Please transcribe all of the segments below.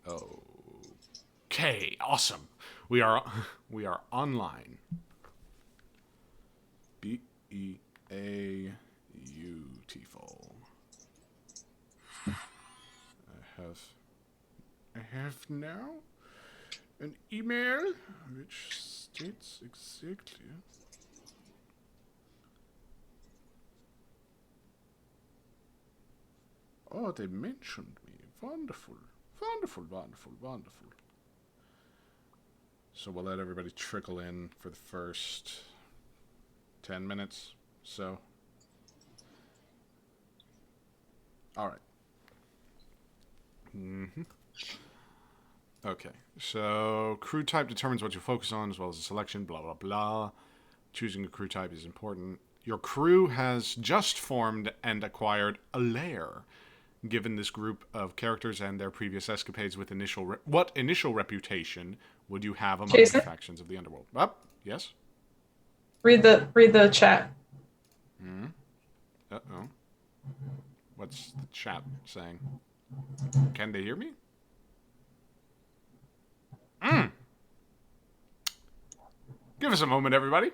Okay, awesome. We are online. Beautiful. I have now an email which states exactly. Oh, they mentioned me. Wonderful. Wonderful, wonderful, wonderful. So we'll let everybody trickle in for the first 10 minutes. So. Alright. Okay. So, crew type determines what you focus on as well as the selection, blah, blah, blah. Choosing a crew type is important. Your crew has just formed and acquired a lair. Given this group of characters and their previous escapades with what initial reputation would you have among the Jason, factions of the underworld? Up, yes. read the chat. Uh oh. What's the chat saying? Can they hear me? Give us a moment, everybody.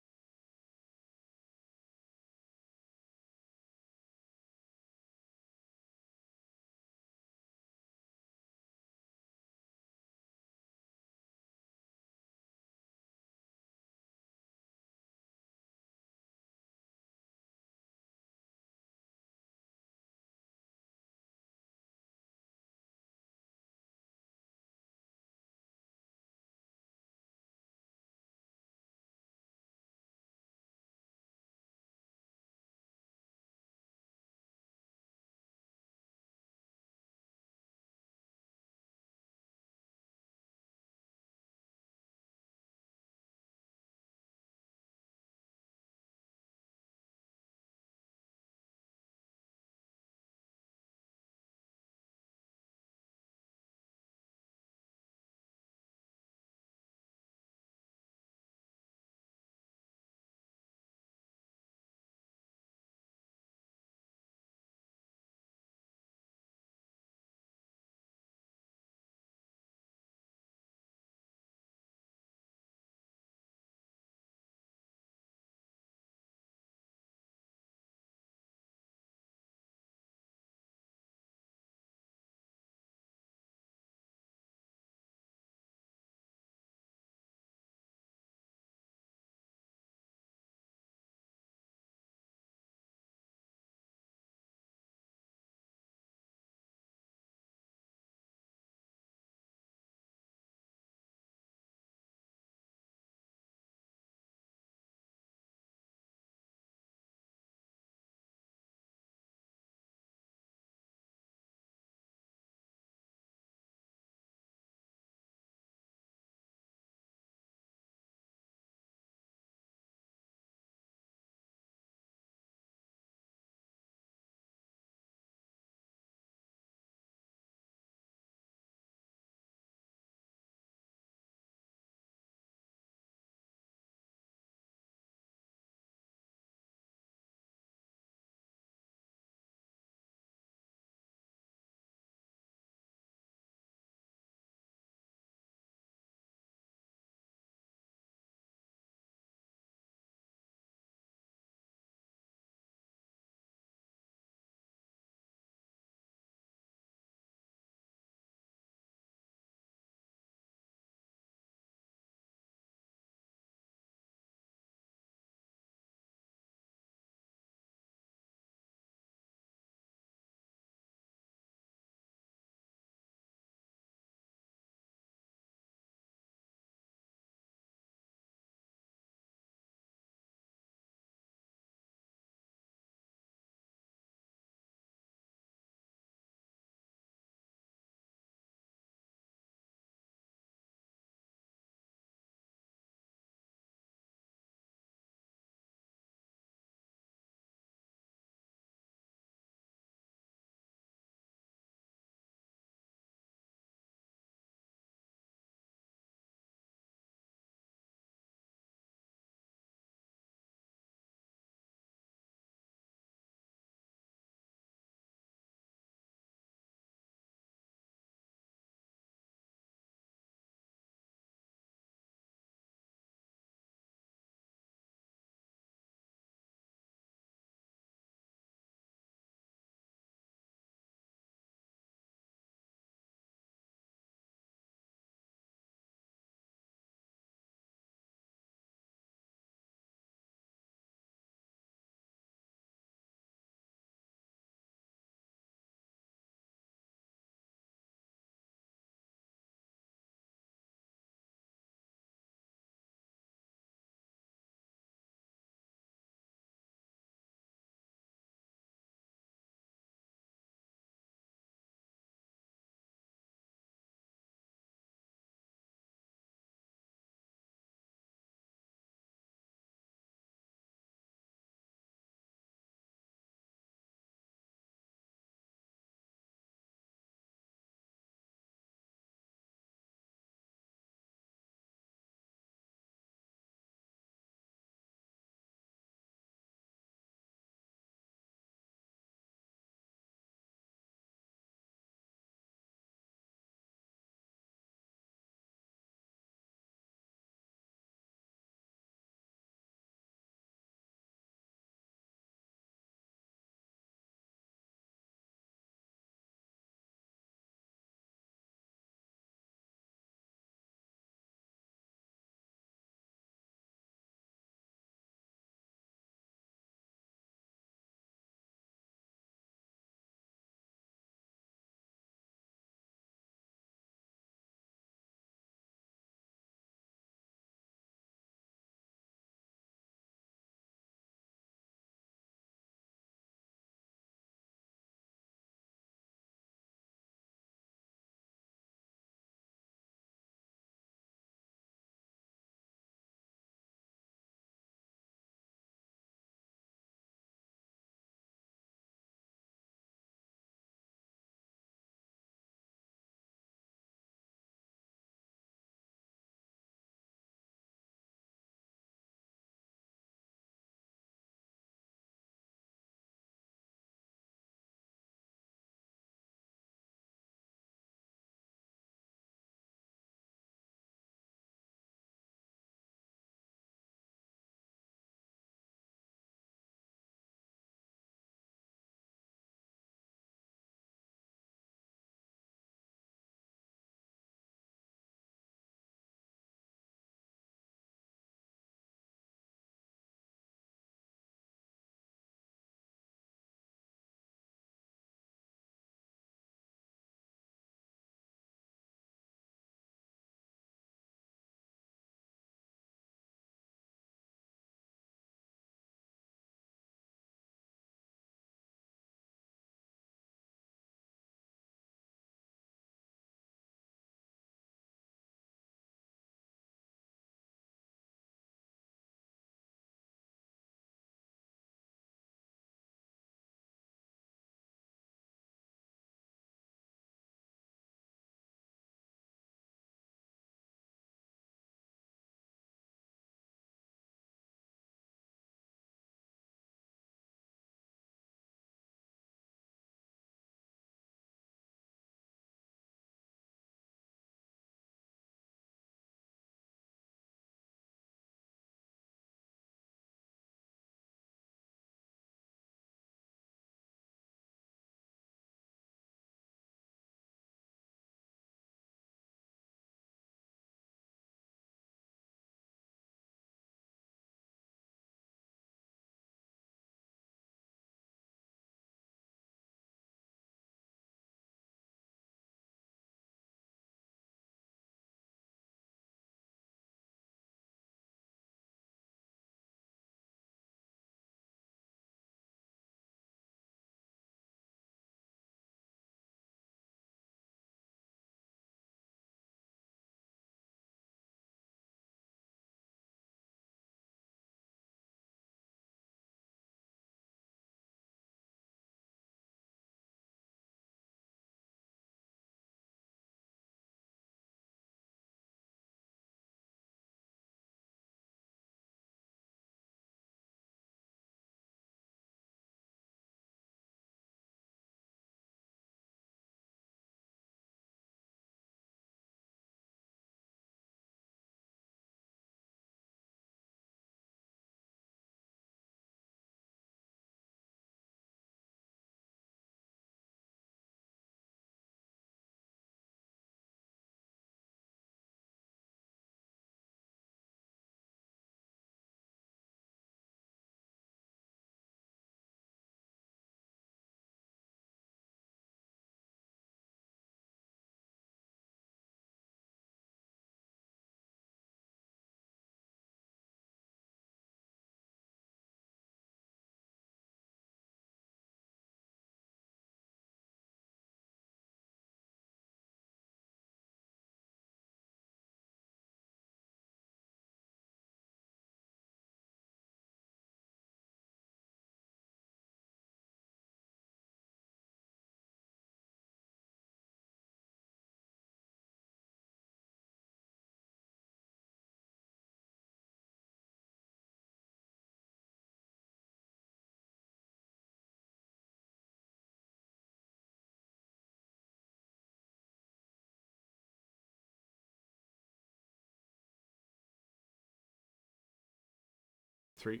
3,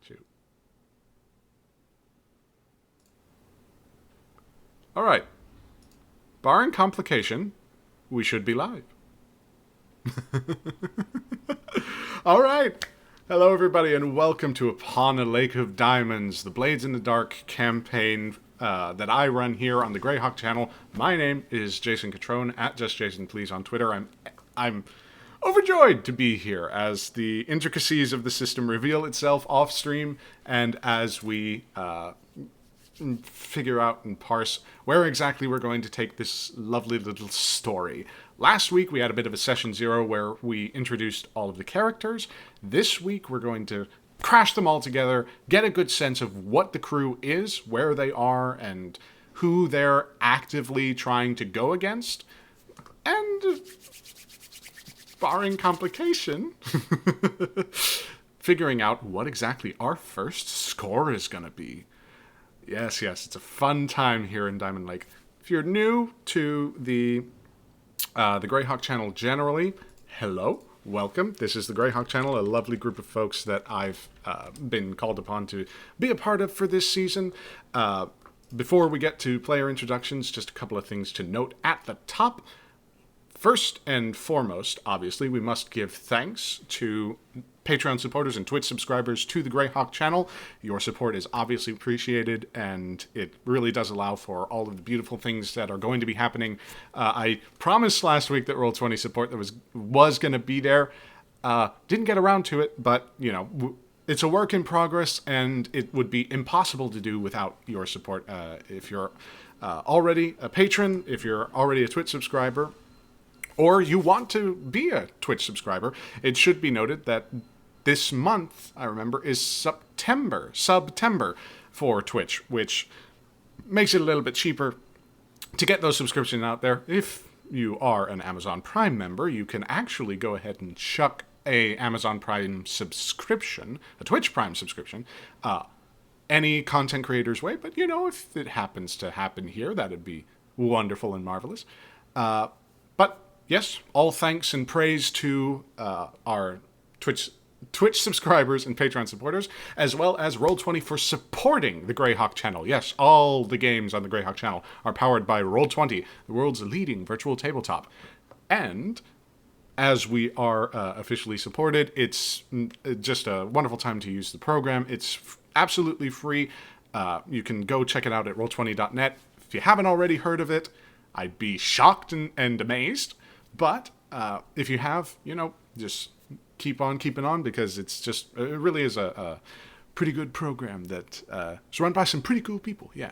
2. All right. Barring complication, we should be live. All right. Hello, everybody, and welcome to Upon a Lake of Diamonds, the Blades in the Dark campaign that I run here on the Greyhawk Channel. My name is Jason Cutrone, at JustJasonPlease on Twitter. I'm overjoyed to be here as the intricacies of the system reveal itself off-stream, and as we figure out and parse where exactly we're going to take this lovely little story. Last week we had a bit of a session 0 where we introduced all of the characters. This week we're going to crash them all together, get a good sense of what the crew is, where they are, and who they're actively trying to go against. And barring complication, figuring out what exactly our first score is going to be. Yes, it's a fun time here in Diamond Lake. If you're new to the Greyhawk Channel generally, hello, welcome. This is the Greyhawk Channel, a lovely group of folks that I've been called upon to be a part of for this season. Before we get to player introductions, just a couple of things to note at the top. First and foremost, obviously, we must give thanks to Patreon supporters and Twitch subscribers to the Greyhawk Channel. Your support is obviously appreciated, and it really does allow for all of the beautiful things that are going to be happening. I promised last week that Roll20 support that was going to be there. Didn't get around to it, but, it's a work in progress, and it would be impossible to do without your support. If you're already a patron, if you're already a Twitch subscriber, or you want to be a Twitch subscriber, it should be noted that this month, I remember, is September for Twitch, which makes it a little bit cheaper to get those subscriptions out there. If you are an Amazon Prime member, you can actually go ahead and chuck a Amazon Prime subscription, a Twitch Prime subscription, any content creator's way. But, if it happens to happen here, that'd be wonderful and marvelous. But yes, all thanks and praise to our Twitch subscribers and Patreon supporters, as well as Roll20 for supporting the Greyhawk Channel. Yes, all the games on the Greyhawk Channel are powered by Roll20, the world's leading virtual tabletop. And as we are officially supported, it's just a wonderful time to use the program. It's absolutely free. You can go check it out at roll20.net. If you haven't already heard of it, I'd be shocked and amazed. But if you have, just keep on keeping on, because it really is a pretty good program that is run by some pretty cool people. Yeah.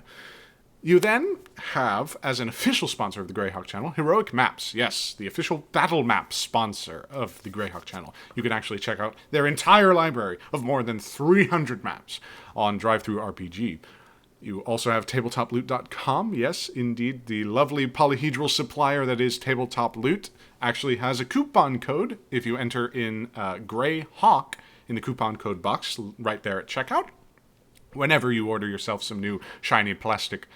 You then have, as an official sponsor of the Greyhawk Channel, Heroic Maps. Yes, the official battle map sponsor of the Greyhawk Channel. You can actually check out their entire library of more than 300 maps on DriveThruRPG. You also have tabletoploot.com. Yes, indeed, the lovely polyhedral supplier that is Tabletop Loot actually has a coupon code if you enter in Greyhawk in the coupon code box right there at checkout. Whenever you order yourself some new shiny plastic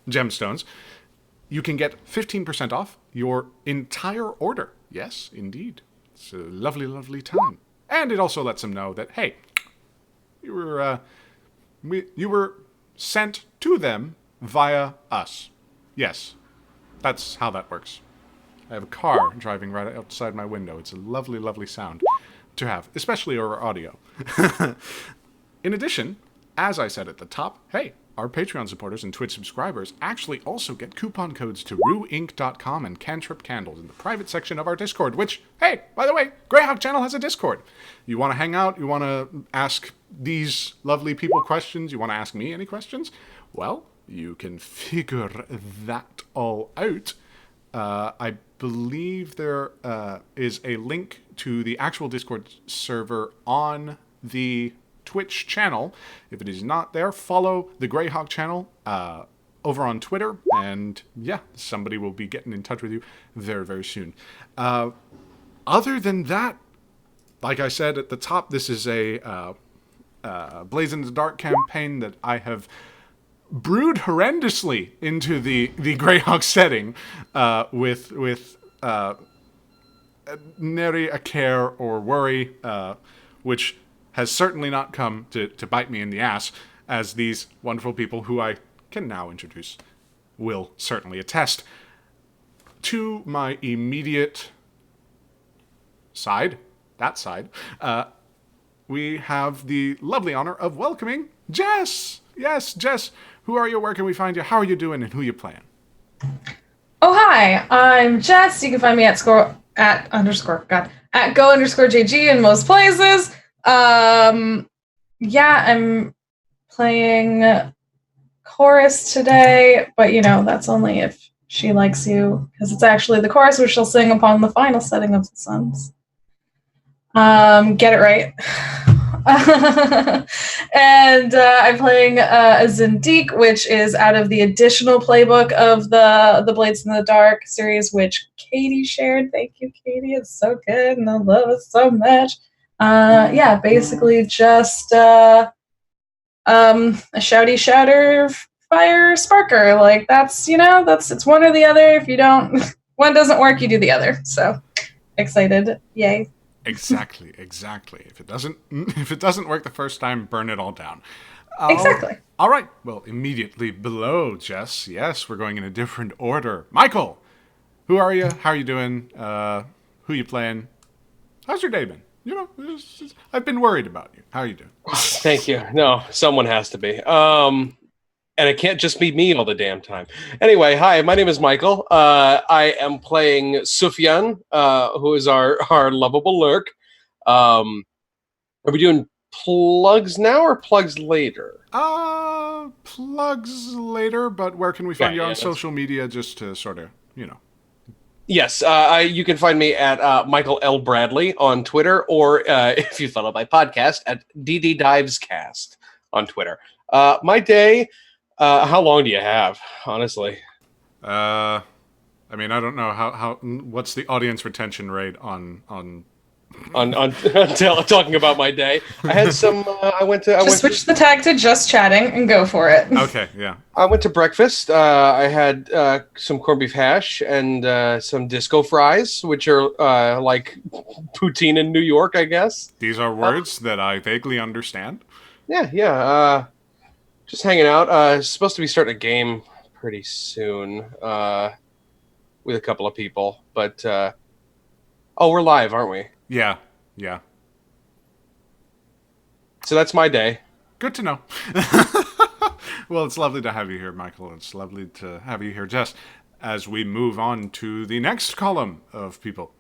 gemstones, you can get 15% off your entire order. Yes, indeed. It's a lovely, lovely time. And it also lets them know that, hey, you were sent to them via us. Yes, that's how that works. I have a car driving right outside my window. It's a lovely, lovely sound to have, especially over audio. In addition, as I said at the top, hey, our Patreon supporters and Twitch subscribers actually also get coupon codes to ruinc.com and Cantrip Candles in the private section of our Discord, which, hey, by the way, Greyhawk Channel has a Discord. You want to hang out? You want to ask these lovely people questions? You want to ask me any questions? Well, you can figure that all out. I believe there is a link to the actual Discord server on the Twitch channel. If it is not there, follow the Greyhawk Channel over on Twitter, and yeah, somebody will be getting in touch with you very, very soon. Other than that, like I said at the top, this is a Blaze in the Dark campaign that I have brewed horrendously into the Greyhawk setting with nary a care or worry, which has certainly not come to bite me in the ass, as these wonderful people who I can now introduce will certainly attest. To my immediate side, we have the lovely honor of welcoming Jess. Yes, Jess, who are you? Where can we find you? How are you doing? And who you playing? Oh, hi. I'm Jess. You can find me at go_JG in most places. I'm playing chorus today, but that's only if she likes you, because it's actually the chorus which she'll sing upon the final setting of the suns. Get it right. And I'm playing a Zindiq, which is out of the additional playbook of the Blades in the Dark series, which Katie shared. Thank you, Katie. It's so good, and I love it so much. Basically just a shouty shouter fire sparker. Like it's one or the other. If you don't, one doesn't work, you do the other. So excited. Yay. Exactly. If it doesn't work the first time, burn it all down. Exactly. All right. Well, immediately below Jess, yes, we're going in a different order. Michael, who are you? How are you doing? Who you playing? How's your day been? I've been worried about you. How are you doing? Thank you. No, someone has to be. And it can't just be me all the damn time. Anyway, hi, my name is Michael. I am playing Sufyan, who is our lovable lurk. Are we doing plugs now or plugs later? Plugs later, but where can we find you on social media just to sort of, Yes, you can find me at Michael L. Bradley on Twitter, or if you follow my podcast, at DD Divescast on Twitter. My day... how long do you have, honestly? I don't know how. What's the audience retention rate on talking about my day? I had some. Switch the tag to just chatting and go for it. Okay, yeah. I went to breakfast. I had some corned beef hash and some disco fries, which are like poutine in New York, I guess. These are words that I vaguely understand. Yeah. Just hanging out. Supposed to be starting a game pretty soon with a couple of people. But, we're live, aren't we? Yeah. So that's my day. Good to know. Well, it's lovely to have you here, Michael. It's lovely to have you here, Jess, as we move on to the next column of people.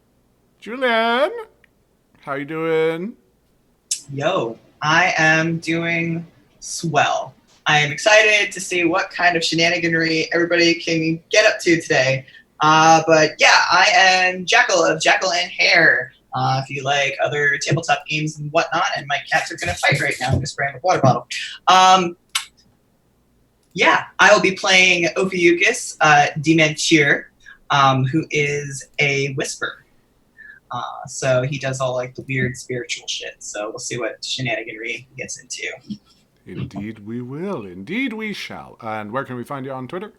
Julian, how you doing? Yo, I am doing swell. I am excited to see what kind of shenaniganry everybody can get up to today. But yeah, I am Jackal of Jackal and Hare. If you like other tabletop games and whatnot, and my cats are going to fight right now. I'm going to spray them with a water bottle. I will be playing Ophiuchus, Dementir, who is a whisper. So he does all like the weird spiritual shit. So we'll see what shenaniganry he gets into. Indeed we will. Indeed we shall. And where can we find you on Twitter?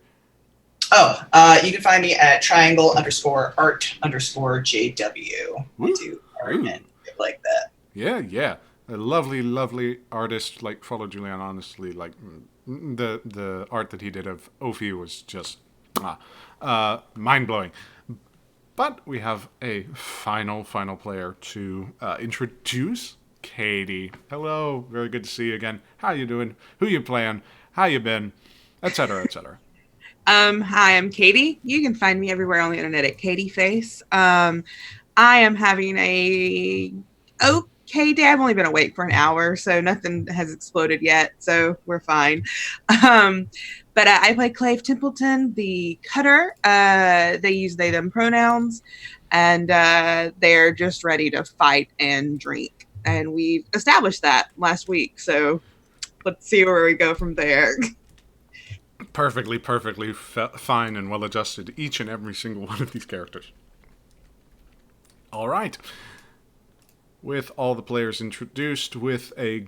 You can find me at triangle_art_JW. I do art and like that. Yeah. A lovely artist. Like, follow Julian, honestly. Like, the art that he did of Ophi was just mind-blowing. But we have a final player to introduce. Katie. Hello. Very good to see you again. How you doing? Who you playing? How you been? Etc. Hi, I'm Katie. You can find me everywhere on the internet at Katie Face. I am having a okay day. I've only been awake for an hour, so nothing has exploded yet, so we're fine. But I play Clave Templeton, the cutter. They use they, them pronouns, and they're just ready to fight and drink. And we've established that last week, so let's see where we go from there. Perfectly fine and well adjusted, each and every single one of these characters. All right. With all the players introduced, with a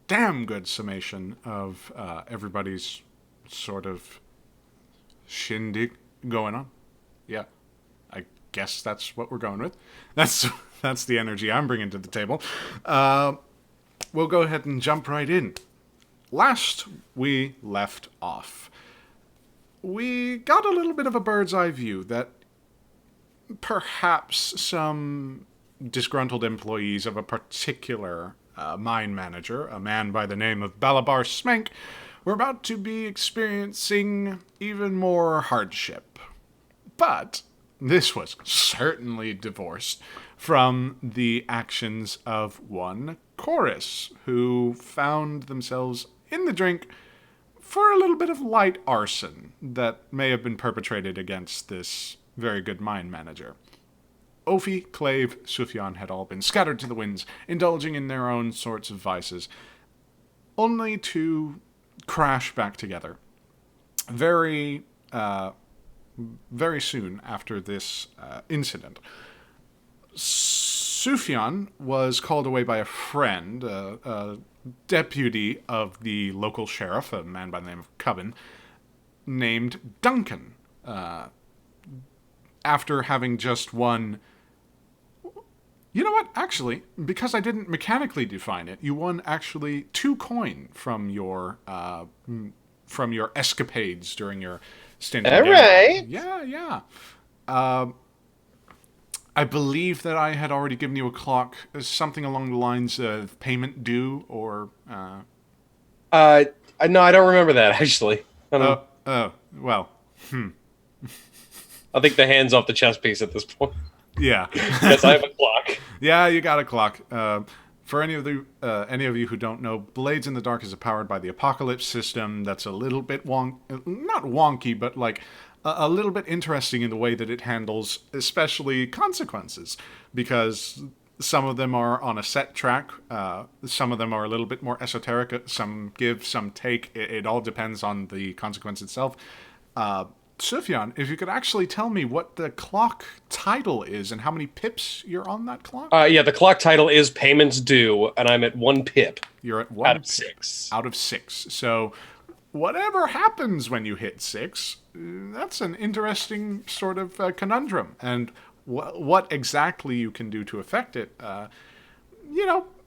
damn good summation of everybody's sort of shindig going on. Yeah, I guess that's what we're going with. That's the energy I'm bringing to the table. we'll go ahead and jump right in. Last we left off, we got a little bit of a bird's eye view that perhaps some disgruntled employees of a particular mine manager, a man by the name of Balabar Smank, were about to be experiencing even more hardship. But this was certainly divorced from the actions of one Chorus, who found themselves in the drink for a little bit of light arson that may have been perpetrated against this very good mine manager. Ophi, Clave, Sufyan had all been scattered to the winds, indulging in their own sorts of vices, only to crash back together very soon after this incident. Sufyan was called away by a friend, a deputy of the local sheriff, a man by the name of Cubbin, named Duncan, after having just won... You know what? Actually, because I didn't mechanically define it, you won actually 2 coin from your escapades during your stint. All right. Yeah. I believe that I had already given you a clock, something along the lines of payment due, or... No, I don't remember that, actually. well, I think the hand's off the chess piece at this point. Yeah. Yes, I have a clock. Yeah, you got a clock. For any of you who don't know, Blades in the Dark is powered by the Apocalypse system. That's a little bit not wonky, but like a little bit interesting in the way that it handles, especially consequences, because some of them are on a set track. Some of them are a little bit more esoteric. Some give, some take. It all depends on the consequence itself. Sufyan, if you could actually tell me what the clock title is and how many pips you're on that clock? Yeah, the clock title is Payments Due, and I'm at 1 pip. You're at 1 out of pip 6. Out of 6. So whatever happens when you hit 6, that's an interesting sort of conundrum. And what exactly you can do to affect it,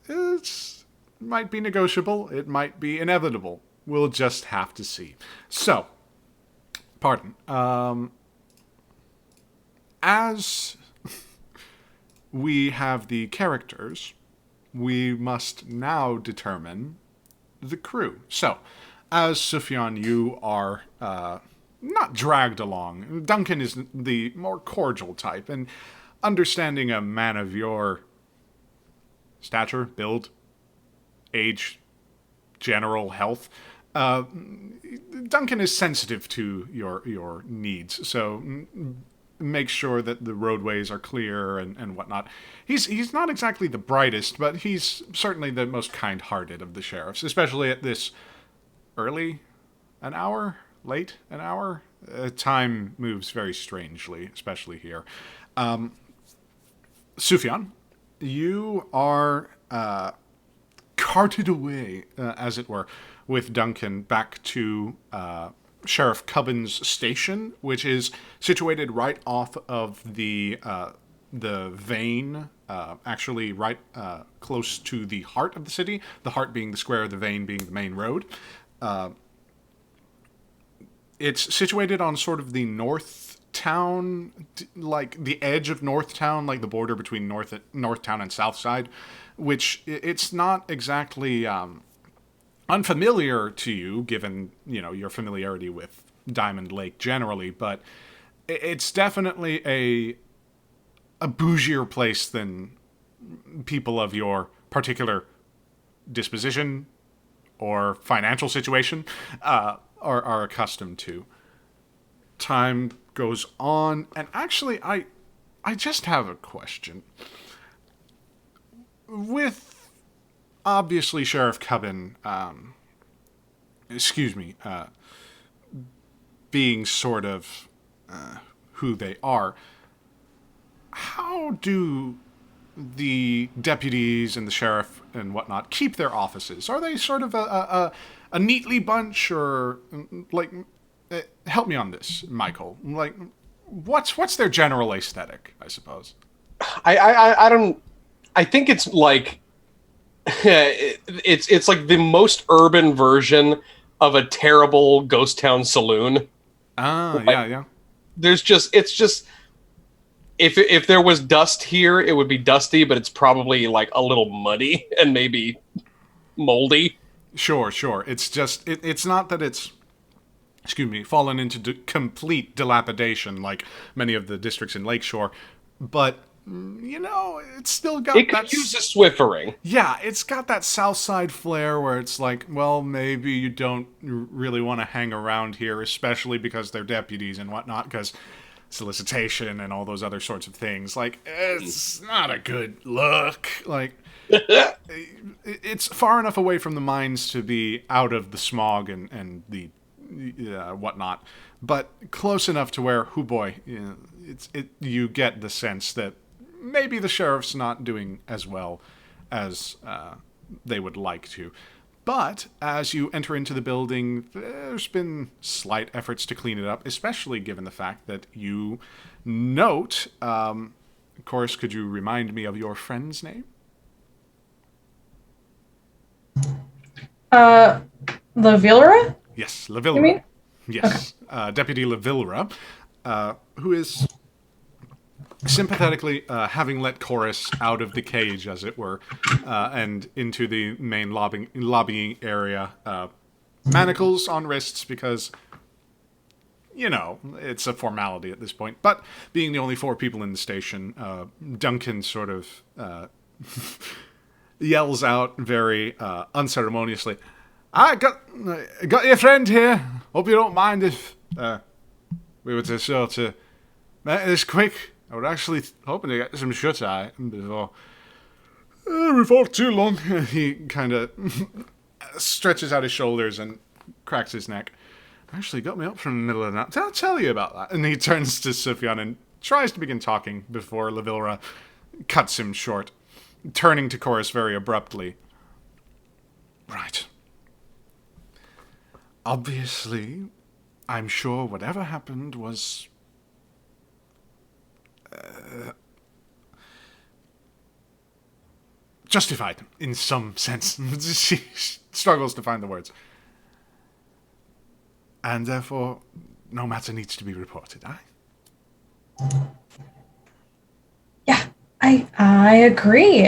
it might be negotiable. It might be inevitable. We'll just have to see. So... Pardon. As we have the characters, we must now determine the crew. So, as Sufyan, you are not dragged along. Duncan is the more cordial type, and understanding a man of your stature, build, age, general health... Duncan is sensitive to your needs, so make sure that the roadways are clear and whatnot. He's not exactly the brightest, but he's certainly the most kind-hearted of the sheriffs, especially at this early an hour, late an hour. Time moves very strangely, especially here. Sufyan, you are carted away, as it were, with Duncan back to Sheriff Cubbin's station, which is situated right off of the vein, actually right close to the heart of the city, the heart being the square, the vein being the main road. It's situated on sort of the north town, like the edge of North Town, like the border between North Town and South Side, which it's not exactly... unfamiliar to you, given, your familiarity with Diamond Lake generally, but it's definitely a bougier place than people of your particular disposition or financial situation are accustomed to. Time goes on, and actually, I just have a question. With obviously Sheriff Cubbin, being sort of who they are, how do the deputies and the sheriff and whatnot keep their offices? Are they sort of a neatly bunch, or like, help me on this, Michael? Like, what's their general aesthetic, I suppose? I don't. I think it's like it's like the most urban version of a terrible ghost town saloon. Yeah. It's just if there was dust here, it would be dusty, but it's probably like a little muddy and maybe moldy. Sure. It's just it's not that it's, excuse me, fallen into complete dilapidation like many of the districts in Lakeshore, but it's still got It could use a Swiffering. Yeah, it's got that South Side flair where it's like, well, maybe you don't really want to hang around here, especially because they're deputies and whatnot, because solicitation and all those other sorts of things. Like, it's not a good look. Like, it's far enough away from the mines to be out of the smog and the whatnot, but close enough to where, boy, you get the sense that maybe the sheriff's not doing as well as they would like to. But as you enter into the building, there's been slight efforts to clean it up, especially given the fact that you note, of course, could you remind me of your friend's name? Lavilra? Yes, Lavilra. You mean? Yes, Deputy Lavilra, who is sympathetically having let Chorus out of the cage, as it were, and into the main lobbying area. Manacles on wrists because, it's a formality at this point. But being the only 4 people in the station, Duncan sort of yells out very unceremoniously, I got your friend here. Hope you don't mind if we were to sort of make this quick. I was actually hoping to get some shut-eye before too long. He kind of stretches out his shoulders and cracks his neck. Actually got me up from the middle of the night. I'll tell you about that. And he turns to Sufyan and tries to begin talking before Lavilra cuts him short, turning to Chorus very abruptly. Right. Obviously, I'm sure whatever happened was justified in some sense. She struggles to find the words. And therefore, no matter needs to be reported, Yeah, I agree.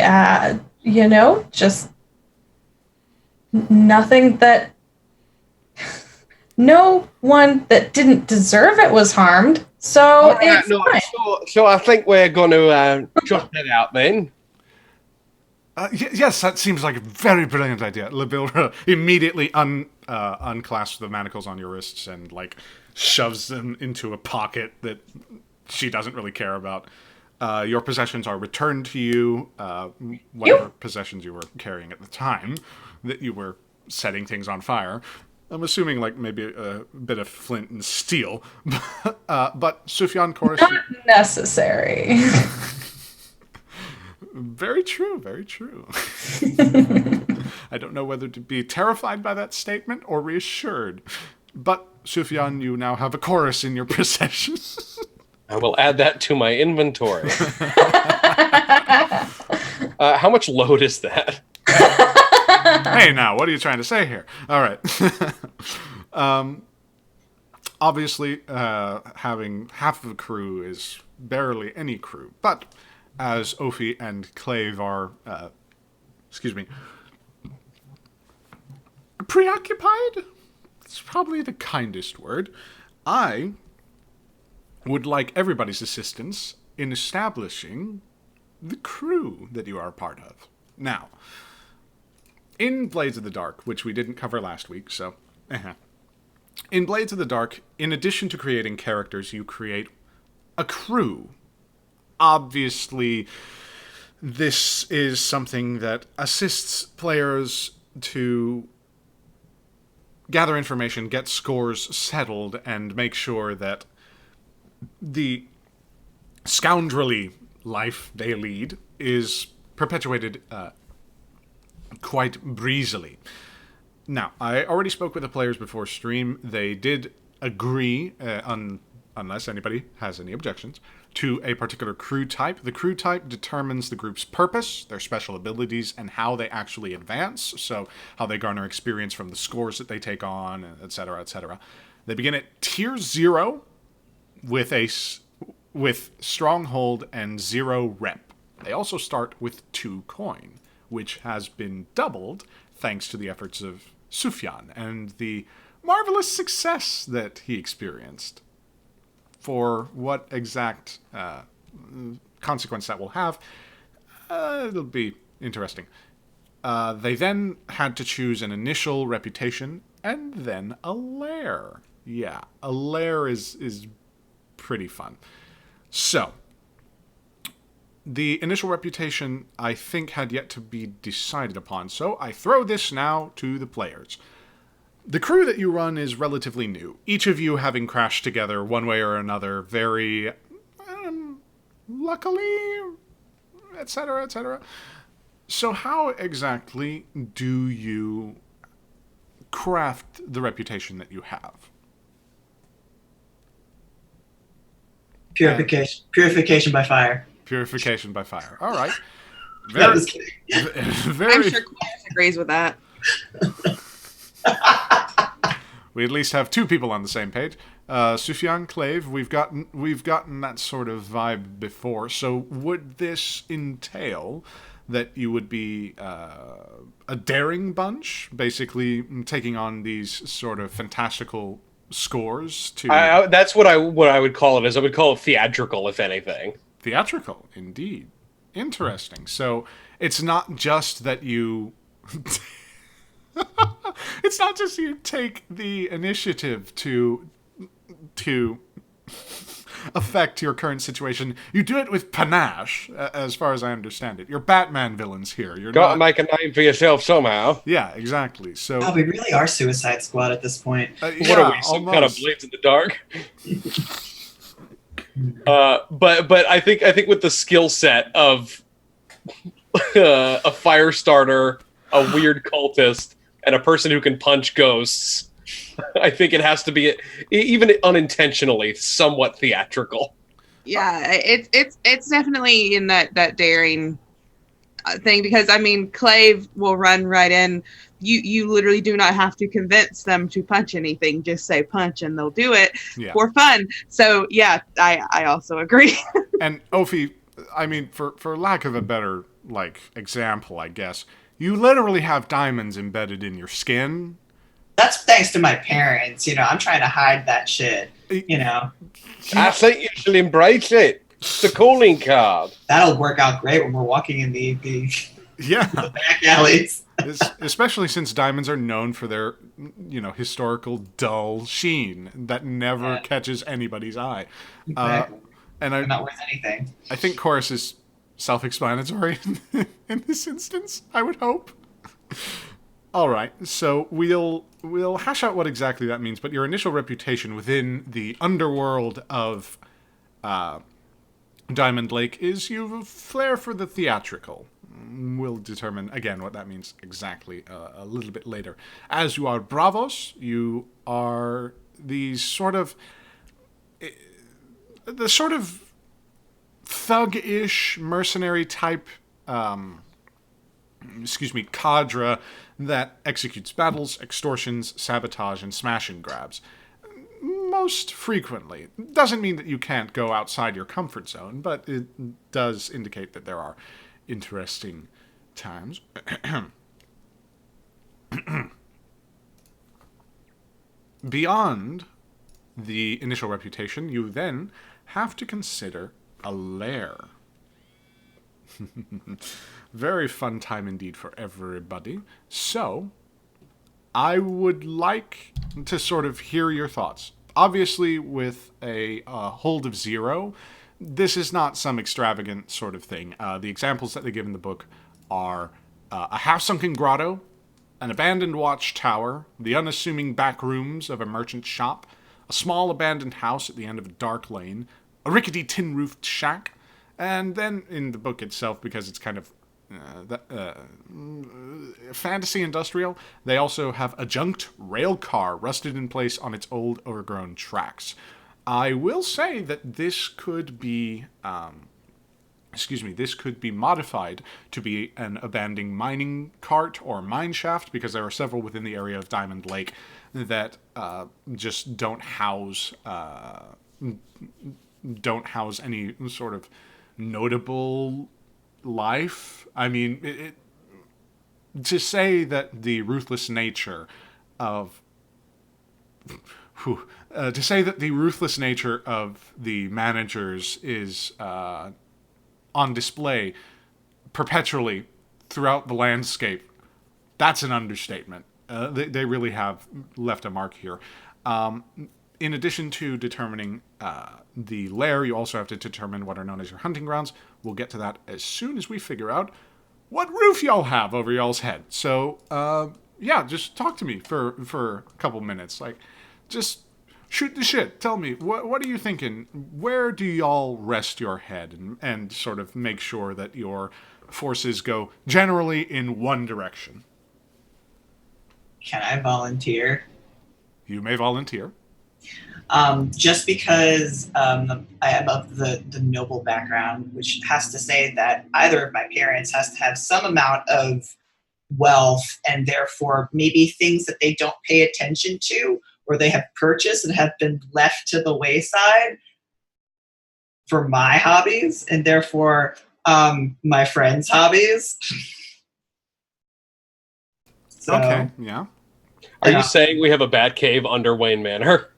Just nothing that no one that didn't deserve it was harmed. So it's fine. So I think we're going to trot that out then. Yes, that seems like a very brilliant idea. Labilra immediately unclasps the manacles on your wrists and shoves them into a pocket that she doesn't really care about. Your possessions are returned to you, whatever possessions you were carrying at the time that you were setting things on fire. I'm assuming maybe a bit of flint and steel, but Sufyan, Chorus, not necessary. Very true, very true. I don't know whether to be terrified by that statement or reassured. But, Sufyan, you now have a Chorus in your possession. I will add that to my inventory. How much load is that? Hey, now, what are you trying to say here? All right. Obviously, having half of a crew is barely any crew, but as Ophi and Clave are, preoccupied? It's probably the kindest word. I would like everybody's assistance in establishing the crew that you are a part of. Now, in Blades of the Dark, which we didn't cover last week, so... In Blades of the Dark, in addition to creating characters, you create a crew. Obviously, this is something that assists players to gather information, get scores settled, and make sure that the scoundrelly life they lead is perpetuated quite breezily. Now, I already spoke with the players before stream. They did agree, unless anybody has any objections, to a particular crew type. The crew type determines the group's purpose, their special abilities, and how they actually advance. So how they garner experience from the scores that they take on, etc., etc. They begin at tier 0 with stronghold and 0 rep. They also start with 2 coin, which has been doubled thanks to the efforts of Sufyan and the marvelous success that he experienced. For what exact consequence that will have, it'll be interesting. They then had to choose an initial reputation and then a lair. Yeah, a lair is pretty fun. So, the initial reputation, I think, had yet to be decided upon, so I throw this now to the players. The crew that you run is relatively new, each of you having crashed together one way or another very luckily, etc., etc. So how exactly do you craft the reputation that you have? Purification by fire. Purification by fire. All right. No, just kidding. I'm sure Claire agrees with that. We at least have 2 people on the same page. Sufyan, Clave, we've gotten that sort of vibe before. So would this entail that you would be a daring bunch, basically taking on these sort of fantastical scores to... That's what I would call it. I would call it theatrical, if anything. Theatrical, indeed. Interesting. So it's not just that you... It's not just you take the initiative to affect your current situation. You do it with panache, as far as I understand it. You're Batman villains here. You're Got to make a name for yourself somehow. Yeah, exactly. So Oh, we really are Suicide Squad at this point. What are we, some kind of Blades in the Dark? But I think with the skill set of a fire starter, a weird cultist, and a person who can punch ghosts, I think it has to be, even unintentionally, somewhat theatrical. Yeah, it's definitely in that daring thing, because I mean, Clave will run right in. You literally do not have to convince them to punch anything. Just say punch and they'll do it for fun. So yeah, I also agree. And Ophi, I mean, for lack of a better example, I guess, you literally have diamonds embedded in your skin. That's thanks to my parents. I'm trying to hide that shit. I think you should embrace it. It's the calling card. That'll work out great when we're walking in the back alleys. Especially since diamonds are known for their, historical dull sheen that never catches anybody's eye. Exactly. And They're not worth anything. I think chorus is self-explanatory in this instance, I would hope. All right, so we'll hash out what exactly that means, but your initial reputation within the underworld of Diamond Lake is you have a flair for the theatrical. We'll determine, again, what that means exactly a little bit later. As you are bravos, you are the sort of thug-ish, mercenary type, cadre that executes battles, extortions, sabotage, and smash and grabs. Most frequently. Doesn't mean that you can't go outside your comfort zone, but it does indicate that there are interesting times. Beyond the initial reputation, you then have to consider a lair. Very fun time indeed for everybody. So, I would like to sort of hear your thoughts. Obviously, with a hold of 0, this is not some extravagant sort of thing. The examples that they give in the book are a half-sunken grotto, an abandoned watchtower, the unassuming back rooms of a merchant shop, a small abandoned house at the end of a dark lane, a rickety tin-roofed shack, and then in the book itself, because it's kind of fantasy industrial, they also have a junked rail car rusted in place on its old overgrown tracks. I will say that this could be, this could be modified to be an abandoned mining cart or mine shaft, because there are several within the area of Diamond Lake that just don't house any sort of notable life. I mean, to say that the ruthless nature of the managers is on display perpetually throughout the landscape, that's an understatement. They really have left a mark here. In addition to determining the lair, you also have to determine what are known as your hunting grounds. We'll get to that as soon as we figure out what roof y'all have over y'all's head. So, just talk to me for a couple minutes. Like, just shoot the shit. Tell me, what are you thinking? Where do y'all rest your head and sort of make sure that your forces go generally in one direction? Can I volunteer? You may volunteer. Just because I am of the noble background, which has to say that either of my parents has to have some amount of wealth, and therefore maybe things that they don't pay attention to or they have purchased and have been left to the wayside for my hobbies, and therefore my friends' hobbies. So, okay, yeah. Are you saying we have a bat cave under Wayne Manor?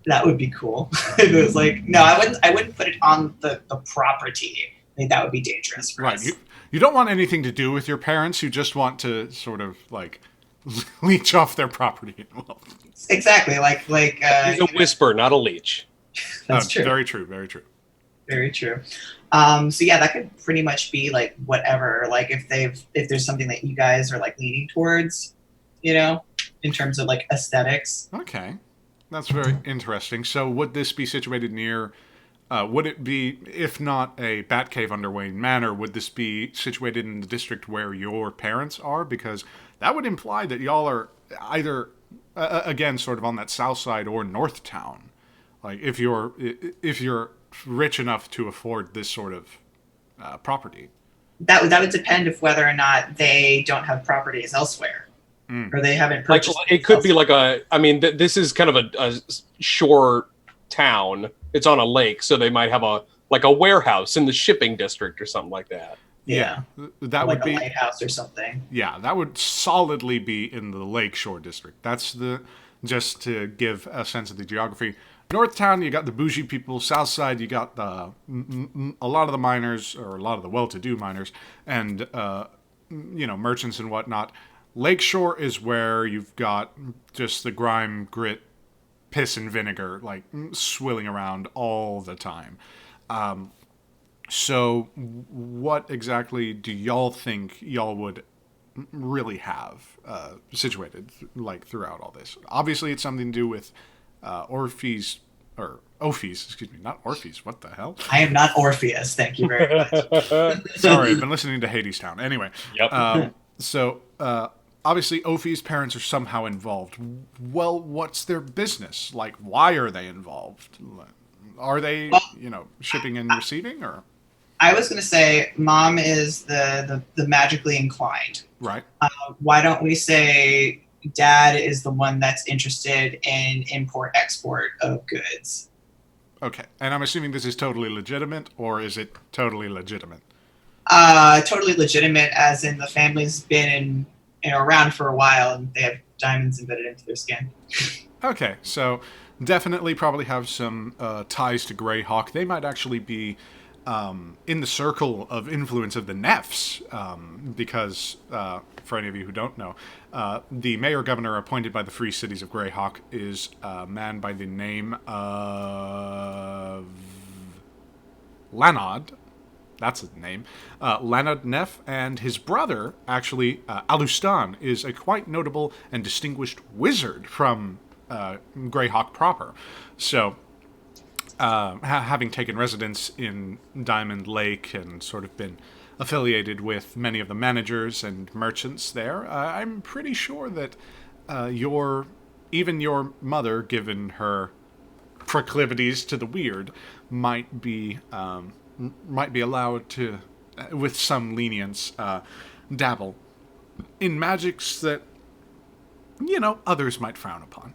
That would be cool. If it was like, no, I wouldn't put it on the property. I think that would be dangerous for us. You don't want anything to do with your parents. You just want to sort of like leech off their property. Well, exactly. Like he's a whisper, not a leech. That's true. Very true. Very true. Very true. So yeah, that could pretty much be like whatever. Like if there's something that you guys are like leaning towards, in terms of like aesthetics. Okay. That's very interesting. So would this be situated near, would it be, if not a bat cave under Wayne Manor, would this be situated in the district where your parents are? Because that would imply that y'all are either, again, sort of on that south side or north town. Like, if you're rich enough to afford this sort of property. That would depend of whether or not they don't have properties elsewhere. Or they haven't purchased. It could be like this is kind of a shore town. It's on a lake, so they might have a warehouse in the shipping district or something like that. Yeah. That like would be a lighthouse or something. Yeah, that would solidly be in the Lakeshore district. That's just to give a sense of the geography. North Town, you got the bougie people. South Side, you got a lot of the miners, or a lot of the well-to-do miners, and merchants and whatnot. Lakeshore is where you've got just the grime, grit, piss, and vinegar, like, swilling around all the time. So what exactly do y'all think y'all would really have situated, like, throughout all this? Obviously, it's something to do with Ophies, not Orpheus, what the hell? I am not Orpheus, thank you very much. Sorry, I've been listening to Hadestown. Anyway. Yep. Obviously, Ophi's parents are somehow involved. Well, what's their business? Like, why are they involved? Are they, shipping and receiving, or? I was going to say, Mom is the magically inclined. Right. Why don't we say Dad is the one that's interested in import-export of goods? Okay. And I'm assuming this is totally legitimate, or is it totally legitimate? Totally legitimate, as in the family's been around for a while, and they have diamonds embedded into their skin. Okay, so definitely probably have some ties to Greyhawk. They might actually be in the circle of influence of the Neffs, because, for any of you who don't know, the mayor-governor appointed by the Free Cities of Greyhawk is a man by the name of Lanod. That's his name. Lanod Neff, and his brother, actually, Alustan, is a quite notable and distinguished wizard from Greyhawk proper. So, having taken residence in Diamond Lake and sort of been affiliated with many of the managers and merchants there, I'm pretty sure that your mother, given her proclivities to the weird might be allowed to, with some lenience, dabble in magics that, others might frown upon.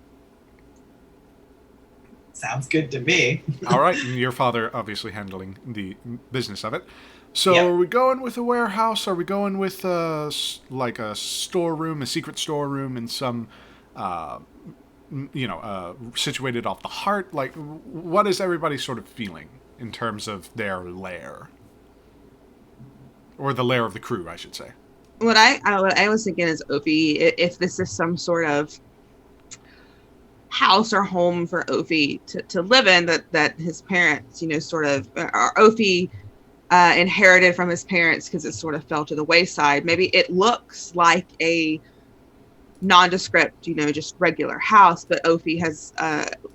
Sounds good to me. All right, and your father obviously handling the business of it. So Yep. Are we going with a warehouse? Are we going with a storeroom, a secret storeroom in some, situated off the heart? Like, what is everybody sort of feeling in terms of their lair? Or the lair of the crew, I should say. What I was thinking is, Ophi, if this is some sort of house or home for Ophi to live in, that his parents, sort of, or Ophi inherited from his parents because it sort of fell to the wayside. Maybe it looks like a nondescript, just regular house, but Ophi has,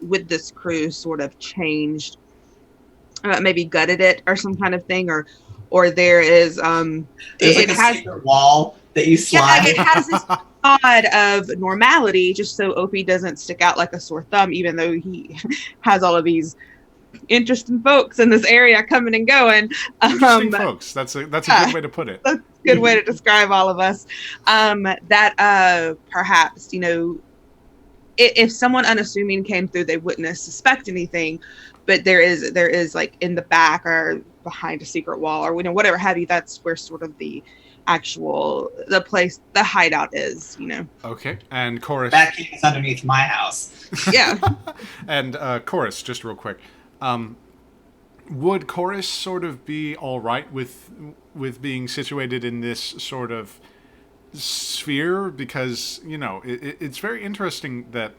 with this crew, sort of changed, maybe gutted it or some kind of thing, or there is There's it like a has secret wall that you slide. it has this facade of normality, just so Ophi doesn't stick out like a sore thumb, even though he has all of these interesting folks in this area coming and going. Interesting folks. That's a good way to put it. That's a good way to describe all of us. That perhaps, if someone unassuming came through, they wouldn't suspect anything. But there is like in the back or behind a secret wall or whatever have you. That's where sort of the hideout is. Okay, and Chorus. That cave is underneath my house. Yeah. And Chorus, just real quick. Would Chorus sort of be all right with being situated in this sort of sphere? Because, it's very interesting that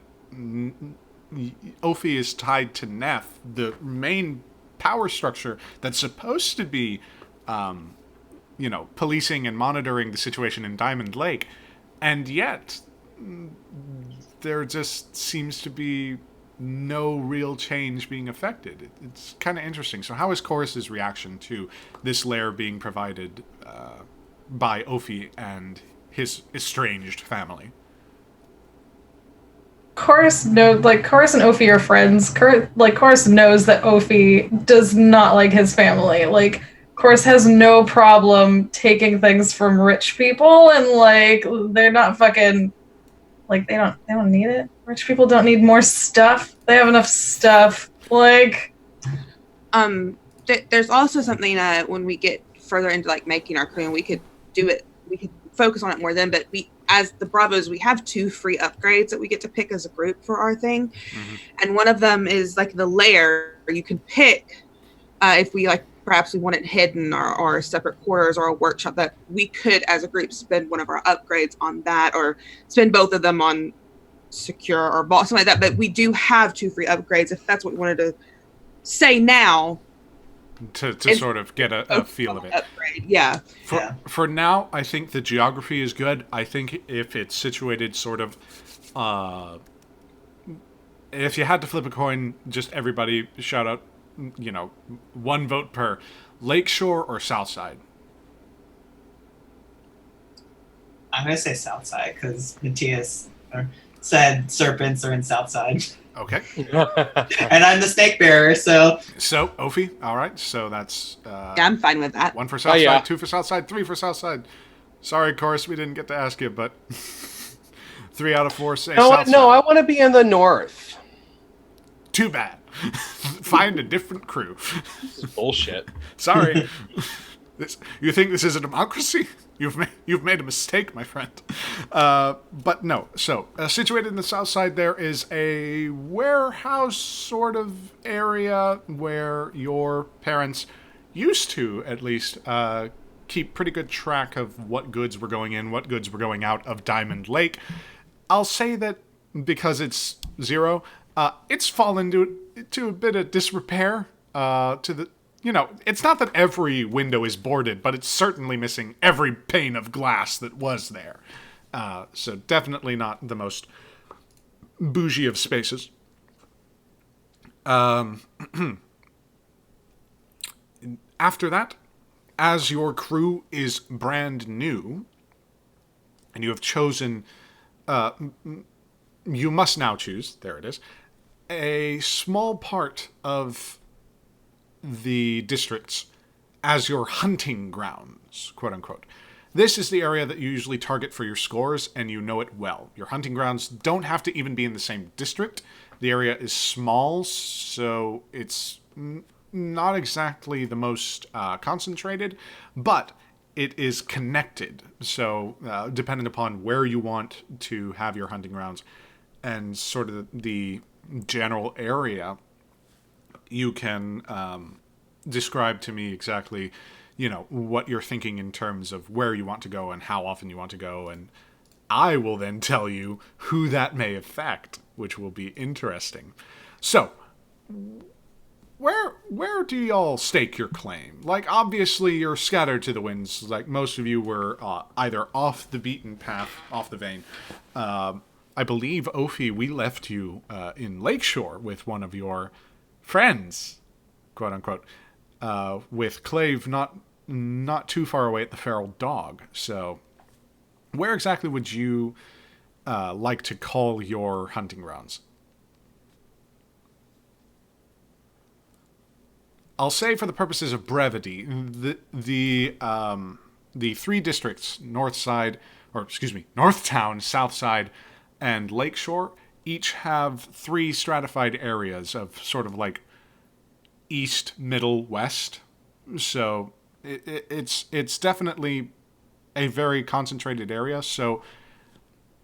Ophi is tied to Neff, the main power structure that's supposed to be, policing and monitoring the situation in Diamond Lake. And yet, there just seems to be no real change being affected. It's kind of interesting. So how is Chorus's reaction to this lair being provided by Ophi and his estranged family? Chorus and Ophi are friends. Chorus knows that Ophi does not like his family. Like, Chorus has no problem taking things from rich people, and they're not fucking, they don't need it. Rich people don't need more stuff. They have enough stuff. There's also something when we get further into making our crew, and we could do it. We could focus on it more then. But we, as the Bravos, we have 2 free upgrades that we get to pick as a group for our thing, and one of them is the lair. You can pick if we perhaps we want it hidden or separate quarters or a workshop, that we could as a group spend one of our upgrades on that, or spend both of them on secure or vault, something like that. But we do have 2 free upgrades if that's what we wanted to say now. To sort of get a feel of it. Upgrade, yeah. For now, I think the geography is good. I think if it's situated sort of, if you had to flip a coin, just everybody shout out, 1 vote per Lakeshore or Southside. I'm going to say Southside because Matthias said serpents are in Southside. Okay. And I'm the snake bearer, so... So, Ophi, all right. So that's... Yeah, I'm fine with that. 1 for Southside, yeah. 2 for Southside, 3 for Southside. Sorry, Chorus, we didn't get to ask you, but 3 out of 4 say Southside. No, I want to be in the north. Too bad. Find a different crew. This is bullshit. Sorry. You think this is a democracy? You've made a mistake, my friend. But no. So, situated in the south side, there is a warehouse sort of area where your parents used to, at least, keep pretty good track of what goods were going in, what goods were going out of Diamond Lake. I'll say that because it's 0, it's fallen to a bit of disrepair. It's not that every window is boarded, but it's certainly missing every pane of glass that was there. So definitely not the most bougie of spaces. After that, as your crew is brand new, and you have chosen... you must now choose, there it is, a small part of the districts as your hunting grounds, quote unquote. This is the area that you usually target for your scores, and you know it well. Your hunting grounds don't have to even be in the same district. The area is small, so it's not exactly the most concentrated, but it is connected. So, depending upon where you want to have your hunting grounds and sort of the general area, you can describe to me exactly, what you're thinking in terms of where you want to go and how often you want to go, and I will then tell you who that may affect, which will be interesting. So, where do y'all stake your claim? Like, obviously you're scattered to the winds. Like, most of you were either off the beaten path, off the vein. I believe, Ophi, we left you in Lakeshore with one of your friends, quote unquote, with Clave not too far away at the Feral Dog. So, where exactly would you like to call your hunting grounds? I'll say, for the purposes of brevity, the three districts, Northtown, Southside, and Lakeshore, each have three stratified areas of sort of like east, middle, west. So it's definitely a very concentrated area. So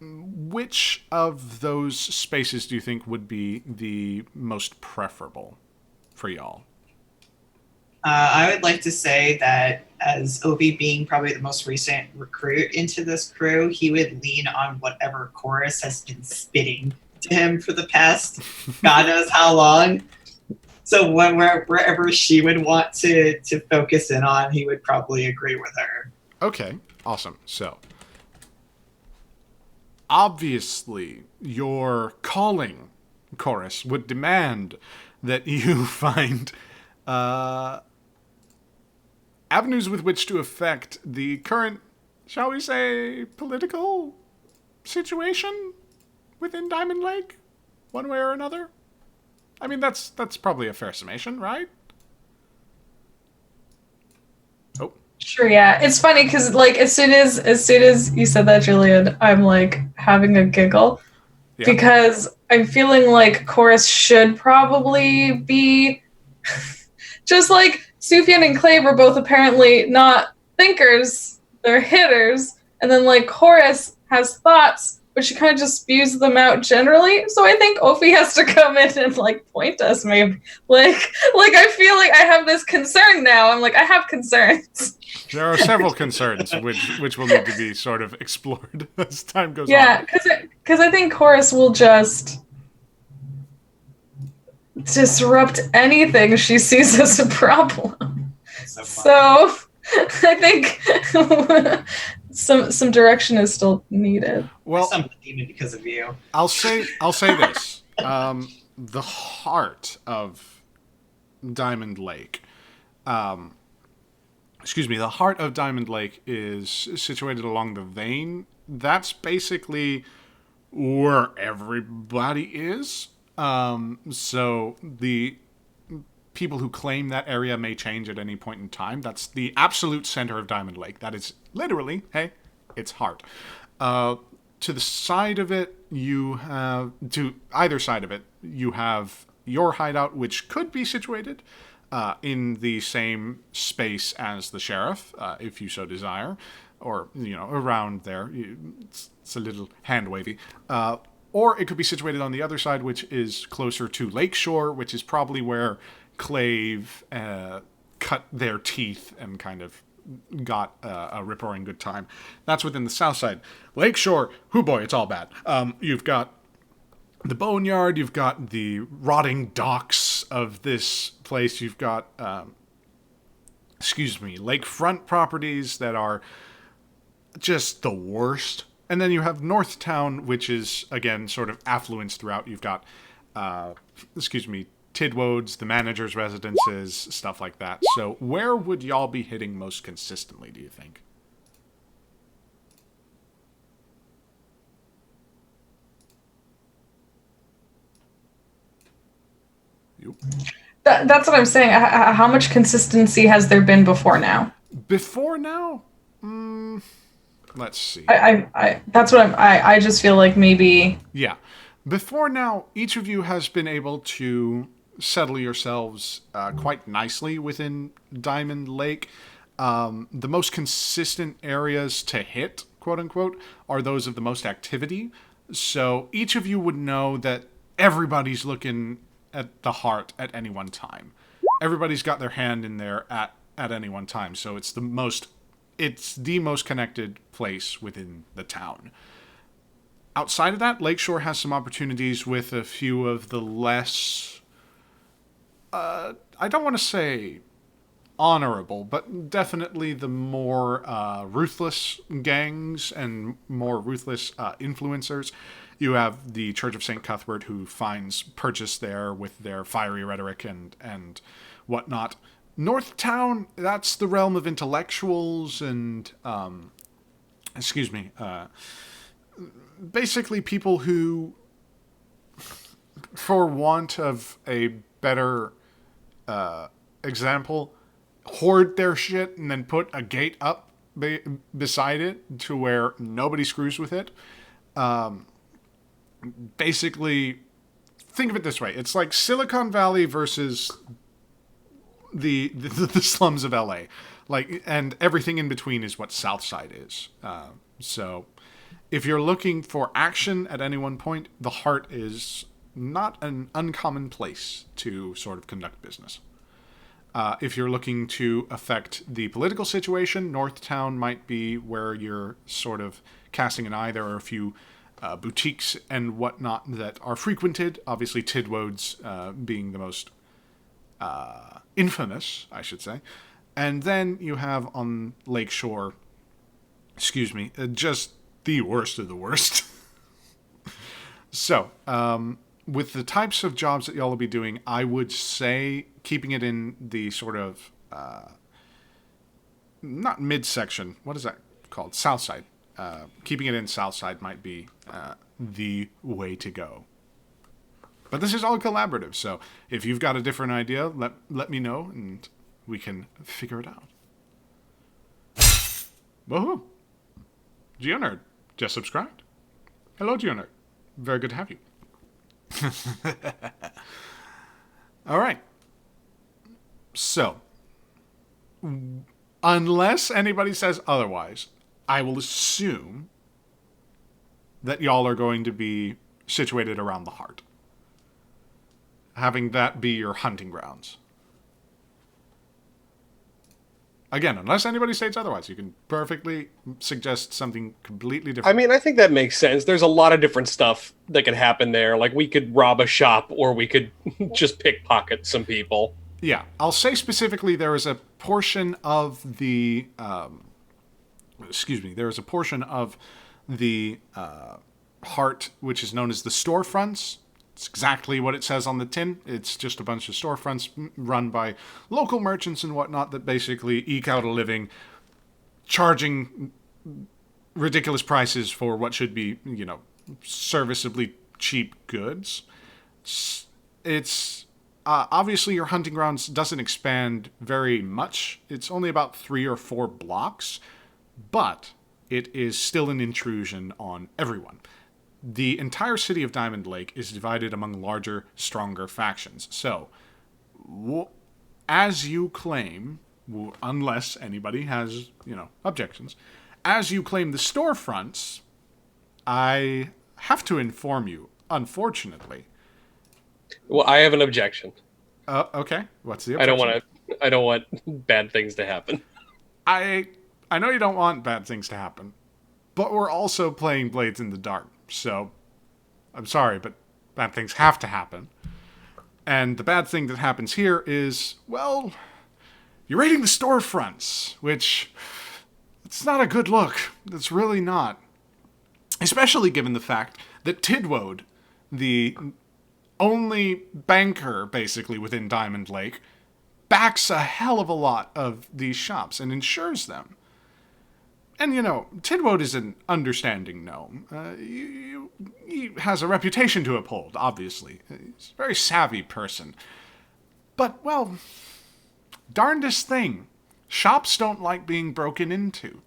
which of those spaces do you think would be the most preferable for y'all? I would like to say that as Obi being probably the most recent recruit into this crew, he would lean on whatever Chorus has been spitting to him for the past God knows how long. So wherever she would want to focus in on, he would probably agree with her. Okay, awesome. So, obviously, your calling, Chorus, would demand that you find avenues with which to affect the current, shall we say, political situation within Diamond Lake, one way or another. I mean, that's probably a fair summation, right? Oh, Sure, yeah. It's funny because like as soon as you said that, Julian, I'm like having a giggle yeah. because I'm feeling like Chorus should probably be just like Sufyan and Clay were both apparently not thinkers, they're hitters, and then like Chorus has thoughts, but she kind of just spews them out generally. So I think Ophi has to come in and like point us, maybe. Like I feel like I have this concern now. I'm like, I have concerns. There are several concerns which will need to be sort of explored as time goes on. Yeah, because I think Chorus will just disrupt anything she sees as a problem. So I think some direction is still needed. Well, I'm demon because of you. I'll say this: the heart of Diamond Lake. The heart of Diamond Lake is situated along the vein. That's basically where everybody is. So the people who claim that area may change at any point in time. That's the absolute center of Diamond Lake. That is literally, hey, its heart. To the side of it, to either side of it, you have your hideout, which could be situated in the same space as the sheriff, if you so desire, or, around there. It's a little hand-wavy. Or it could be situated on the other side, which is closer to Lakeshore, which is probably where Clave cut their teeth and kind of got a rip-roaring good time. That's within the south side. Lakeshore, hoo boy, it's all bad. You've got the boneyard, you've got the rotting docks of this place, you've got, lakefront properties that are just the worst. And then you have Northtown, which is, again, sort of affluence throughout. You've got, Tidwodes, the manager's residences, stuff like that. So where would y'all be hitting most consistently, do you think? you. That's what I'm saying. How much consistency has there been before now? Before now? Let's see. That's what I just feel like maybe. Yeah. Before now, each of you has been able to settle yourselves quite nicely within Diamond Lake. The most consistent areas to hit, quote unquote, are those of the most activity. So each of you would know that everybody's looking at the heart at any one time. Everybody's got their hand in there at any one time. So it's the most connected place within the town. Outside of that, Lakeshore has some opportunities with a few of the less, I don't want to say honorable, but definitely the more ruthless gangs and more ruthless influencers. You have the Church of St. Cuthbert, who finds purchase there with their fiery rhetoric and whatnot. Northtown, that's the realm of intellectuals and, basically people who, for want of a better example, hoard their shit and then put a gate up beside it to where nobody screws with it. Basically, think of it this way. It's like Silicon Valley versus the slums of LA. Like, and everything in between is what Southside is. So if you're looking for action at any one point, the heart is not an uncommon place to sort of conduct business. If you're looking to affect the political situation, Northtown might be where you're sort of casting an eye. There are a few boutiques and whatnot that are frequented. Obviously, Tidwode's being the most infamous, I should say. And then you have on Lakeshore, just the worst of the worst. So, with the types of jobs that y'all will be doing, I would say keeping it in the sort of, not midsection, what is that called? Southside. Keeping it in Southside might be the way to go. But this is all collaborative, so if you've got a different idea, let me know, and we can figure it out. Woohoo! GeoNerd just subscribed. Hello, GeoNerd. Very good to have you. All right. So, unless anybody says otherwise, I will assume that y'all are going to be situated around the heart. Having that be your hunting grounds. Again, unless anybody states otherwise, you can perfectly suggest something completely different. I mean, I think that makes sense. There's a lot of different stuff that could happen there. Like, we could rob a shop, or we could just pickpocket some people. Yeah, I'll say specifically there is a portion of the... there is a portion of the heart which is known as the storefronts. It's exactly what it says on the tin. It's just a bunch of storefronts run by local merchants and whatnot that basically eke out a living, charging ridiculous prices for what should be, serviceably cheap goods. It's obviously your hunting grounds doesn't expand very much. It's only about 3 or 4 blocks, but it is still an intrusion on everyone. The entire city of Diamond Lake is divided among larger, stronger factions. So, as you claim, unless anybody has, objections, as you claim the storefronts, I have to inform you, unfortunately. Well, I have an objection. Okay. What's the objection? I don't want bad things to happen. I know you don't want bad things to happen, but we're also playing Blades in the Dark. So, I'm sorry, but bad things have to happen. And the bad thing that happens here is, well, you're raiding the storefronts, which, it's not a good look. It's really not. Especially given the fact that Tidwode, the only banker, basically, within Diamond Lake, backs a hell of a lot of these shops and insures them. And, Tidwode is an understanding gnome. He has a reputation to uphold, obviously. He's a very savvy person. But, well, darndest thing. Shops don't like being broken into.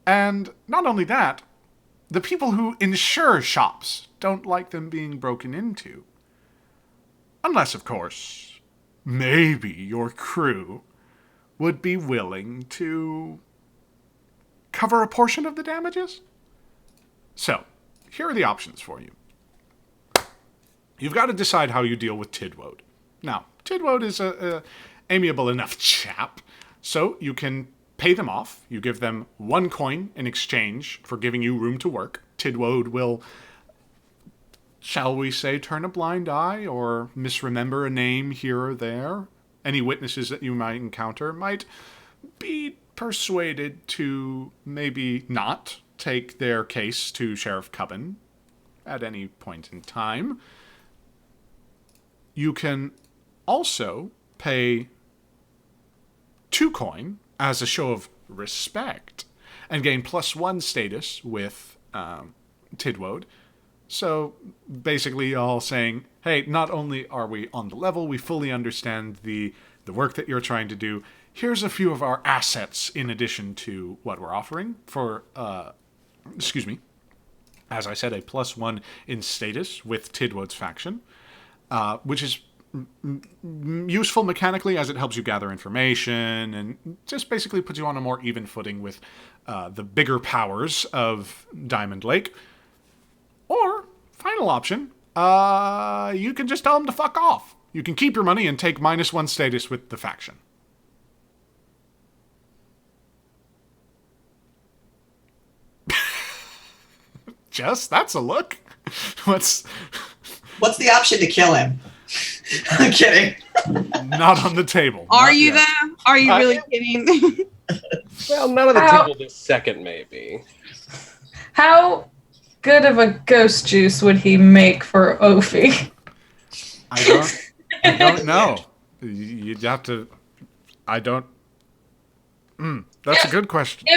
And not only that, the people who insure shops don't like them being broken into. Unless, of course, maybe your crew would be willing to cover a portion of the damages? So, here are the options for you. You've got to decide how you deal with Tidwode. Now, Tidwode is a amiable enough chap, so you can pay them off. You give them 1 coin in exchange for giving you room to work. Tidwode will, shall we say, turn a blind eye or misremember a name here or there. Any witnesses that you might encounter might be persuaded to maybe not take their case to Sheriff Cubbin at any point in time. You can also pay 2 coin as a show of respect and gain +1 status with Tidwode. So basically all saying, hey, not only are we on the level, we fully understand the work that you're trying to do. Here's a few of our assets in addition to what we're offering for, as I said, a +1 in status with Tidwode's faction, which is useful mechanically as it helps you gather information and just basically puts you on a more even footing with the bigger powers of Diamond Lake. Or, final option, you can just tell them to fuck off. You can keep your money and take -1 status with the faction. Jess, that's a look. What's the option to kill him? I'm kidding. Not on the table. Are Not you yet. though? Are you really kidding? Well, none of the How- table this second, maybe. How good of a ghost juice would he make for Ophi? I don't know. You'd have to. I don't. That's a good question.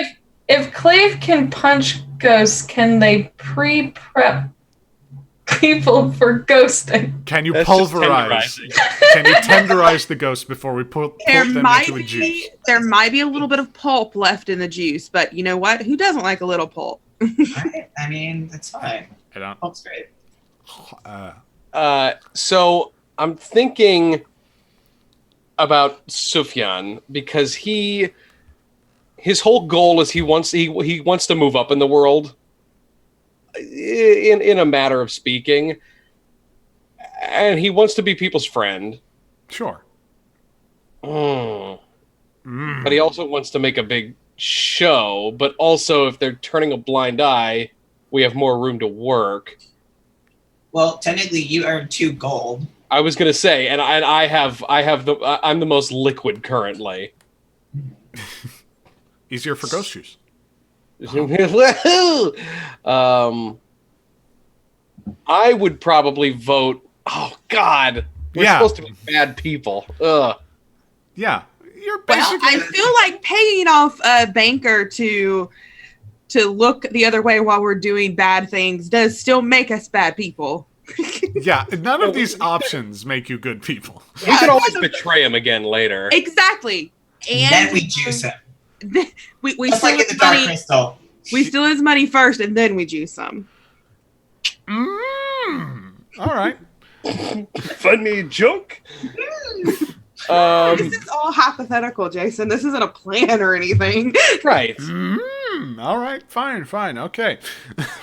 If Clave can punch ghosts, can they pre-prep people for ghosting? Can you That's just pulverize? tenderizing. Can you tenderize the ghost before we put them into a juice? There might be a little bit of pulp left in the juice, but you know what? Who doesn't like a little pulp? Right? I mean, that's fine. I don't. Pulp's great. So I'm thinking about Sufyan because his whole goal is he wants to move up in the world, in a matter of speaking, and he wants to be people's friend. Sure. But he also wants to make a big show. But also, if they're turning a blind eye, we have more room to work. Well, technically, you earned 2 gold. I was gonna say, and I'm the most liquid currently. Easier for ghost juice. I would probably vote. Oh God, we're supposed to be bad people. Ugh. Yeah, you're Well, basically. I feel like paying off a banker to look the other way while we're doing bad things does still make us bad people. Yeah, none of these options make you good people. We could always betray him again later. Exactly. And then we juice him. we Just steal like in the his Dark money. Crystal. We steal his money first, and then we juice him. All right. Funny joke. This is all hypothetical, Jason. This isn't a plan or anything. Right. All right. Fine. Okay.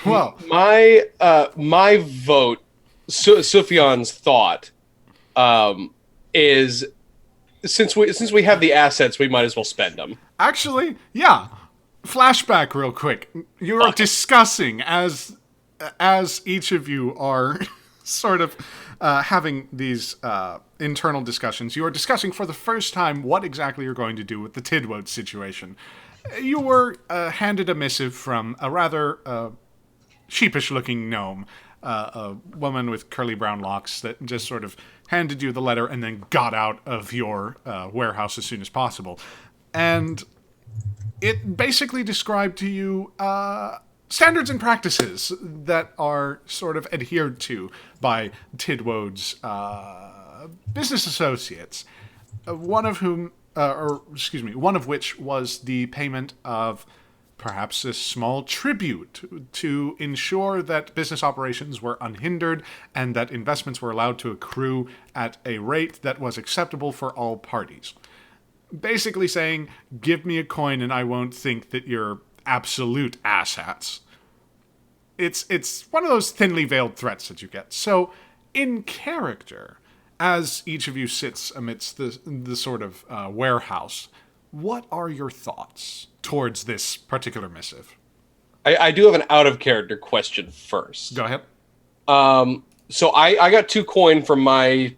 Well, My vote, Sufyan's thought, is since we have the assets, we might as well spend them. actually, yeah. Flashback real quick. You are discussing as each of you are sort of having these internal discussions. You are discussing for the first time what exactly you're going to do with the Tidwode situation. You were handed a missive from a rather sheepish-looking gnome, a woman with curly brown locks that just sort of handed you the letter and then got out of your warehouse as soon as possible. And it basically described to you standards and practices that are sort of adhered to by Tidwode's business associates. One of which was the payment of perhaps a small tribute to ensure that business operations were unhindered and that investments were allowed to accrue at a rate that was acceptable for all parties. Basically saying, give me a coin and I won't think that you're absolute asshats. It's one of those thinly veiled threats that you get. So, in character, as each of you sits amidst the sort of warehouse, what are your thoughts towards this particular missive? I do have an out-of-character question first. Go ahead. So I got 2 coin from my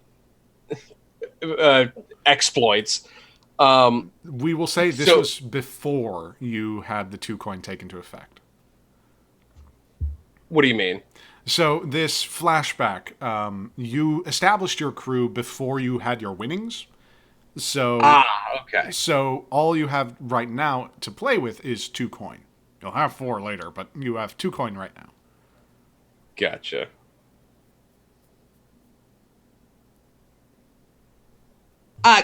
exploits. We will say this was before you had the 2 coin take into effect. What do you mean? So this flashback, you established your crew before you had your winnings. So okay. So all you have right now to play with is 2 coin. You'll have 4 later, but you have 2 coin right now. Gotcha.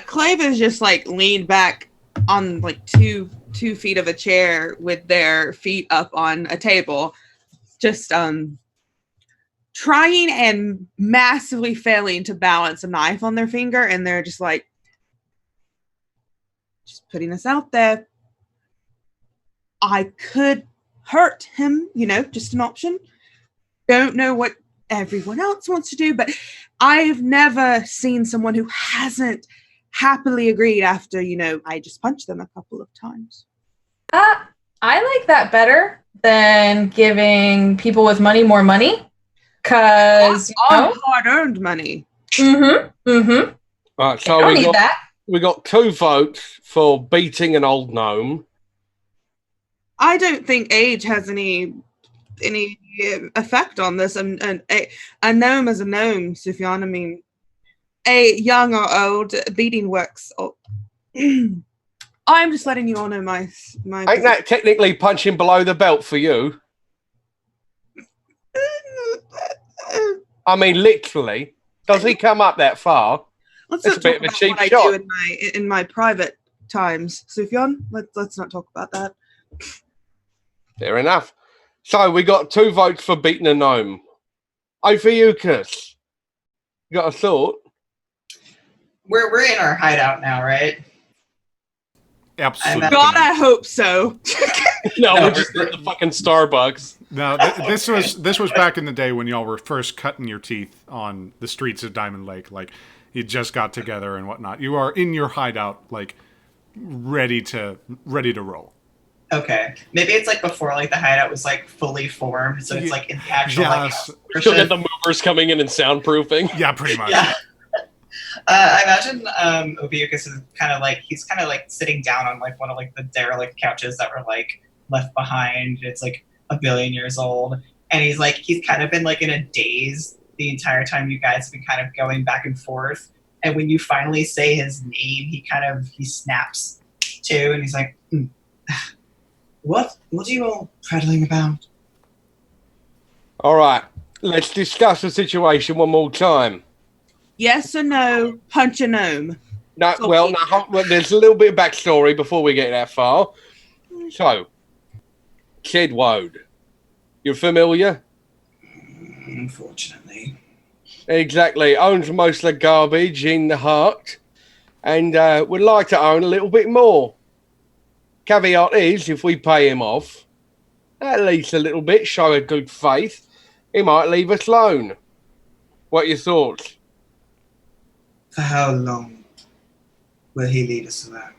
Clava's just like leaned back on like two feet of a chair with their feet up on a table, just trying and massively failing to balance a knife on their finger, and they're just like, just putting this out there. I could hurt him, just an option. Don't know what everyone else wants to do, but I've never seen someone who hasn't happily agreed after, I just punched them a couple of times. I like that better than giving people with money more money. Because hard-earned money. Right, so don't need that. We got 2 votes for beating an old gnome. I don't think age has any effect on this. And a gnome is a gnome, Sufjan. I mean, a young or old beating works. I'm just letting you all know my. Ain't that technically punching below the belt for you? I mean, literally. Does he come up that far? Let's That's not a bit talk of a about cheap what shot. I do in my private times, Sufjan. Let's not talk about that. Fair enough. So we got 2 votes for beating a gnome. Ophiuchus, you got a thought? We're in our hideout now, right? Absolutely. God, I hope so. No, No, we're just at the fucking Starbucks. No, this was back in the day when y'all were first cutting your teeth on the streets of Diamond Lake. Like, you just got together and whatnot. You are in your hideout, like, ready to roll. Okay. Maybe it's like before like the hideout was like fully formed, so it's like in the actual Yes. like Still got the movers coming in and soundproofing. Yeah, pretty much. Yeah. I imagine Ophiuchus is kind of like sitting down on like one of like the derelict couches that were like left behind. It's like a billion years old, and he's kind of been like in a daze the entire time you guys have been kind of going back and forth. And when you finally say his name, he snaps too, and he's like, What are you all prattling about? All right, let's discuss the situation one more time. Yes or no, punch a gnome. No, well, there's a little bit of backstory before we get that far. So, Tidwode, you're familiar? Unfortunately. Exactly. Owns most of the garbage in the heart and would like to own a little bit more. Caveat is, if we pay him off, at least a little bit, show a good faith, he might leave us alone. What are your thoughts? For how long will he lead us alone?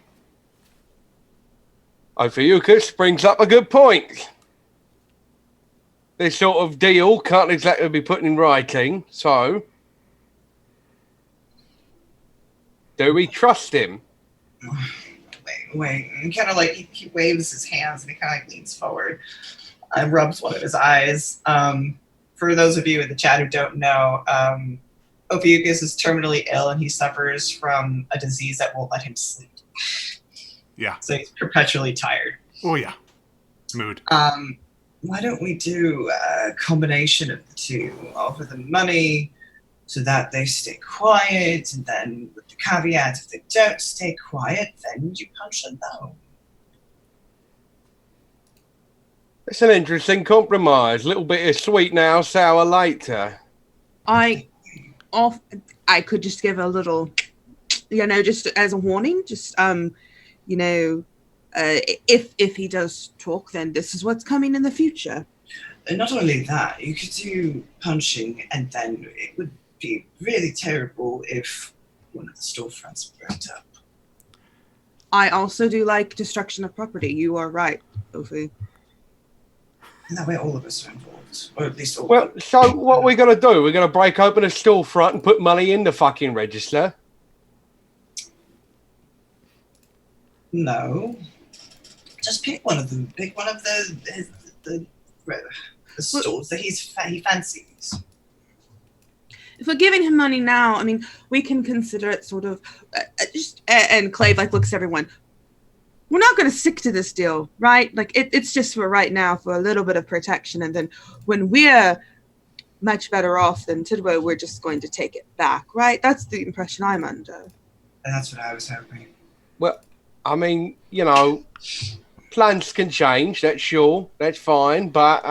Ophiuchus brings up a good point. This sort of deal can't exactly be put in writing, so do we trust him? Wait. And kind of like he waves his hands and he kind of like leans forward and rubs one of his eyes. For those of you in the chat who don't know, Ophiuchus is terminally ill and he suffers from a disease that won't let him sleep. Yeah. So he's perpetually tired. Oh, yeah. Mood. why don't we do a combination of the two? Offer them money so that they stay quiet, and then with the caveat, if they don't stay quiet, then you punch them down. It's an interesting compromise. Little bit of sweet now, sour later. I could just give a little, just as a warning, just if he does talk, then this is what's coming in the future. And not only that, you could do punching, and then it would be really terrible if one of the storefronts burnt up. I also do like destruction of property. You are right, Ophi. And that way all of us are involved. Or at least all. Well, so what we're going to do, we're going to break open a storefront and put money in the fucking register. No. Just pick one of them. Pick one of the stores that he fancies. If we're giving him money now, I mean, we can consider it sort of and Clave looks at everyone. We're not going to stick to this deal, right? Like it's just for right now, for a little bit of protection, and then when we're much better off than Tidwell, we're just going to take it back, right? That's the impression I'm under. And that's what I was hoping. Well, I mean, plans can change. That's sure. That's fine. But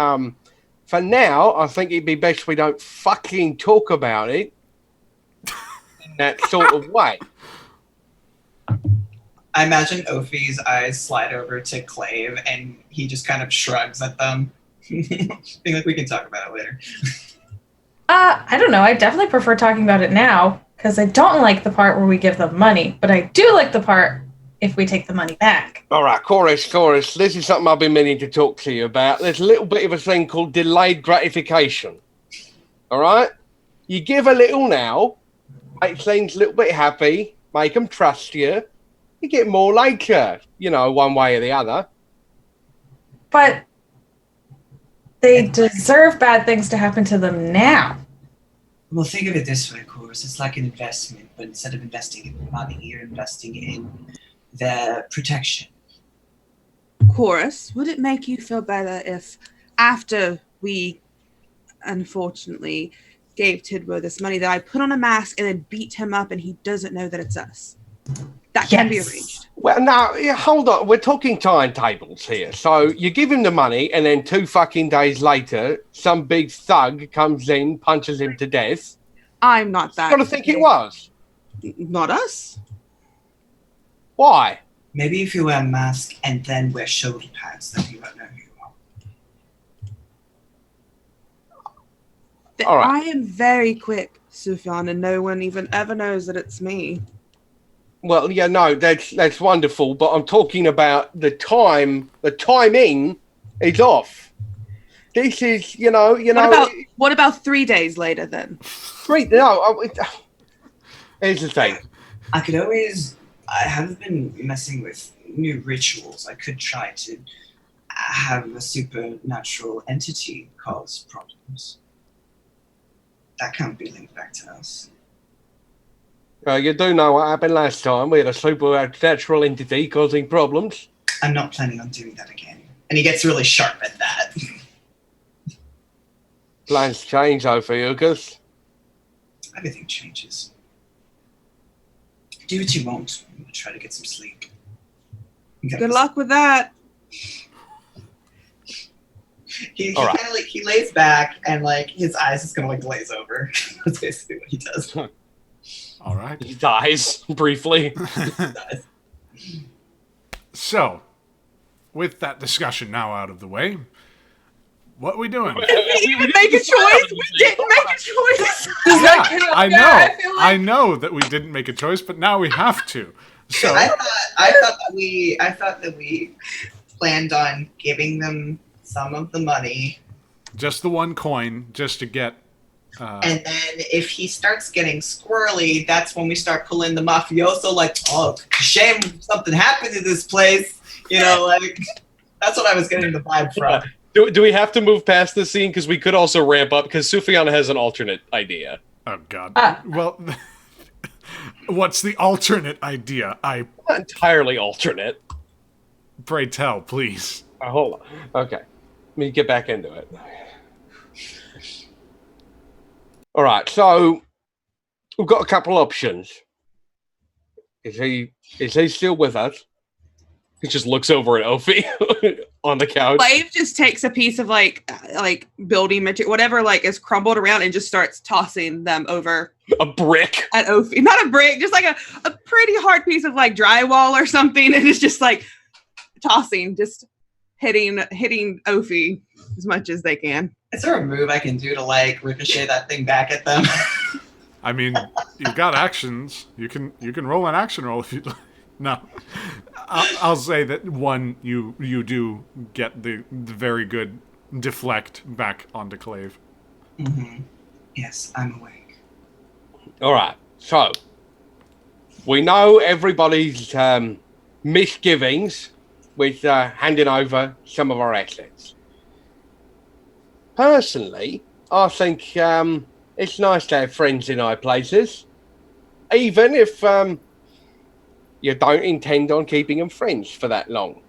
for now, I think it'd be best we don't fucking talk about it in that sort of way. I imagine Ophi's eyes slide over to Clave, and he just kind of shrugs at them. Being like, we can talk about it later. I don't know. I definitely prefer talking about it now, because I don't like the part where we give them money, but I do like the part if we take the money back. All right, chorus. This is something I've been meaning to talk to you about. There's a little bit of a thing called delayed gratification. All right? You give a little now, make things a little bit happy, make them trust you. You get more later, one way or the other. But they deserve bad things to happen to them now. Well, think of it this way, Chorus. It's like an investment, but instead of investing in money, you're investing in their protection. Chorus, would it make you feel better if after we unfortunately gave Tidwell this money that I put on a mask and then beat him up and he doesn't know that it's us? That can be arranged. Well, now, hold on. We're talking timetables here. So you give him the money, and then 2 fucking days later, some big thug comes in, punches him to death. I'm not that. What do you think it was? Not us. Why? Maybe if you wear a mask and then wear shoulder pads, then he won't know who you are. All right. I am very quick, Sufjan, and no one even ever knows that it's me. Well, that's wonderful, but I'm talking about the timing is off. This is, What about 3 days later then? Here's the thing. I haven't been messing with new rituals. I could try to have a supernatural entity cause problems. That can't be linked back to us. You do know what happened last time. We had a supernatural entity causing problems. I'm not planning on doing that again. And he gets really sharp at that. Plans change, though, for you, because Everything changes. Do what you want. I'm going to try to get some sleep. Good luck with that. He All right. kind of he lays back and his eyes is going to glaze over. That's basically what he does. All right. he dies briefly. So, with that discussion now out of the way, what are we doing? We didn't even make a choice. We didn't make a choice. Yeah, I know that we didn't make a choice, but now we have to. So I thought that we planned on giving them some of the money, just the one coin, just to get. And then if he starts getting squirrely, that's when we start pulling the mafioso. Shame something happened to this place. That's what I was getting the vibe from. Do we have to move past this scene? Because we could also ramp up, because Sufjan has an alternate idea. Oh, God. Well, what's the alternate idea? Not entirely alternate. Pray tell, please. Hold on. Okay. me get back into it. All right, so we've got a couple options. Is he still with us? He just looks over at Ophi on the couch. Slave just takes a piece of like building material, whatever like is crumbled around, and just starts tossing them over A brick. at Ophi. Not a brick, just like a pretty hard piece of like drywall or something, and it's just like tossing, just hitting Ophi as much as they can. Is there a move I can do to like ricochet that thing back at them? I mean, you've got actions. You can roll an action roll if you like. No, I'll say that one you do get the very good deflect back onto Clave. Mm-hmm. Yes, I'm awake. All right, so we know everybody's misgivings with handing over some of our assets. Personally, I think it's nice to have friends in high places, even if you don't intend on keeping them friends for that long.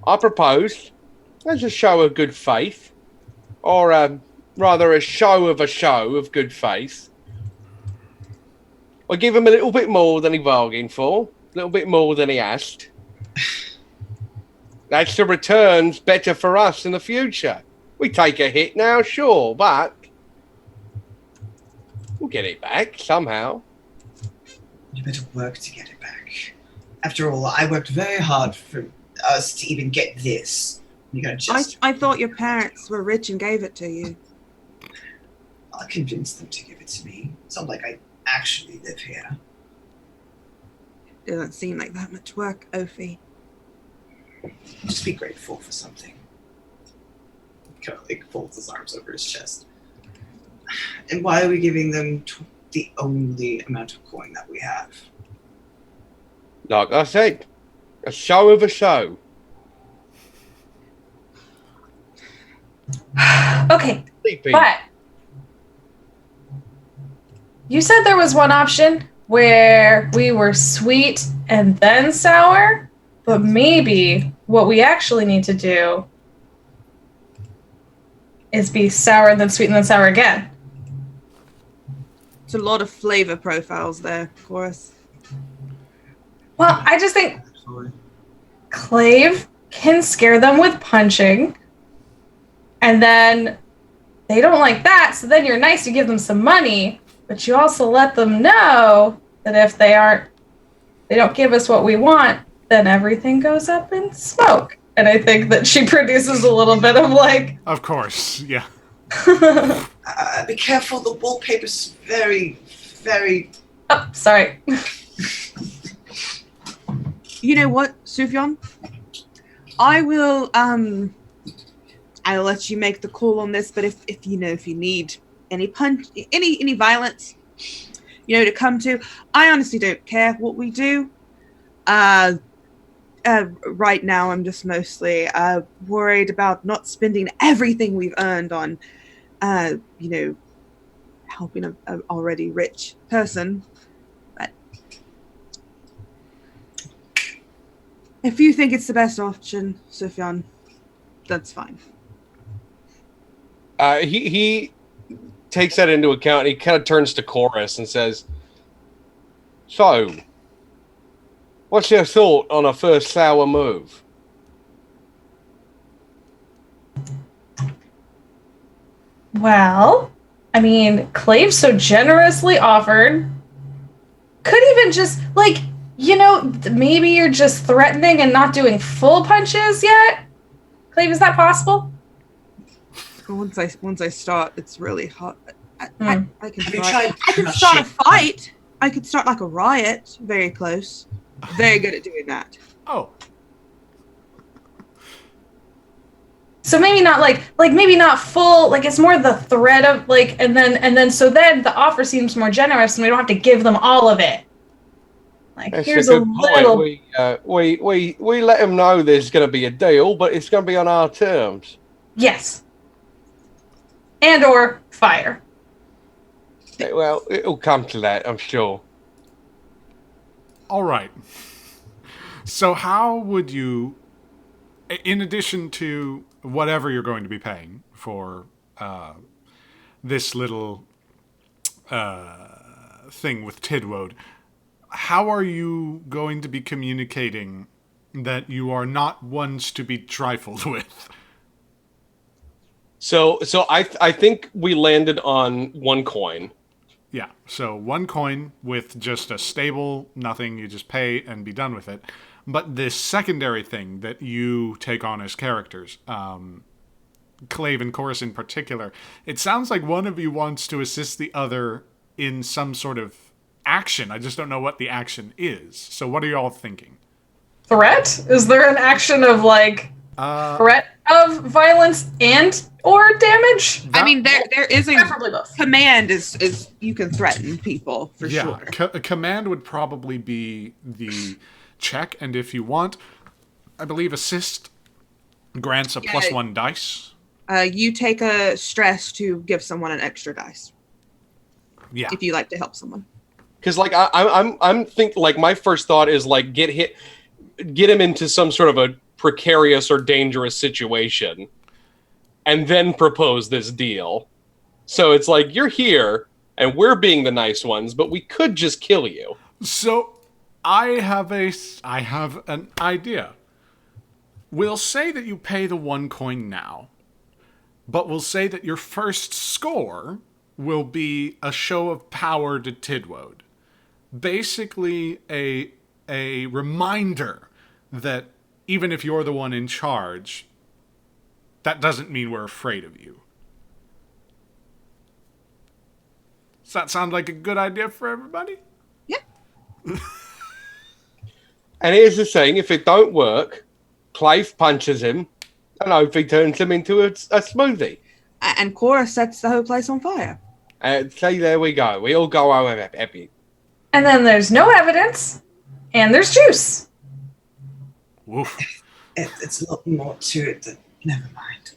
I propose, as a show of good faith, or rather a show of good faith, I give him a little bit more than he bargained for, a little bit more than he asked. That's the returns better for us in the future. We take a hit now, sure, but we'll get it back somehow. You better work to get it back. After all, I worked very hard for us to even get this. You gotta just... I thought your parents were rich and gave it to you. I'll convince them to give it to me. It's not like I actually live here. Doesn't seem like that much work, Ophi. Just be grateful for something. Kind of like folds his arms over his chest. And why are we giving them the only amount of coin that we have? Like I said, a show of a show. Okay, Sleepy. but you said there was one option where we were sweet and then sour, but maybe what we actually need to do is be sour and then sweet and then sour again. It's a lot of flavor profiles there, of course. Well, I just think Actually. Clave can scare them with punching, and then they don't like that, so then you're nice to give them some money, but you also let them know that if they don't give us what we want, then everything goes up in smoke. And I think that she produces a little bit of like... Of course, yeah. Be careful, the wallpaper's very, very... Oh, sorry. You know what, Sufjan? I will I'll let you make the call on this, but if you need any violence, to come to, I honestly don't care what we do. Right now I'm just mostly worried about not spending everything we've earned on helping a already rich person. But if you think it's the best option, Sufjan, that's fine. He takes that into account. He kind of turns to Chorus and says, "So, what's your thought on a first sour move?" Well, I mean, Clave so generously offered. Could even just, maybe you're just threatening and not doing full punches yet? Clave, is that possible? Once I start, it's really hot. I can Have you start. tried I can start a fight. I could start like a riot. Very close. Very good at doing that. Oh, So maybe not maybe not full, it's more the threat of and then the offer seems more generous and we don't have to give them all of it. That's Here's a a good little. point. We let him know there's going to be a deal, but it's going to be on our terms. Yes. And or fire. Well, it'll come to that, I'm sure. all right. So how would you in addition to whatever you're going to be paying for this little thing with Tidwode, how are you going to be communicating that you are not ones to be trifled with? So I think we landed on 1 coin. Yeah, so 1 coin with just a stable nothing, you just pay and be done with it. But this secondary thing that you take on as characters, Clave and Chorus in particular, it sounds like one of you wants to assist the other in some sort of action. I just don't know what the action is. So what are you all thinking? Threat? Is there an action of threat of violence and or damage? I mean, there is a Preferably both. command is you can threaten people for sure. A command would probably be the check, and if you want, I believe assist grants a +1 dice. You take a stress to give someone an extra dice. Yeah. If you like to help someone. Because I'm thinking my first thought is get him into some sort of a precarious or dangerous situation, and then propose this deal. So it's you're here and we're being the nice ones, but we could just kill you. So I have an idea. We'll say that you pay the 1 coin now, but we'll say that your first score will be a show of power to Tidwode. Basically a reminder that even if you're the one in charge, that doesn't mean we're afraid of you. Does that sound like a good idea for everybody? Yeah. And here's the thing, if it don't work, Clave punches him, and hopefully turns him into a smoothie. And Cora sets the whole place on fire. See, there we go. We all go home happy. And then there's no evidence, and there's juice. Woof. It's a lot more to it than... Never mind.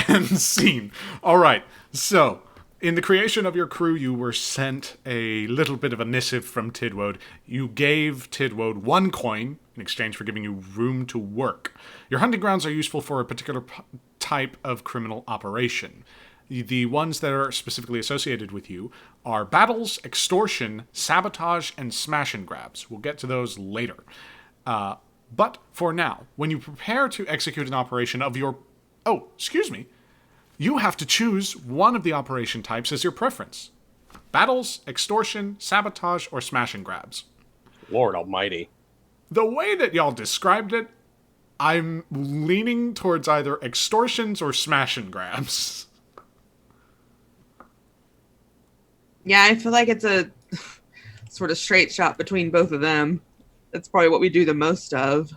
And scene. All right. So, in the creation of your crew, you were sent a little bit of a missive from Tidwode. You gave Tidwode 1 coin in exchange for giving you room to work. Your hunting grounds are useful for a particular type of criminal operation. The ones that are specifically associated with you are battles, extortion, sabotage, and smash and grabs. We'll get to those later. But for now, when you prepare to execute an operation of your... Oh, excuse me. You have to choose one of the operation types as your preference. Battles, extortion, sabotage, or smash and grabs. Lord almighty. The way that y'all described it, I'm leaning towards either extortions or smash and grabs. Yeah, I feel like it's a sort of straight shot between both of them. That's probably what we do the most of.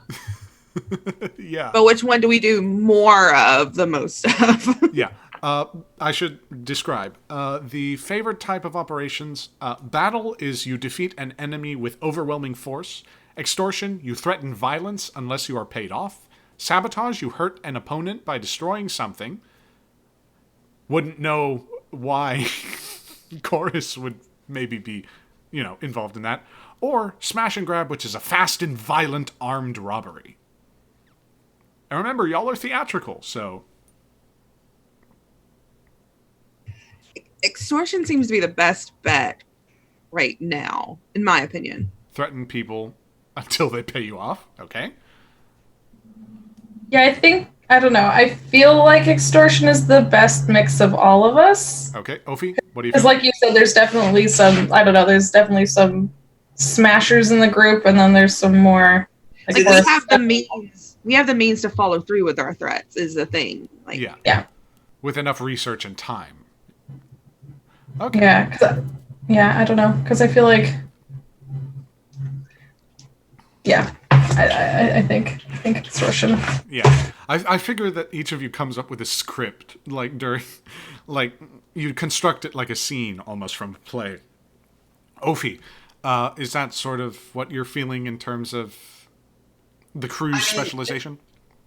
Yeah. But which one do we do more of the most of? Yeah. I should describe. The favorite type of operations, battle is you defeat an enemy with overwhelming force. Extortion, you threaten violence unless you are paid off. Sabotage, you hurt an opponent by destroying something. Wouldn't know why Chorus would maybe be, involved in that. Or smash and grab, which is a fast and violent armed robbery. And remember, y'all are theatrical, so... Extortion seems to be the best bet right now, in my opinion. Threaten people until they pay you off, okay? Yeah, I don't know. I feel like extortion is the best mix of all of us. Okay, Ophi, what do you Because think? like you said, there's definitely some smashers in the group, and then there's some more... Like we have the means to follow through with our threats is the thing. Yeah. With enough research and time. Okay. Yeah, I don't know. Because I feel like... Yeah, I think extortion. Yeah. I figure that each of you comes up with a script, you construct it like a scene almost from a play. Ophi, is that sort of what you're feeling in terms of the crew's specialization?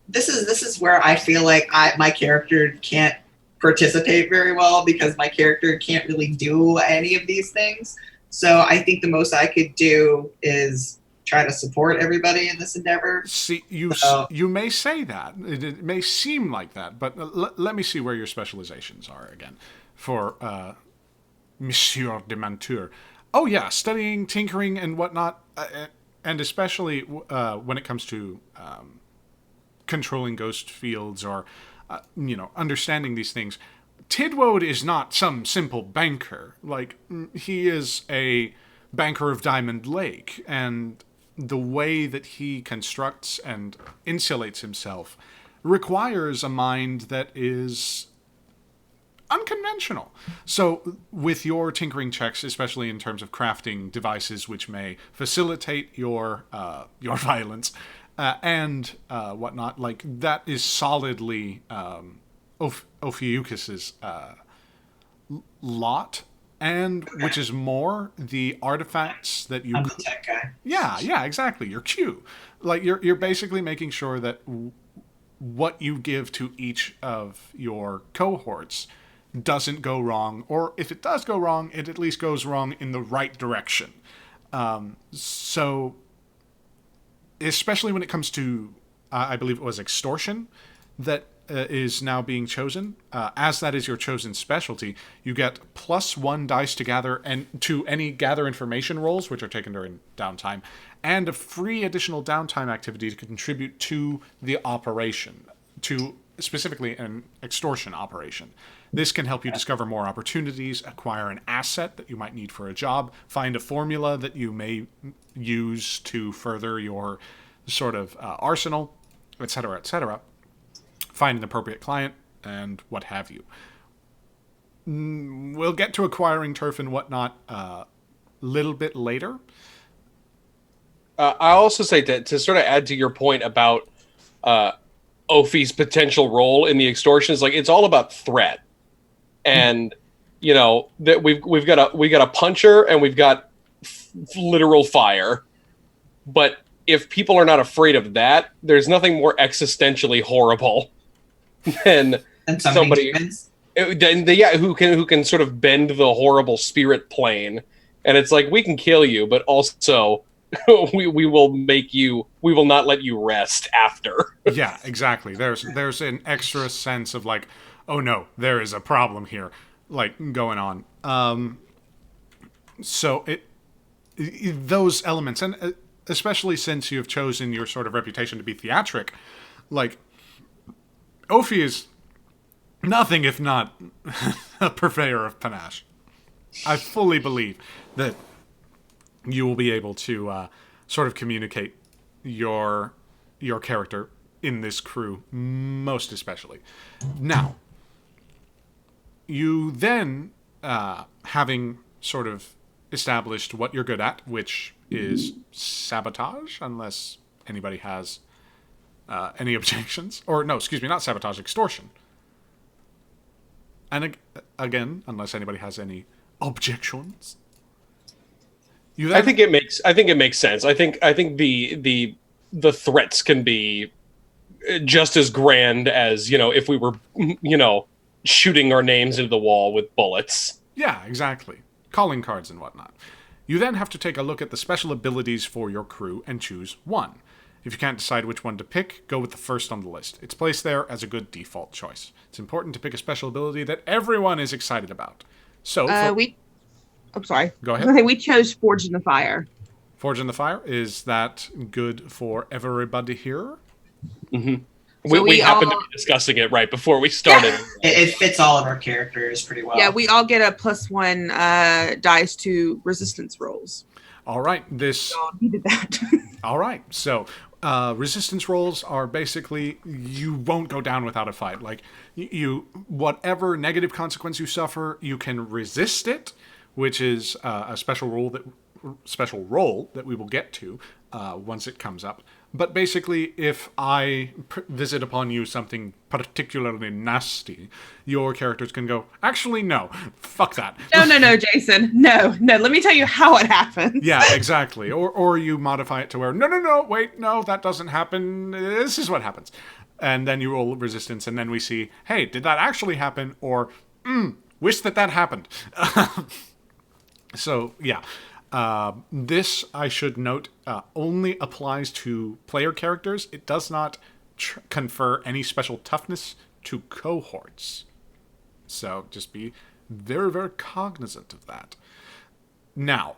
This is where I feel like my character can't participate very well because my character can't really do any of these things. So I think the most I could do is try to support everybody in this endeavor. See, you may say that. It may seem like that, but let me see where your specializations are again. For Monsieur de Mantour. Oh yeah, studying, tinkering, and whatnot, and especially when it comes to controlling ghost fields or, understanding these things. Tidwode is not some simple banker. Like, he is a banker of Diamond Lake, and the way that he constructs and insulates himself requires a mind that is unconventional. So with your tinkering checks, especially in terms of crafting devices which may facilitate your violence and whatnot, like that is solidly Ophiuchus's lot, and which is more the artifacts that you. I'm the tech guy. Yeah, exactly. Your Q, like you're basically making sure that what you give to each of your cohorts doesn't go wrong, or if it does go wrong, it at least goes wrong in the right direction. So, especially when it comes to, I believe it was extortion, that is now being chosen. As that is your chosen specialty, you get +1 dice to gather and to any gather information rolls, which are taken during downtime, and a free additional downtime activity to contribute to the operation, to specifically an extortion operation. This can help you discover more opportunities, acquire an asset that you might need for a job, find a formula that you may use to further your sort of arsenal, etc., find an appropriate client, and what have you. We'll get to acquiring turf and whatnot a little bit later. I also say that to sort of add to your point about Ophi's potential role in the extortion is like it's all about threat, and that we got a puncher and we've got literal fire, but if people are not afraid of that, there's nothing more existentially horrible than somebody who can sort of bend the horrible spirit plane, and it's like we can kill you, but also we will not let you rest after. Yeah, exactly. There's an extra sense of like, oh no, there is a problem here, like going on. So those elements, and especially since you've chosen your sort of reputation to be theatric, like Ophi is nothing if not a purveyor of panache. I fully believe that you will be able to sort of communicate your character in this crew, most especially. Now, you then, having sort of established what you're good at, which is sabotage, unless anybody has any objections. Or, no, excuse me, not sabotage, extortion. And again, unless anybody has any objections. I think it makes sense. I think the threats can be just as grand as, if we were, shooting our names into the wall with bullets. Yeah, exactly. Calling cards and whatnot. You then have to take a look at the special abilities for your crew and choose one. If you can't decide which one to pick, go with the first on the list. It's placed there as a good default choice. It's important to pick a special ability that everyone is excited about. So, I'm sorry. Go ahead. We chose Forge in the Fire. Forge in the Fire, is that good for everybody here? Mm-hmm. So we happened to be discussing it right before we started. Yeah, it fits all of our characters pretty well. Yeah, we all get a +1 dice to resistance rolls. All right. So we did that. All right. So resistance rolls are basically you won't go down without a fight. Like you, whatever negative consequence you suffer, you can resist it, which is a special role that we will get to once it comes up. But basically, if I visit upon you something particularly nasty, your characters can go, actually, no, fuck that. No, Jason. No. Let me tell you how it happens. Yeah, exactly. Or you modify it to where, no, wait, no, that doesn't happen. This is what happens. And then you roll resistance, and then we see, hey, did that actually happen? Or, wish that happened. So, yeah. This, I should note, only applies to player characters. It does not confer any special toughness to cohorts. So just be very, very cognizant of that. Now,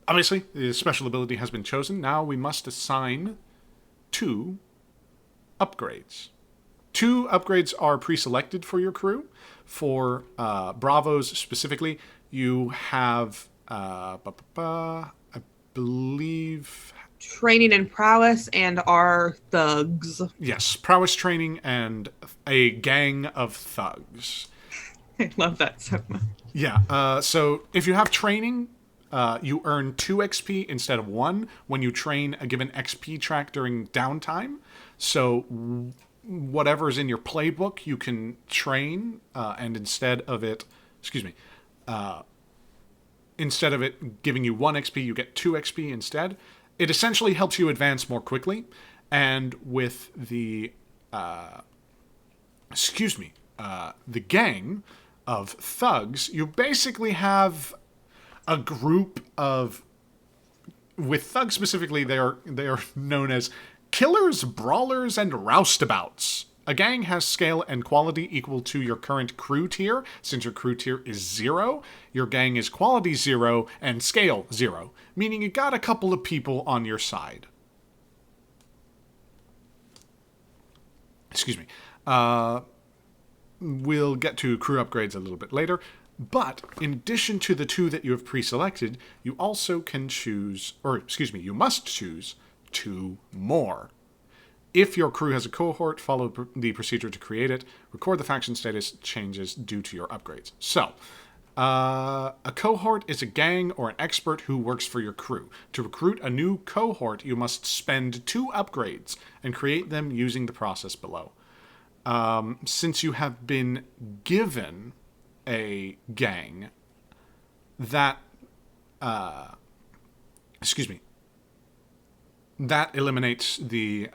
obviously, the special ability has been chosen. Now we must assign 2 upgrades. 2 upgrades are pre-selected for your crew. For Bravos specifically, you have, I believe... Training and prowess and our thugs. Yes, prowess training and a gang of thugs. I love that so much. Yeah, so if you have training, you earn 2 XP instead of 1 when you train a given XP track during downtime. So whatever's in your playbook, you can train, and instead of it giving you 1 XP, you get 2 XP instead. It essentially helps you advance more quickly, and with the the gang of thugs, you basically have a group of, with thugs specifically, they are known as killers, brawlers, and roustabouts. A gang has scale and quality equal to your current crew tier. Since your crew tier is 0, your gang is quality 0 and scale 0, meaning you got a couple of people on your side. Excuse me. We'll get to crew upgrades a little bit later, but in addition to the 2 that you have pre-selected, you also can choose, you must choose 2 more. If your crew has a cohort, follow the procedure to create it. Record the faction status changes due to your upgrades. So, a cohort is a gang or an expert who works for your crew. To recruit a new cohort, you must spend 2 upgrades and create them using the process below. Since you have been given a gang, that eliminates the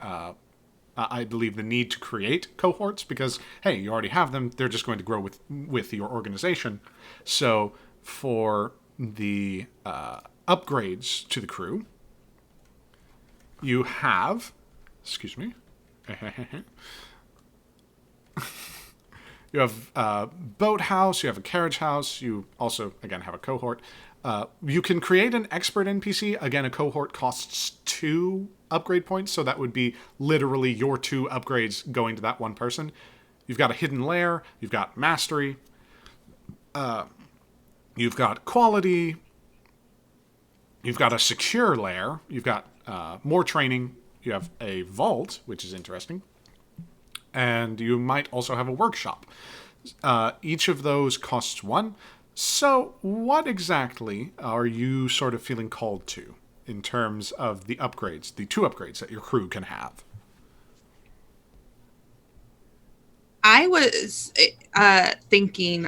I believe the need to create cohorts, because hey, you already have them. They're just going to grow with your organization. So for the upgrades to the crew, you have you have boathouse, you have a carriage house, you also, again, have a cohort. You can create an expert NPC. Again, a cohort costs 2 upgrade points, so that would be literally your 2 upgrades going to that one person. You've got a hidden lair, you've got mastery, you've got quality, you've got a secure lair, you've got more training, you have a vault, which is interesting, and you might also have a workshop. Each of those costs 1. So what exactly are you sort of feeling called to in terms of the upgrades, the 2 upgrades that your crew can have? I was thinking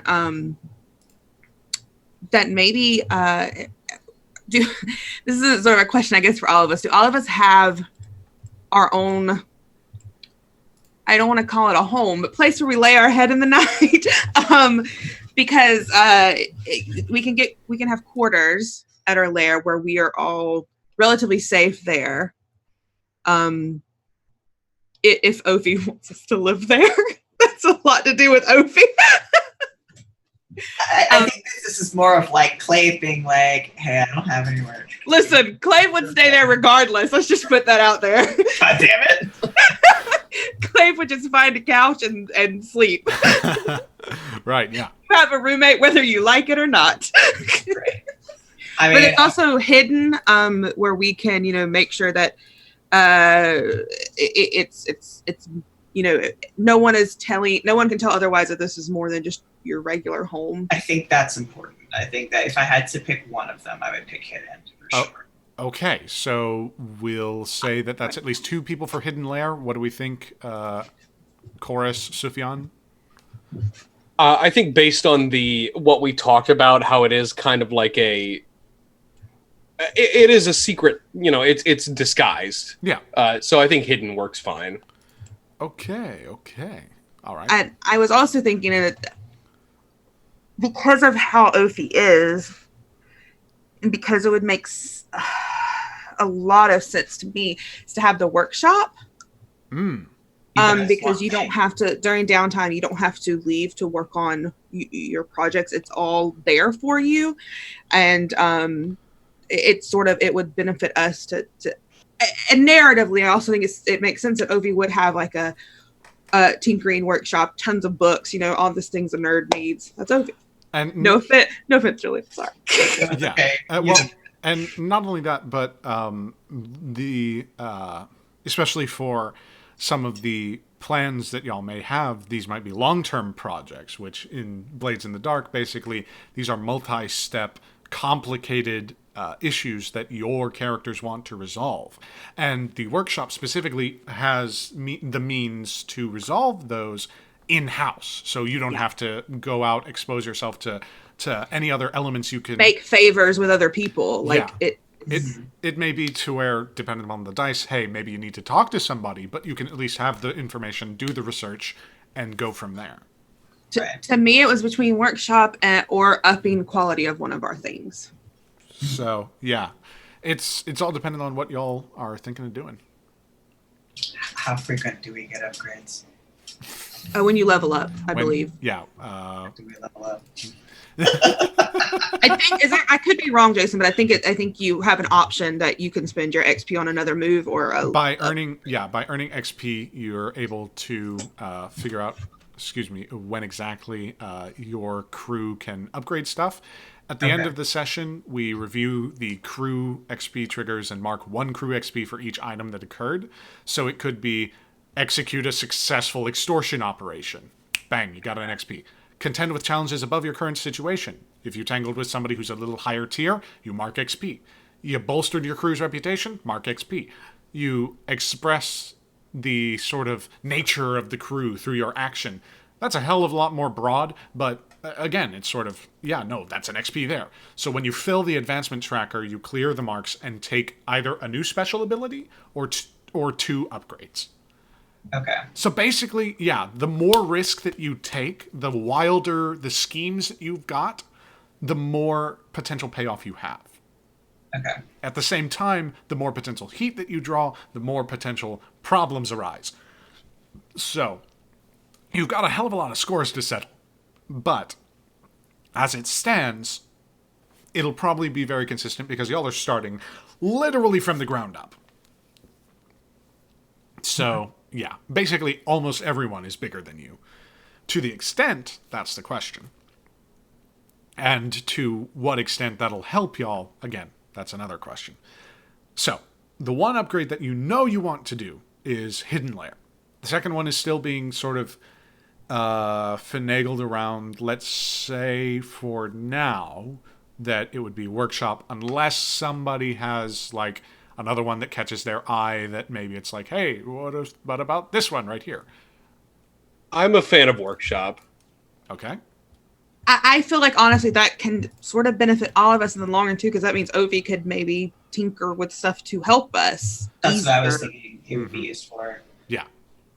that maybe this is sort of a question, I guess, for all of us. Do all of us have our own, I don't want to call it a home, but place where we lay our head in the night? Because we can have quarters at our lair where we are all relatively safe there. If Ophi wants us to live there, that's a lot to do with Ophi. I think this is more of like Clave being like, hey, I don't have anywhere. Listen, Clave would stay there regardless. Let's just put that out there. God damn it. Clave would just find a couch and sleep. Right, yeah. You have a roommate whether you like it or not. Right. I mean, but it's also hidden, where we can, make sure that it's no one can tell otherwise that this is more than just your regular home. I think that's important. I think that if I had to pick one of them, I would pick hidden for sure. Okay, so we'll say that that's at least 2 people for hidden lair. What do we think, Chorus, Sufyan? I think based on what we talked about, how it is kind of like it is a secret, it's disguised. Yeah. So I think hidden works fine. Okay. All right. I was also thinking that because of how Ophi is, and because it would make a lot of sense to me, is to have the workshop. Because you don't have to, during downtime, you don't have to leave to work on your projects. It's all there for you. And it would benefit us to and narratively, I also think it makes sense that Ovi would have like a tinkering workshop, tons of books, all these things a nerd needs. That's Ovi. And no offense, Julie. Sorry. Yeah. Okay. And not only that, but especially for some of the plans that y'all may have, these might be long-term projects, which in Blades in the Dark, basically, these are multi-step, complicated issues that your characters want to resolve. And the workshop specifically has the means to resolve those in-house. So you don't have to go out, expose yourself to any other elements you can... Make favors with other people. It may be to where, depending on the dice, hey, maybe you need to talk to somebody, but you can at least have the information, do the research, and go from there. To me, it was between workshop or upping quality of one of our things. So, yeah. It's all dependent on what y'all are thinking of doing. How frequent do we get upgrades? When you level up, I believe. Yeah. Do we level up? I think I could be wrong, Jason, but I think you have an option that you can spend your XP on another move or by earning XP, you're able to figure out, when exactly your crew can upgrade stuff. At the end of the session, we review the crew XP triggers and mark 1 crew XP for each item that occurred. So it could be execute a successful extortion operation. Bang, you got an XP. Contend with challenges above your current situation. If you tangled with somebody who's a little higher tier, you mark XP. You bolstered your crew's reputation, mark XP. You express the sort of nature of the crew through your action. That's a hell of a lot more broad, but again, it's sort of, that's an XP there. So when you fill the advancement tracker, you clear the marks and take either a new special ability or 2 upgrades. Okay. So basically, the more risk that you take, the wilder the schemes that you've got, the more potential payoff you have. Okay. At the same time, the more potential heat that you draw, the more potential problems arise. So, you've got a hell of a lot of scores to settle. But, as it stands, it'll probably be very consistent because y'all are starting literally from the ground up. So, basically almost everyone is bigger than you. To the extent, that's the question. And to what extent that'll help y'all, again, that's another question. So, the one upgrade that you want to do is Hidden Lair. The second one is still being sort of finagled around, let's say for now, that it would be Workshop, unless somebody has, like, another one that catches their eye that maybe it's like, hey, what about this one right here? I'm a fan of Workshop. Okay. I feel like, honestly, that can sort of benefit all of us in the long run, too, because that means Ovi could maybe tinker with stuff to help us. That's what I was thinking it would be used for. Yeah.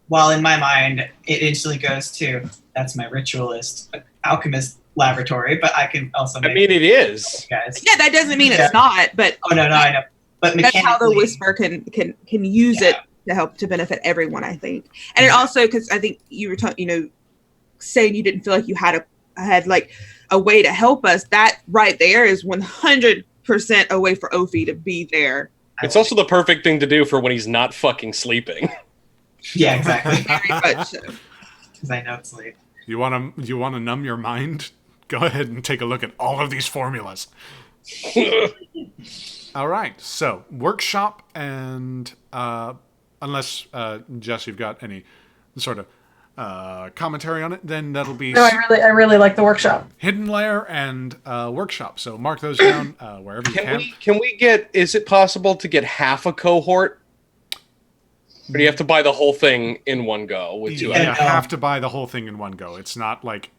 While in my mind, it instantly goes to, that's my ritualist, alchemist laboratory, but I can also make it is. Guys. Yeah, that doesn't mean it's not, but... Oh, no, I know. But that's how the Whisper can use it to help to benefit everyone, I think. And it also, because I think you were talking, saying you didn't feel like you had like a way to help us. That right there is 100% a way for Ophi to be there. It's also the perfect thing to do for when he's not fucking sleeping. Yeah, exactly. Very much so. Because I know it's late. You want to numb your mind? Go ahead and take a look at all of these formulas. All right, so Workshop and unless Jess, you've got any sort of commentary on it, then that'll be. No, I really like the Workshop. Hidden Lair and Workshop. So mark those down wherever you can. Can we get? Is it possible to get half a cohort? Or do you have to buy the whole thing in one go with 2 items? You have to buy the whole thing in one go. It's not like.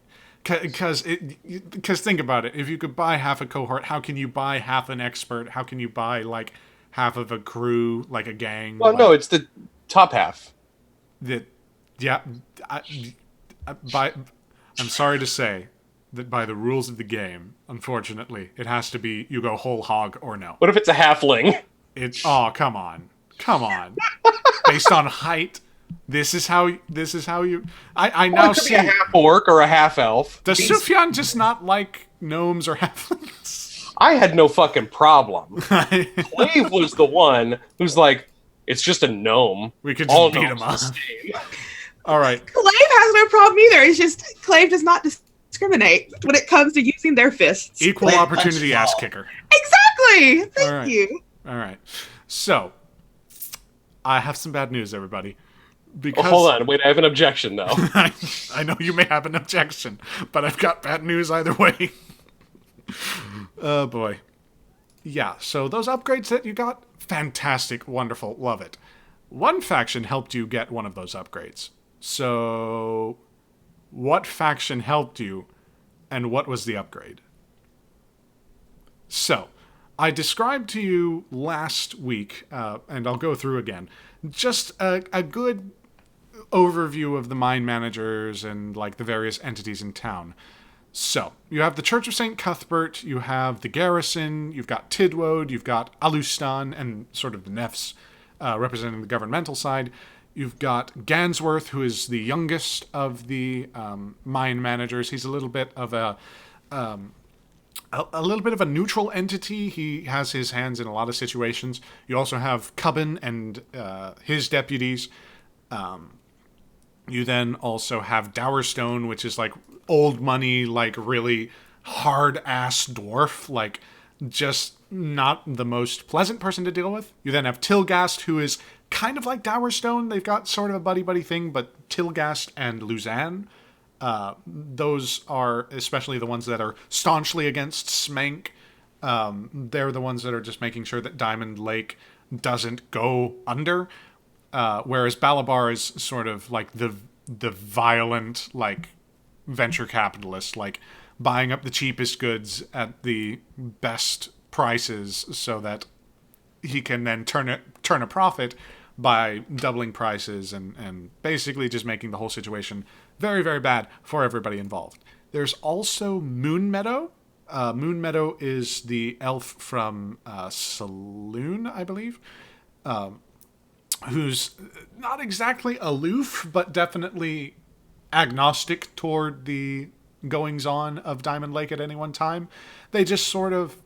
Because think about it. If you could buy half a cohort, how can you buy half an expert? How can you buy, like, half of a crew, like a gang? Well, no, it's the top half. I'm sorry to say, that by the rules of the game, unfortunately, it has to be you go whole hog or no. What if it's a halfling? Oh, come on. Based on height, this is how you. I now it could see. be a half orc or a half elf. Does Sufjan just not like gnomes or halflings? I had no fucking problem. Clave was the one who's like, it's just a gnome. We could just All beat him gnomes up. the same. All right. Clave has no problem either. It's just Clave does not discriminate when it comes to using their fists. Equal Clave opportunity punches ass all. kicker. Exactly. Thank All right. you. All right. So, I have some bad news, everybody. Because Hold on, wait, I have an objection though. I know you may have an objection, but I've got bad news either way. Oh boy. Yeah, so those upgrades that you got, fantastic, wonderful, love it. One faction helped you get one of those upgrades. So, what faction helped you, and what was the upgrade? So, I described to you last week, and I'll go through again, just a good overview of the mine managers and like the various entities in town. So, you have the Church of St. Cuthbert, you have the Garrison, you've got Tidwode, you've got Alustan, and sort of the Nefs representing the governmental side. You've got Gansworth, who is the youngest of the mine managers. He's a little bit of a little bit of a neutral entity. He has his hands in a lot of situations. You also have Cubbin and his deputies. You then also have Dowerstone, which is like old money, like really hard-ass dwarf, like just not the most pleasant person to deal with. You then have Tilgast, who is kind of like Dowerstone. They've got sort of a buddy-buddy thing, but Tilgast and Luzanne, those are especially the ones that are staunchly against Smank. They're the ones that are just making sure that Diamond Lake doesn't go under. Whereas Balabar is sort of like the violent, like, venture capitalist, like buying up the cheapest goods at the best prices so that he can then turn a profit by doubling prices and basically just making the whole situation very, very bad for everybody involved. There's also Moon Meadow. Moon Meadow is the elf from Saloon, I believe, who's not exactly aloof, but definitely agnostic toward the goings-on of Diamond Lake at any one time. They just sort of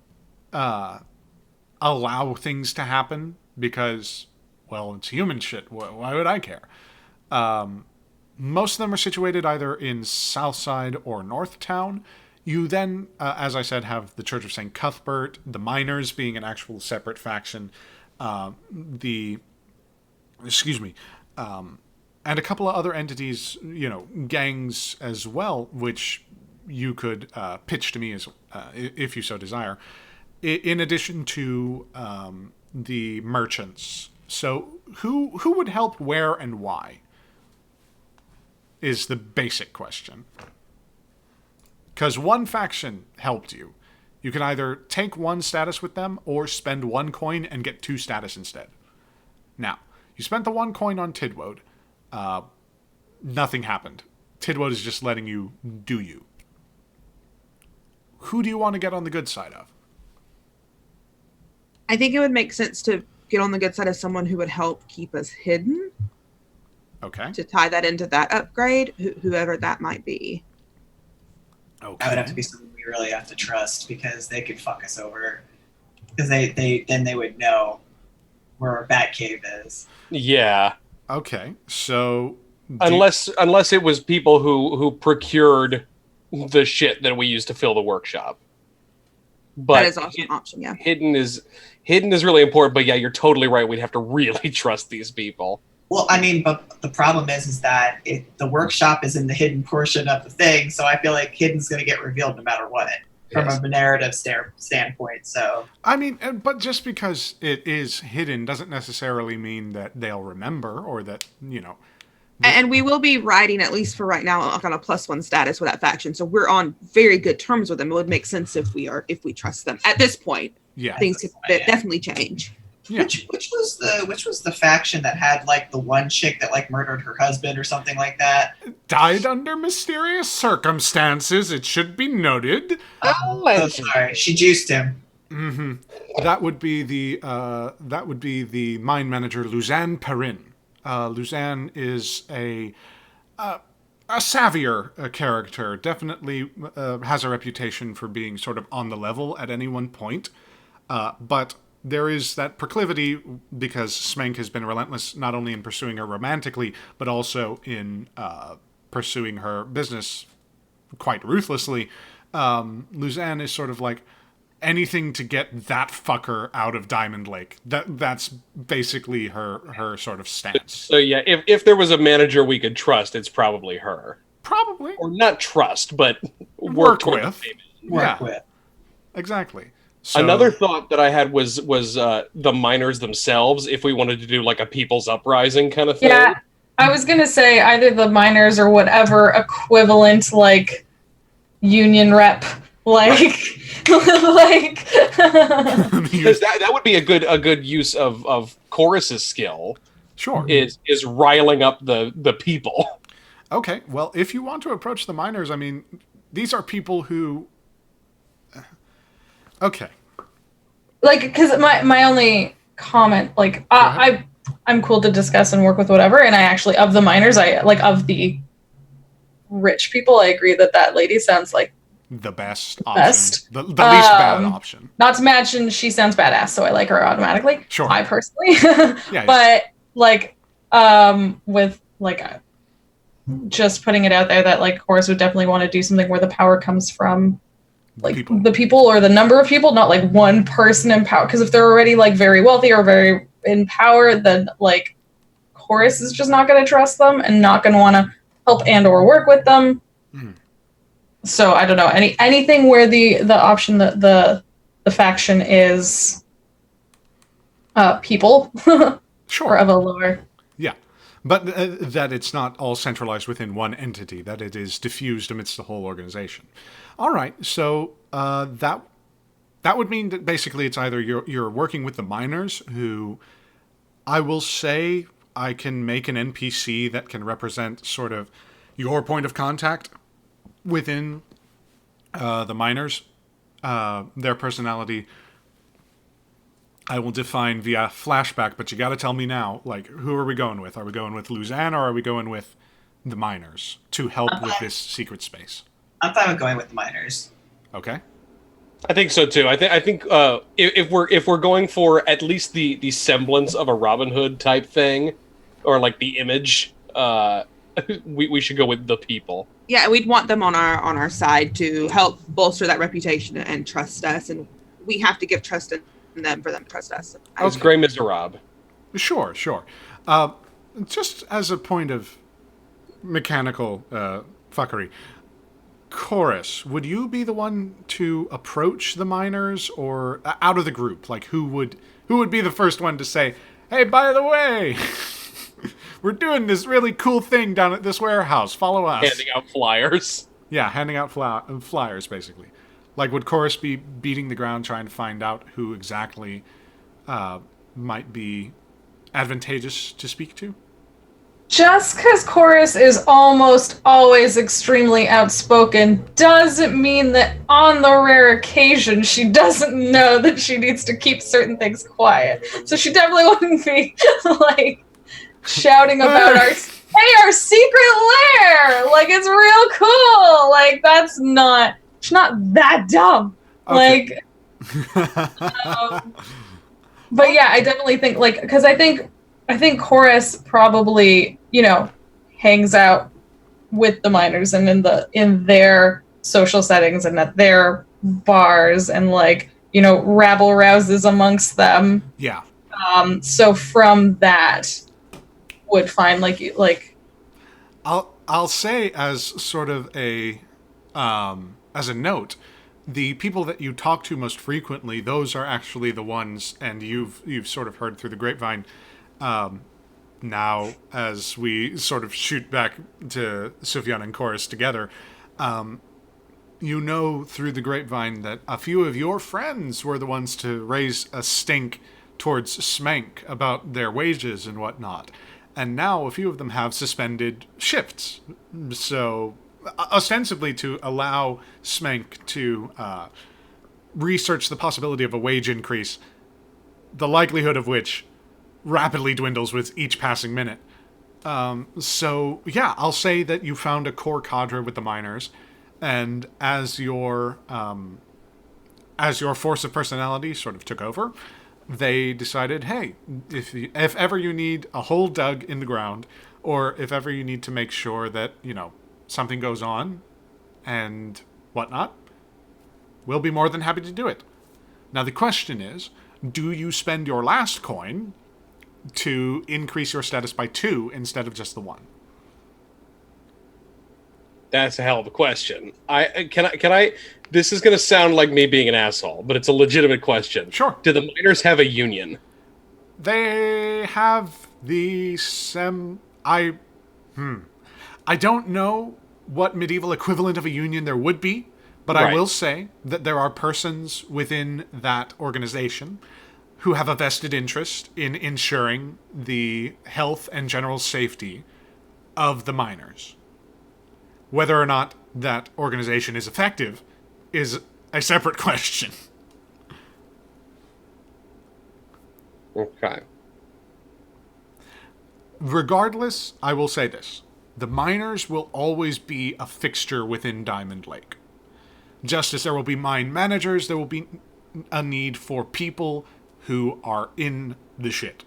allow things to happen because, well, it's human shit. Why would I care? Most of them are situated either in Southside or Northtown. You then, as I said, have the Church of St. Cuthbert, the Miners being an actual separate faction, and a couple of other entities, gangs as well, which you could pitch to me as if you so desire, in addition to the merchants. So who would help where and why is the basic question. Because one faction helped you. You can either take one status with them or spend one coin and get 2 status instead. Now, you spent the 1 coin on Tidwode. Nothing happened. Tidwode is just letting you do you. Who do you want to get on the good side of? I think it would make sense to get on the good side of someone who would help keep us hidden. Okay. To tie that into that upgrade, whoever that might be. Okay. That would have to be someone we really have to trust because they could fuck us over. Because they would know where our bat cave is. Yeah. Okay. So Unless it was people who procured the shit that we used to fill the workshop. But that is also an option, yeah. Hidden is really important, but yeah, you're totally right. We'd have to really trust these people. Well, I mean, but the problem is that the workshop is in the hidden portion of the thing, so I feel like hidden's going to get revealed no matter what from a narrative standpoint. So I mean, but just because it is hidden doesn't necessarily mean that they'll remember or that And we will be riding, at least for right now, on a +1 status with that faction. So we're on very good terms with them. It would make sense if we trust them. At this point, yeah, things could definitely change. Yeah. Which was the faction that had like the one chick that like murdered her husband or something like that? Died under mysterious circumstances, it should be noted. Oh, sorry, she juiced him. Mm-hmm. That would be the mine manager Luzanne Perrin. Luzanne is a savvier character. Definitely has a reputation for being sort of on the level at any one point. But there is that proclivity because Smenk has been relentless not only in pursuing her romantically, but also in pursuing her business quite ruthlessly. Luzanne is sort of like anything to get that fucker out of Diamond Lake. That's basically her sort of stance. So yeah, if there was a manager we could trust, it's probably her. Probably. Or not trust, but Work toward with. the payment. Work with. Exactly. So, Another thought that I had was the miners themselves, if we wanted to do like a people's uprising kind of thing. Yeah, I was gonna say either the miners or whatever equivalent like union rep, like like. Because that would be a good use of Chorus's skill. Sure. Is riling up the people. Okay, well, if you want to approach the miners, I mean, these are people who... Okay. Like, because my only comment, like, I'm cool to discuss and work with whatever, and I actually, of the miners, of the rich people, I agree that lady sounds like the best option. The least bad option. Not to mention, she sounds badass, so I like her automatically. Sure. I personally. Yeah. But, like, with, like, just putting it out there that, like, Chorus would definitely want to do something where the power comes from, like, the people or the number of people, not, like, one person in power. Because if they're already, like, very wealthy or very in power, then, like, Chorus is just not going to trust them and not going to want to help and or work with them. Mm. So, I don't know. Anything where the option, the faction is people. Sure. Or of a lower... Yeah. But that it's not all centralized within one entity, that it is diffused amidst the whole organization. All right, so that would mean that basically it's either you're working with the miners, who I will say I can make an NPC that can represent sort of your point of contact within the miners. Their personality I will define via flashback, but you got to tell me now, like, who are we going with? Are we going with Luzanne or are we going with the miners to help with this secret space? I'm fine with going with the miners. Okay. I think so too. I think if we're going for at least the semblance of a Robin Hood type thing, or like the image, we should go with the people. Yeah, we'd want them on our side to help bolster that reputation and trust us, and we have to give trust in them for them to trust us. How's Grey Miserable? Sure. Just as a point of mechanical fuckery, Chorus, would you be the one to approach the miners, or out of the group? Like, who would be the first one to say, "Hey, by the way, we're doing this really cool thing down at this warehouse. Follow us." Handing out flyers. Yeah, handing out flyers, basically. Like, would Chorus be beating the ground trying to find out who exactly might be advantageous to speak to? Just because Chorus is almost always extremely outspoken doesn't mean that on the rare occasion she doesn't know that she needs to keep certain things quiet. So she definitely wouldn't be, like, shouting about our secret lair! Like, it's real cool! Like, she's not that dumb. Okay. Like, but yeah, I definitely think, like, because I think Chorus probably, hangs out with the miners and in their social settings and at their bars and, like, rabble rouses amongst them. Yeah. So from that would find like I'll say as sort of a as a note, the people that you talk to most frequently, those are actually the ones, and you've sort of heard through the grapevine. Now, as we sort of shoot back to Sufyan and Chorus together, through the grapevine that a few of your friends were the ones to raise a stink towards Smank about their wages and whatnot. And now a few of them have suspended shifts. So, ostensibly to allow Smank to research the possibility of a wage increase, the likelihood of which rapidly dwindles with each passing minute. So, yeah, I'll say that you found a core cadre with the miners, and as your force of personality sort of took over, they decided, hey, if ever you need a hole dug in the ground, or if ever you need to make sure that, something goes on and whatnot, we'll be more than happy to do it. Now, the question is, do you spend your last coin to increase your status by 2 instead of just the 1? That's a hell of a question. Can I this is going to sound like me being an asshole, but it's a legitimate question. Sure. Do the miners have a union? They have the I don't know what medieval equivalent of a union there would be, but I will say that there are persons within that organization who have a vested interest in ensuring the health and general safety of the miners. Whether or not that organization is effective is a separate question. Okay. Regardless, I will say this. The miners will always be a fixture within Diamond Lake. Just as there will be mine managers, there will be a need for people who are in the shit.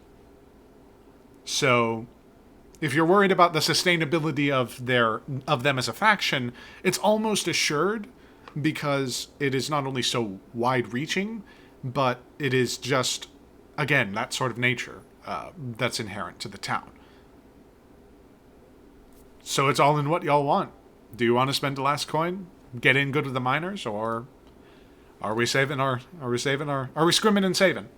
So, if you're worried about the sustainability of them as a faction, it's almost assured, because it is not only so wide-reaching, but it is just, again, that sort of nature that's inherent to the town. So it's all in what y'all want. Do you want to spend the last coin, get in good with the miners, or are we scrimming and saving?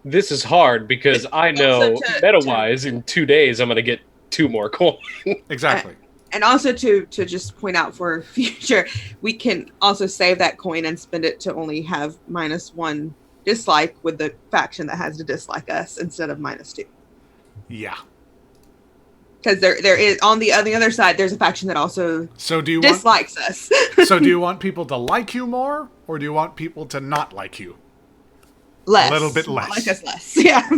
This is hard because I know meta-wise in 2 days I'm going to get 2 more coins. Exactly. And also to just point out for future, we can also save that coin and spend it to only have -1 dislike with the faction that has to dislike us instead of -2. Yeah. Because there is on the other side, there's a faction that also dislikes us. So do you want people to like you more, or do you want people to not like you? Less. A little bit less. Like us less. Yeah.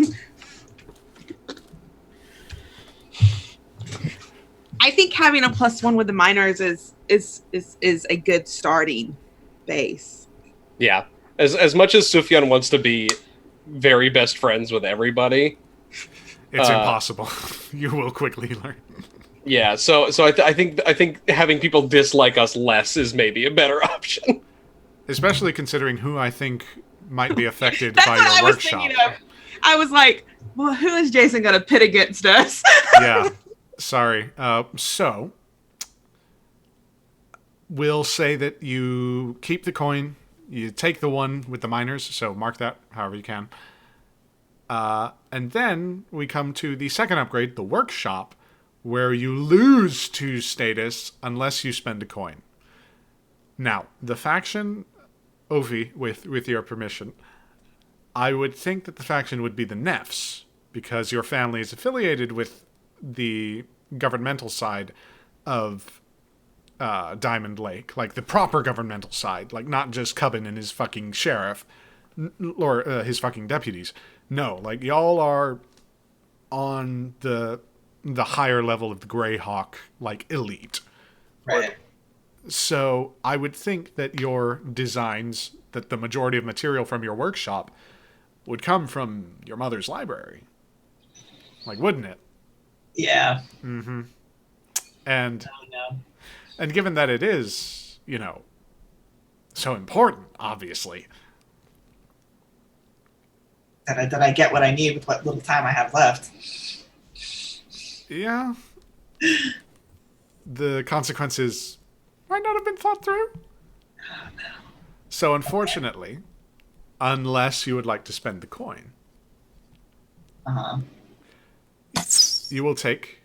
I think having a +1 with the miners is a good starting base. Yeah. As much as Sufyan wants to be very best friends with everybody, it's impossible. You will quickly learn. Yeah, so I think having people dislike us less is maybe a better option. Especially considering who I think might be affected by your workshop. I was like, well, who is Jason going to pit against us? Yeah, sorry. So, we'll say that you keep the coin, you take the one with the miners, so mark that however you can. And then we come to the second upgrade, the workshop, where you lose 2 status unless you spend a coin. Now, the faction, Ovi, with your permission, I would think that the faction would be the Nefs, because your family is affiliated with the governmental side of Diamond Lake, like the proper governmental side, like not just Cubbin and his fucking sheriff, or his fucking deputies. No, like y'all are on the higher level of the Greyhawk, like elite. Right. So I would think that your designs, that the majority of material from your workshop would come from your mother's library. Like, wouldn't it? Yeah. Mm-hmm. And given that it is, so important, obviously. That I get what I need with what little time I have left. Yeah. The consequences might not have been thought through. Oh, no. So unfortunately, unless you would like to spend the coin, you will take...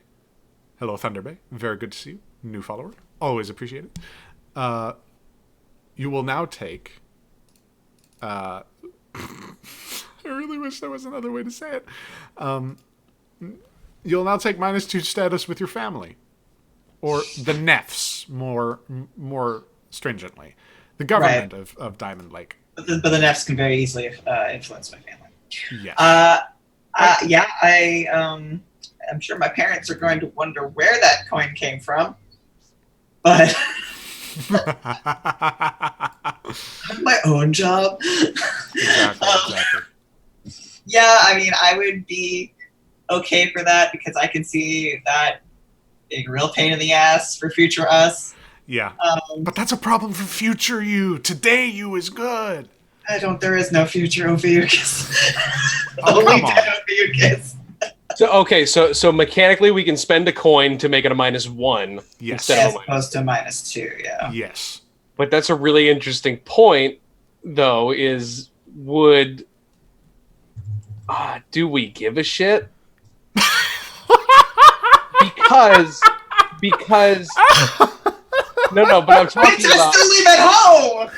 Hello, Thunder Bay. Very good to see you. New follower. Always appreciate it. You will now take I really wish there was another way to say it. You'll now take -2 status with your family. Or the Nefs, more stringently. The government of Diamond Lake. But the Nefs can very easily influence my family. Yes. I'm sure my parents are going to wonder where that coin came from. But I have my own job. Exactly. Yeah, I mean, I would be okay for that because I can see that being a real pain in the ass for future us. Yeah. But that's a problem for future you. Today you is good. There is no future Ophiuchus. Oh, Only come on. dead Ophiuchus. So mechanically we can spend a coin to make it a -1 Yes. instead As of a opposed to -2, yeah. Yes. But that's a really interesting point, though, is do we give a shit? Because no, but I'm talking Just about. to leave at home.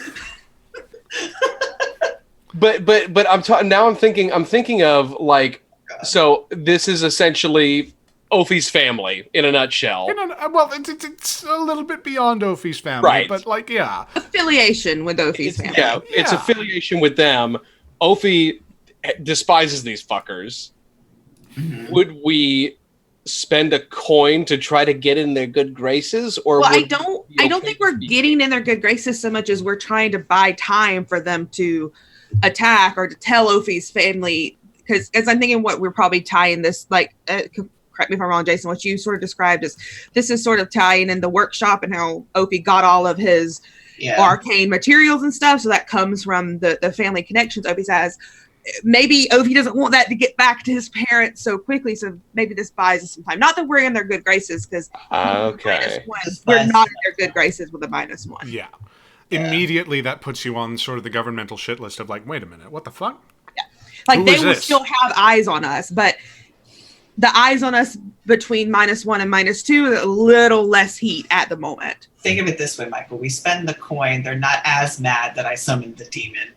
But I'm thinking of like, so this is essentially Ophi's family in a nutshell. Well, it's a little bit beyond Ophi's family, Right. but like, yeah. Affiliation with Ophi's family. Yeah, it's Yeah. affiliation with them. Ophi despises these fuckers. Mhm. Would we spend a coin to try to get in their good graces, or Well, would I we don't be okay think we're with being- getting in their good graces so much as we're trying to buy time for them to attack or to tell Ophi's family. Because as I'm thinking, what we're probably tying this, like, correct me if I'm wrong, Jason, what you sort of described as this is sort of tying in the workshop and how Ophi got all of his arcane materials and stuff. So that comes from the family connections Ophi has. Maybe Ophi doesn't want that to get back to his parents so quickly, so maybe this buys us some time. Not that we're in their good graces, because Okay. we're not in their good graces with a -1. Yeah. Immediately that puts you on sort of the governmental shit list of like, wait a minute, what the fuck? Like, Who they is will this? still have eyes on us, but the eyes on us between -1 and -2 is a little less heat at the moment. Think of it this way, Michael. We spend the coin. They're not as mad that I summoned the demon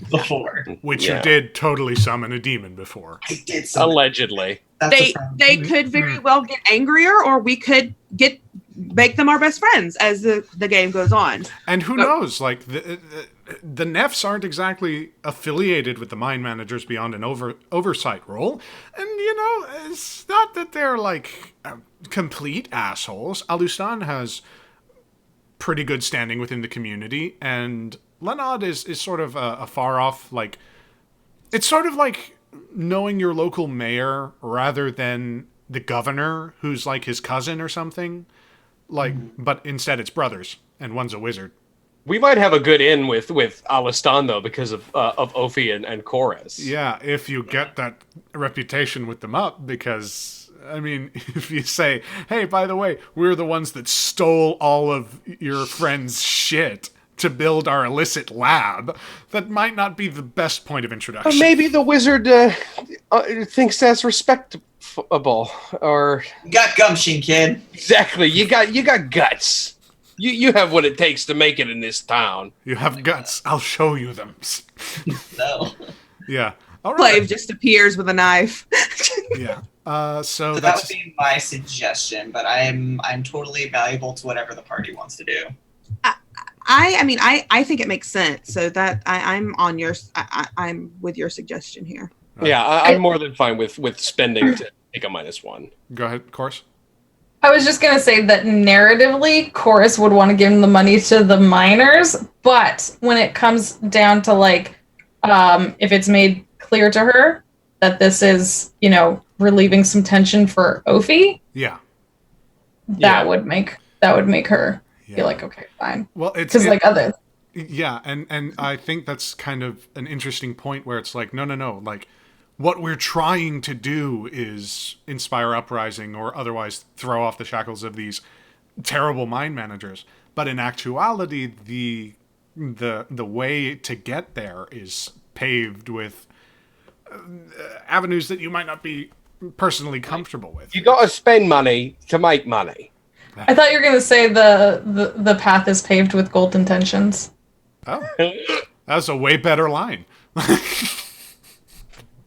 before. Which Yeah. you did totally summon a demon before. I did summon. Allegedly. That's They a problem. they could very well get angrier, or we could make them our best friends as the game goes on. And who But- knows, like, the Nefs aren't exactly affiliated with the mine managers beyond an oversight role. And, it's not that they're, like, complete assholes. Alustan has pretty good standing within the community, and Lenod is sort of a far off, like, it's sort of like knowing your local mayor rather than the governor who's like his cousin or something. Like, but instead it's brothers, and one's a wizard. We might have a good in with Alistan, though, because of Ophi and Chorus. Yeah, if you get that reputation with them up, because, I mean, if you say, hey, by the way, we're the ones that stole all of your friend's shit to build our illicit lab, that might not be the best point of introduction. But maybe the wizard thinks that's respectable, or You got gumption, kid. exactly. You got guts. You have what it takes to make it in this town. You have guts. I'll show you them. No. Yeah. All right. Clave just appears with a knife. Yeah. So So that that's would be my suggestion, but I'm totally valuable to whatever the party wants to do. I think it makes sense. So that I'm on your I'm with your suggestion here. Right. Yeah, I'm more than fine with spending to take a -1. Go ahead, course. I was just gonna say that narratively, Chorus would want to give the money to the miners, but when it comes down to like, if it's made clear to her that this is, relieving some tension for Ophi, Yeah. that would make her Yeah. feel like, okay, fine, Well, it's because like other. yeah, and I think that's kind of an interesting point where it's like, no, like, what we're trying to do is inspire uprising or otherwise throw off the shackles of these terrible mine managers. But in actuality, the way to get there is paved with avenues that you might not be personally comfortable with. You got to spend money to make money. I thought you were gonna say the path is paved with gold intentions. Oh, That's a way better line.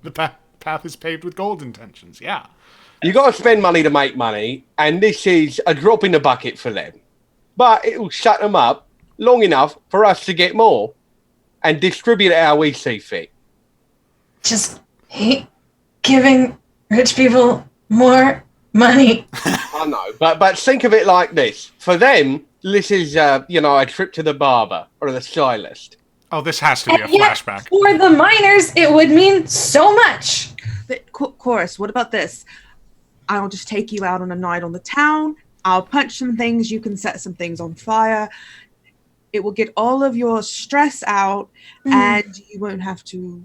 The path is paved with gold intentions. Yeah. You got to spend money to make money, and this is a drop in the bucket for them. But it will shut them up long enough for us to get more and distribute it how we see fit. Just hate giving rich people more money. I know, but think of it like this. For them, this is, a trip to the barber or the stylist. Oh, this has to be a And yet, flashback. for the miners, it would mean so much. But Chorus, what about this? I'll just take you out on a night on the town. I'll punch some things. You can set some things on fire. It will get all of your stress out, and you won't have to.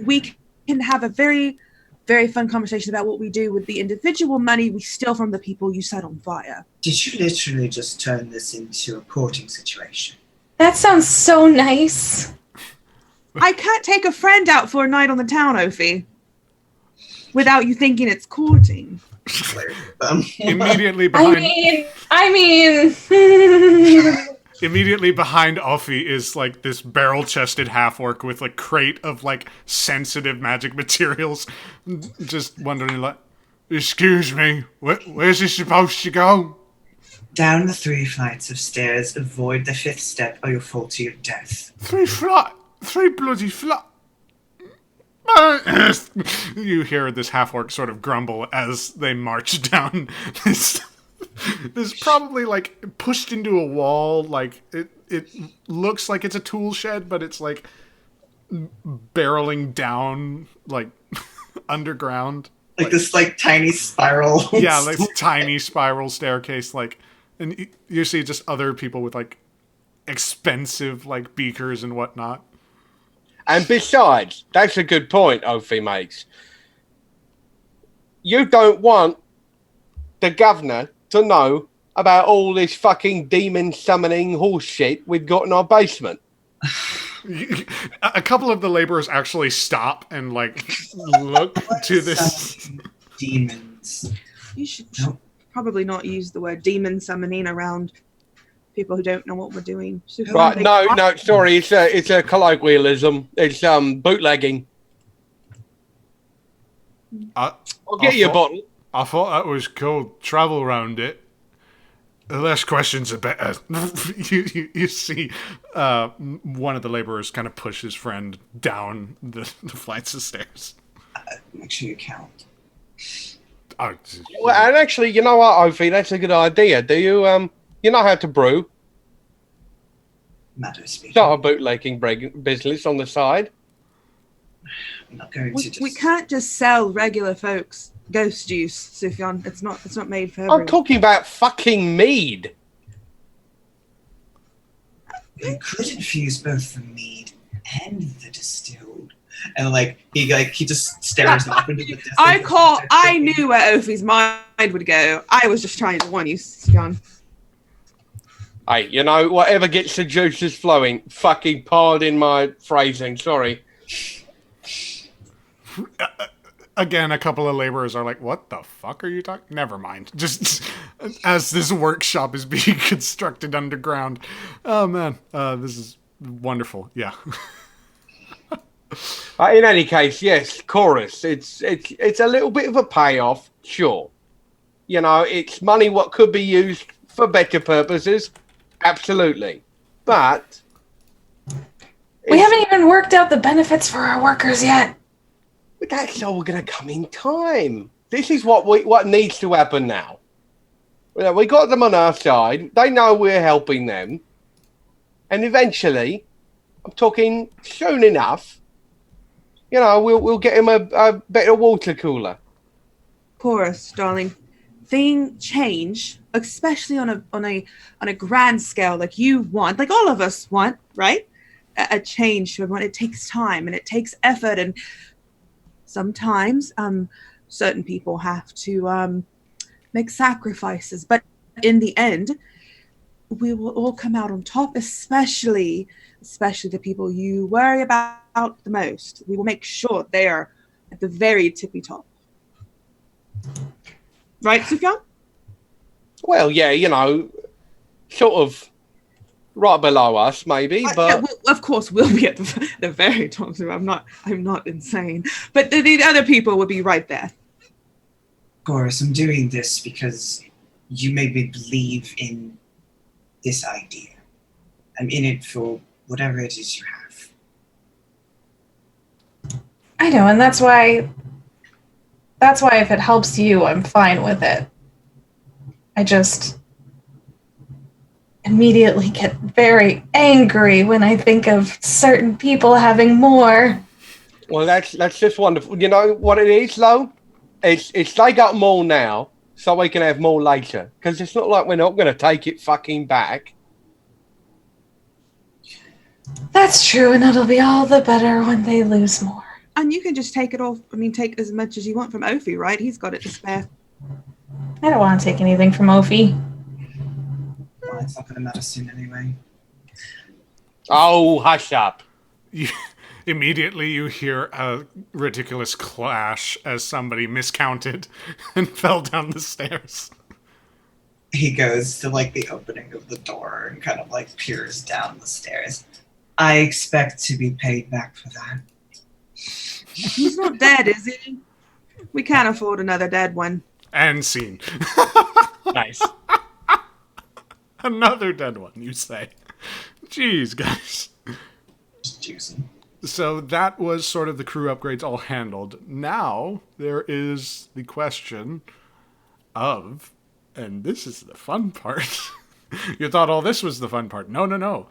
We can have a very, very fun conversation about what we do with the individual money we steal from the people you set on fire. Did you literally just turn this into a courting situation? That sounds so nice. I can't take a friend out for a night on the town, Ophi, without you thinking it's courting. Immediately behind. I mean. Immediately behind Offie is like this barrel-chested half-orc with a crate of like sensitive magic materials, just wondering like, "Excuse me, where's this supposed to go?" Down the 3 flights of stairs, avoid the 5th step or you'll fall to your death. 3 bloody flat. You hear this half-orc sort of grumble as they march down this probably like pushed into a wall, like it looks like it's a tool shed, but it's like barreling down like underground. Like this like tiny spiral. Yeah, like tiny spiral staircase, like, and you see just other people with like expensive like beakers and whatnot. And besides, that's a good point Ophi makes. You don't want the governor to know about all this fucking demon summoning horse shit we've got in our basement. A couple of the laborers actually stop and like look to this. Demons. You should probably not use the word demon summoning around people who don't know what we're doing. So Right, no, sorry, it's a colloquialism. It's bootlegging. I'll get you a bottle. I thought that was called travel around it. The less questions, the better. you see one of the laborers kind of push his friend down the flights of stairs. Make sure you count. Oh, Well, and actually, you know what, Ophi, that's a good idea. Do you know how to brew? Matter of speaking. Start a bootlegging business on the side. I'm not going to just... we can't just sell regular folks ghost juice, Sufjan. It's not made for everyone. I'm talking about fucking mead. You could infuse both the mead and the distilled. And like he just stares off into the distance. I knew where Ophi's mind would go. I was just trying to warn you, Sufjan. Hey, you know, whatever gets the juices flowing. Fucking pardon my phrasing, sorry. Again, a couple of laborers are like, "What the fuck are you talking?" Never mind. Just as this workshop is being constructed underground. Oh man, this is wonderful. Yeah. In any case, yes, chorus. It's a little bit of a payoff, sure. You know, it's money what could be used for better purposes, absolutely. But We haven't even worked out the benefits for our workers yet. But that's all going to come in time. This is what needs to happen now. We got them on our side. They know we're helping them. And eventually, I'm talking soon enough, you know, we'll get him a better water cooler. Chorus, darling. Things change, especially on a grand scale, like you want, like all of us want, right? A change to everyone. It takes time and it takes effort, and sometimes certain people have to make sacrifices. But in the end, we will all come out on top, especially the people you worry about the most. We will make sure they are at the very tippy top. Right, Sufjan? Well, yeah, you know, sort of right below us, maybe. Yeah, But of course, we'll be at the very top. So I'm not insane, but the other people will be right there. Of course, I'm doing this because you made me believe in this idea. I'm in it for whatever it is you have. I know, and that's why if it helps you, I'm fine with it. I just immediately get very angry when I think of certain people having more. well, that's just wonderful. You know what it is, though? It's they got more now, so we can have more later. Because it's not like we're not going to take it fucking back. That's true, and it'll be all the better when they lose more. And you can just take it off. I mean, take as much as you want from Ophi, right? He's got it to spare. I don't want to take anything from Ophi. Well, it's not going to matter soon anyway. Oh, hush up. Immediately you hear a ridiculous clash as somebody miscounted and fell down the stairs. He goes to like the opening of the door and kind of like peers down the stairs. I expect to be paid back for that. He's not dead, is he? We can't afford another dead one. And scene. Nice. Another dead one, you say. Jeez, guys. Just juicing. So that was sort of the crew upgrades all handled. Now there is the question of, and this is the fun part. You thought all this was the fun part. No.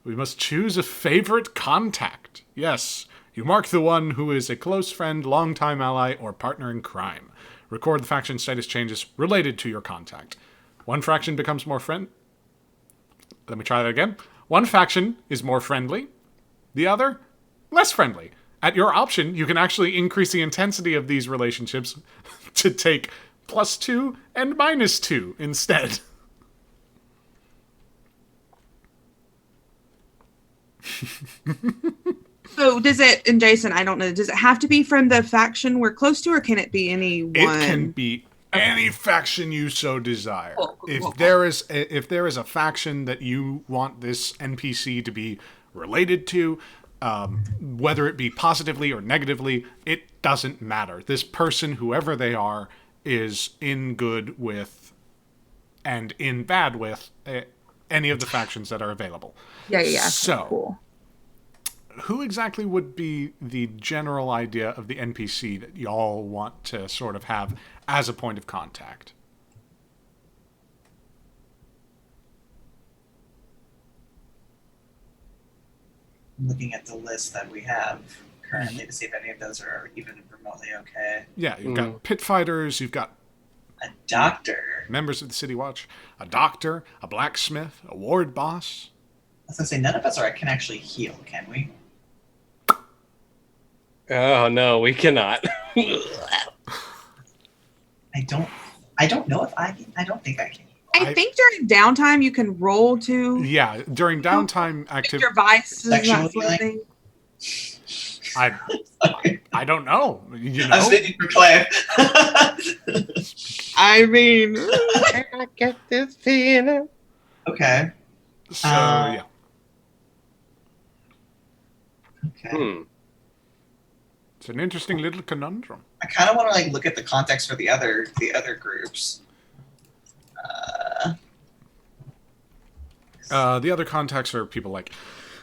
We must choose a favorite contact. Yes, you mark the one who is a close friend, longtime ally, or partner in crime. Record the faction status changes related to your contact. One faction becomes more friend. Let me try that again. One faction is more friendly. The other, less friendly. At your option, you can actually increase the intensity of these relationships to take +2 and -2 instead. So does it, and Jason, I don't know, does it have to be from the faction we're close to, or can it be anyone? It can be any faction you so desire. If there is a faction that you want this NPC to be related to, whether it be positively or negatively, it doesn't matter. This person, whoever they are, is in good with and in bad with any of the factions that are available. Yeah. So, cool. Who exactly would be the general idea of the NPC that y'all want to sort of have as a point of contact? I'm looking at the list that we have currently to see if any of those are even remotely okay. Yeah, you've got pit fighters, you've got A doctor. members of the City Watch, a doctor, a blacksmith, a ward boss. I was gonna say none of us can actually heal, can we? Oh no, we cannot. I don't know if I can. I don't think I can. I think during downtime you can roll to Yeah, during downtime your vices and Sexual that sort of healing? thing. I don't know. You I was know? thinking for Claire. I mean, I get this feeling. Okay. So yeah. Okay. It's an interesting little conundrum. I kind of want to look at the context for the other groups. The other contacts are people like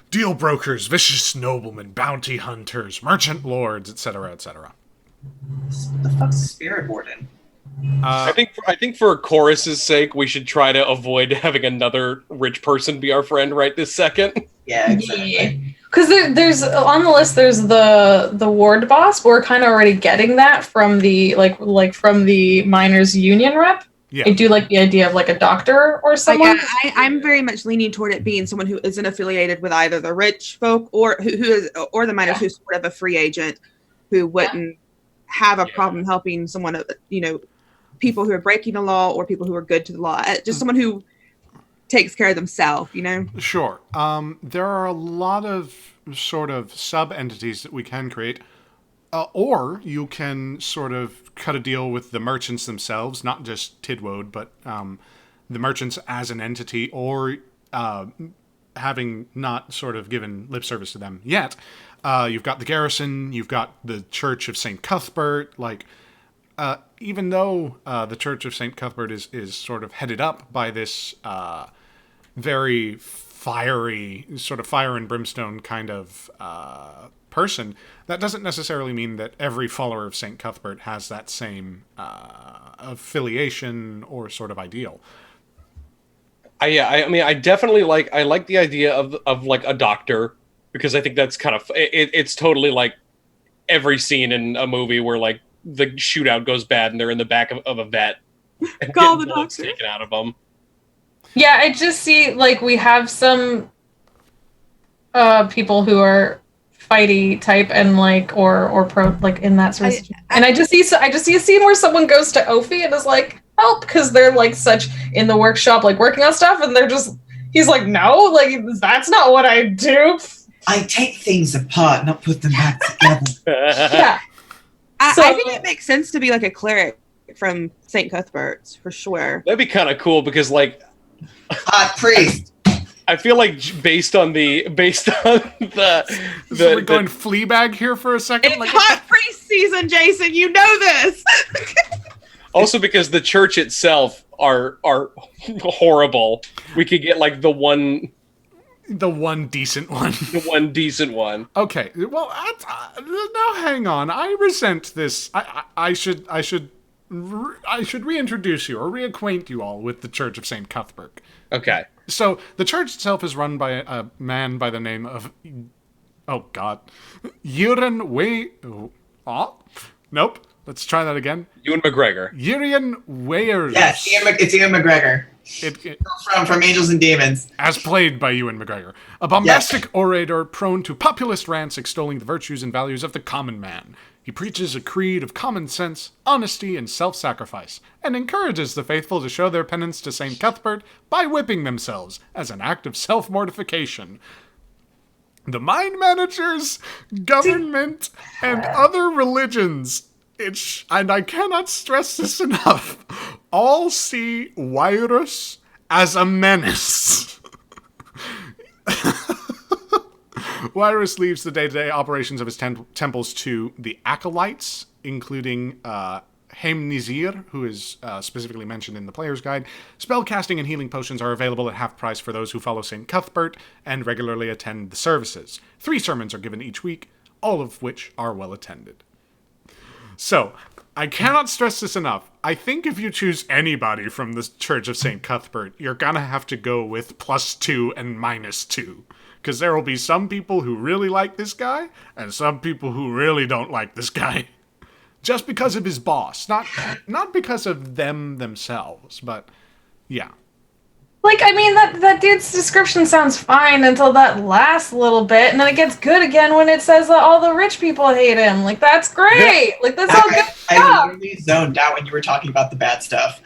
deal brokers, vicious noblemen, bounty hunters, merchant lords, etc., etc. What the fuck's a spirit warden? I think for chorus's sake, we should try to avoid having another rich person be our friend right this second. Yeah, exactly. Because there's on the list. There's the ward boss. We're kind of already getting that from the like from the miners union rep. Yeah. I do like the idea of a doctor or someone. I'm very much leaning toward it being someone who isn't affiliated with either the rich folk or who is or the miners who's sort of a free agent who wouldn't have a problem helping someone, people who are breaking the law or people who are good to the law. Just someone who takes care of themselves, Sure. There are a lot of sort of sub-entities that we can create. Or you can sort of cut a deal with the merchants themselves, not just Tidwode, but the merchants as an entity, or having not sort of given lip service to them yet, you've got the garrison, you've got the Church of St. Cuthbert. Like, even though the Church of St. Cuthbert is sort of headed up by this very fiery, sort of fire and brimstone kind of person, that doesn't necessarily mean that every follower of St. Cuthbert has that same affiliation or sort of ideal. I mean, I definitely like the idea of like a doctor, because I think that's kind of it's totally like every scene in a movie where like the shootout goes bad and they're in the back of a vet and Call getting the bullets doctor. taken out of them. Yeah, I just see like we have some people who are fighty type and like or pro like in that sort of and I just see a scene where someone goes to Ophi and is like, help, because they're like such in the workshop like working on stuff, and he's like, no, like that's not what I do. I take things apart, not put them back together. Yeah. I think it makes sense to be like a cleric from St. Cuthbert's for sure. That'd be kind of cool because like Hot priest. I feel like based on the So we're going Fleabag here for a second. It's hot priest season, Jason. You know this. also because the church itself are horrible. We could get like the one decent one. the one decent one. Okay, well, now hang on. I resent this. I should reintroduce you or reacquaint you all with the Church of St. Cuthbert. Okay. So the church itself is run by a man by the name of, oh God, nope. Let's try that again. Ewan McGregor. Urian Weyers. Yes, it's Ian McGregor. From Angels and Demons. As played by Ewan McGregor. A bombastic orator prone to populist rants extolling the virtues and values of the common man. He preaches a creed of common sense, honesty, and self-sacrifice, and encourages the faithful to show their penance to St. Cuthbert by whipping themselves as an act of self-mortification. The mine managers, government, and other religions, and I cannot stress this enough, all see Wyrus as a menace. Wyrus leaves the day-to-day operations of his temples to the acolytes, including Heimnizir, who is specifically mentioned in the player's guide. Spellcasting and healing potions are available at half price for those who follow St. Cuthbert and regularly attend the services. 3 sermons are given each week, all of which are well attended. So, I cannot stress this enough. I think if you choose anybody from the Church of St. Cuthbert, you're gonna have to go with +2 and -2. Because there will be some people who really like this guy, and some people who really don't like this guy. Just because of his boss. Not because of them themselves, but yeah. Like, I mean, that dude's description sounds fine until that last little bit, and then it gets good again when it says that all the rich people hate him. Like, that's great! Like, that's all good I stuff! literally zoned out when you were talking about the bad stuff.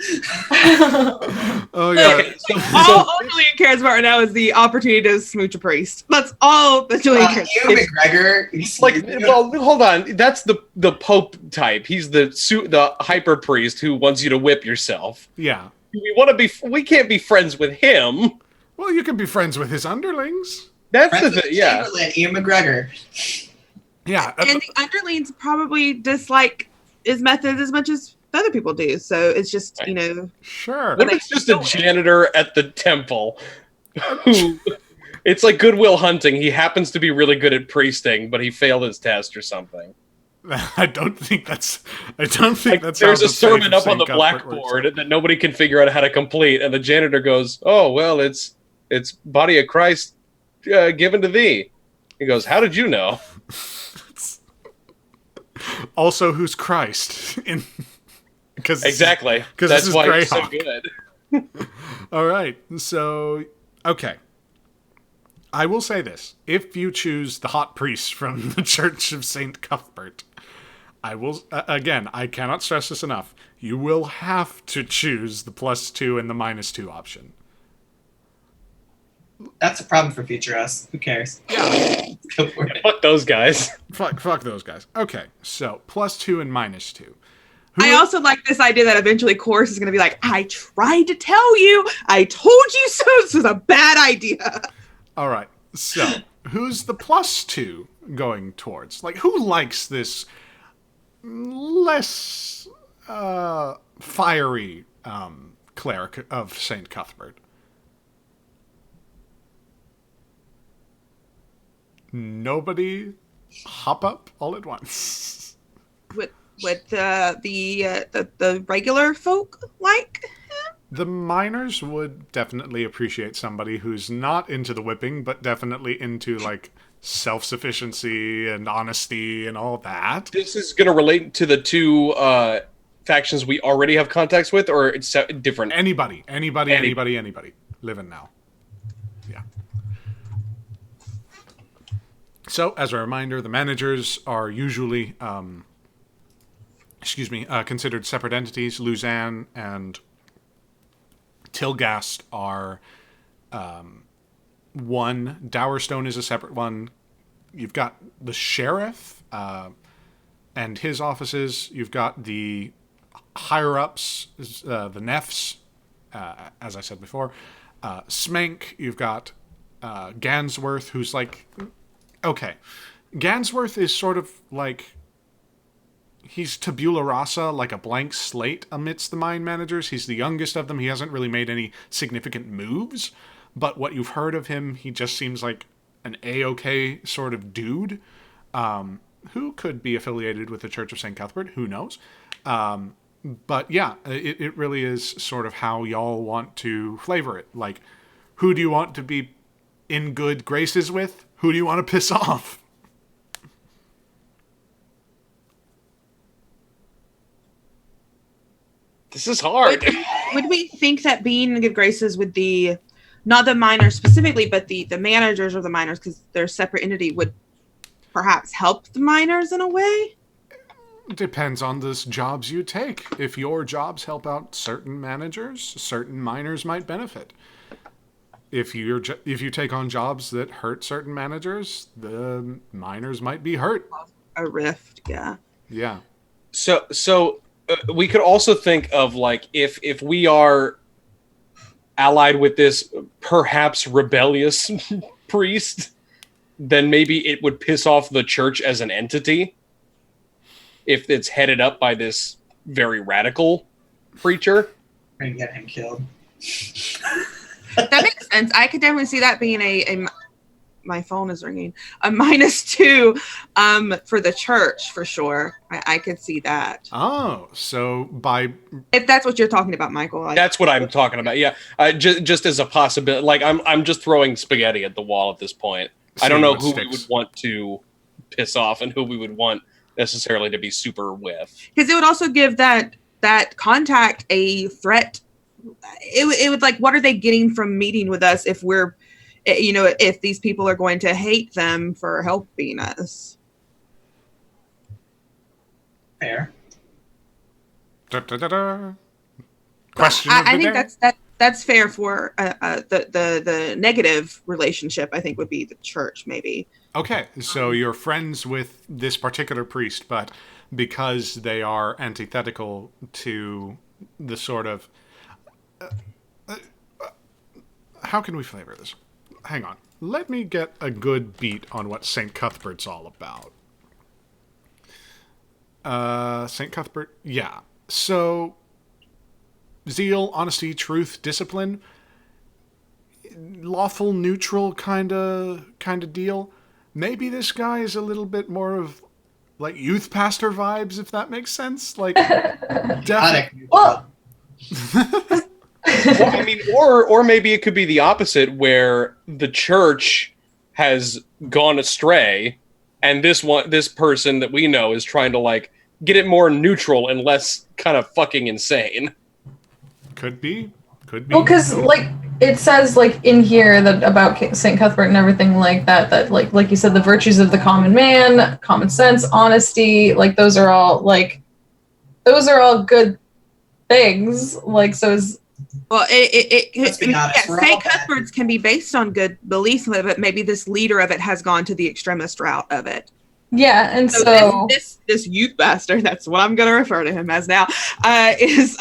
Oh, yeah. Okay, All Julian cares about right now is the opportunity to smooch a priest. That's all that Julian cares Ewan about. McGregor. like, well, hold on. That's the Pope type. He's the hyper priest who wants you to whip yourself. Yeah. We can't be friends with him. Well, you can be friends with his underlings. That's the thing. Yeah. Chamberlain, Ian McGregor. Yeah. And the underlings probably dislike his methods as much as other people do. So it's just, you know. Sure. What if it's just a janitor at the temple who it's like Goodwill Hunting. He happens to be really good at priesting, but he failed his test or something. I don't think that's how There's the a sermon faith of up on St. the Cuthbert blackboard works. that nobody can figure out how to complete, and the janitor goes, "Oh well, it's body of Christ given to thee." He goes, "How did you know?" Also, who's Christ? Because Exactly. this That's is why it's so Greyhawk. good. All right. So, okay. I will say this. If you choose the hot priest from the Church of St. Cuthbert, I will, again, I cannot stress this enough. You will have to choose the +2 and the -2 option. That's a problem for future us. Who cares? Yeah. Go for it. Fuck those guys. Fuck those guys. Okay. So, +2 and -2. I also like this idea that eventually Chorus is going to be like, I tried to tell you. I told you so. This is a bad idea. All right. So, who's the +2 going towards? Like, who likes this less fiery cleric of St. Cuthbert? Nobody hop up all at once. Would the regular folk like? The miners would definitely appreciate somebody who's not into the whipping, but definitely into, like, self-sufficiency and honesty and all that. This is going to relate to the two factions we already have contacts with, or it's different? Anybody living now. Yeah. So, as a reminder, the managers are usually, considered separate entities. Luzanne and Tilgast are one. Dowerstone is a separate one. You've got the sheriff and his offices. You've got the higher-ups, the Nefs, as I said before. Smank, you've got Gansworth, who's like... Okay. Gansworth is sort of like... He's tabula rasa, like a blank slate amidst the mine managers. He's the youngest of them. He hasn't really made any significant moves. But what you've heard of him, he just seems like an A-OK sort of dude. Who could be affiliated with the Church of St. Cuthbert? Who knows? But yeah, it really is sort of how y'all want to flavor it. Like, who do you want to be in good graces with? Who do you want to piss off? This is hard. Would we think that being in good graces with not the miners specifically, but the managers of the miners, because they're a separate entity, would perhaps help the miners in a way? Depends on the jobs you take. If your jobs help out certain managers, certain miners might benefit. If you take on jobs that hurt certain managers, the miners might be hurt. A rift, yeah. Yeah. So we could also think of, like, if we are allied with this perhaps rebellious priest, then maybe it would piss off the church as an entity if it's headed up by this very radical preacher. And get him killed. That makes sense. I could definitely see that being a my phone is ringing. A -2 for the church, for sure. I could see that. Oh, so if that's what you're talking about, Michael. That's what I'm talking about. Yeah, just as a possibility. Like, I'm just throwing spaghetti at the wall at this point. I don't know who we would want to piss off and who we would want necessarily to be super with. Because it would also give that contact a threat. It would, like, what are they getting from meeting with us if we're, if these people are going to hate them for helping us? Fair. Question. I think that's fair for the negative relationship. I think would be the church, maybe. Okay, so you're friends with this particular priest, but because they are antithetical to the sort of... how can we flavor this? Hang on. Let me get a good beat on what St. Cuthbert's all about. St. Cuthbert, yeah. So, zeal, honesty, truth, discipline, lawful, neutral kind of deal. Maybe this guy is a little bit more of, like, youth pastor vibes, if that makes sense. Like, definitely. Well, Well, I mean, or maybe it could be the opposite, where the church has gone astray, and this person that we know is trying to, like, get it more neutral and less kind of fucking insane. Could be. Well, because, like, it says, like, in here that about St. Cuthbert and everything like that like you said, the virtues of the common man, common sense, honesty, like, those are all good things. Like, so is... Well, Let's be honest, St. Cuthbert's can be based on good beliefs, but maybe this leader of it has gone to the extremist route of it. Yeah, and so this youth bastard, that's what I'm going to refer to him as now, is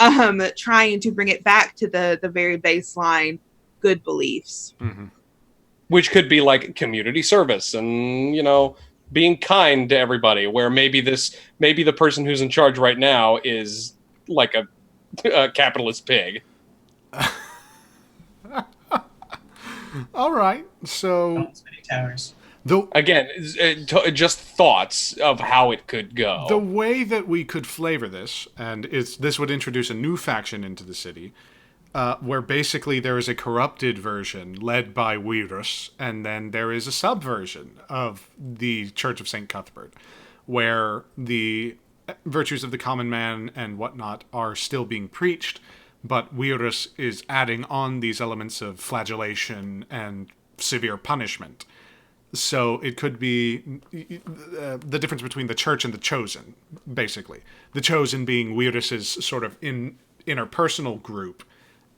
trying to bring it back to the very baseline good beliefs. Mm-hmm. which could be like community service and, you know, being kind to everybody, where maybe the person who's in charge right now is like a capitalist pig. All right. So Spinning towers. Again, just thoughts of how it could go. the way that we could flavor this, and this would introduce a new faction into the city, where basically there is a corrupted version led by Wyrus, and then there is a subversion of the Church of St. Cuthbert, where the virtues of the common man and whatnot are still being preached, but Wyrus is adding on these elements of flagellation and severe punishment. So it could be the difference between the church and the chosen, basically. The chosen being Wyrus's sort of interpersonal group,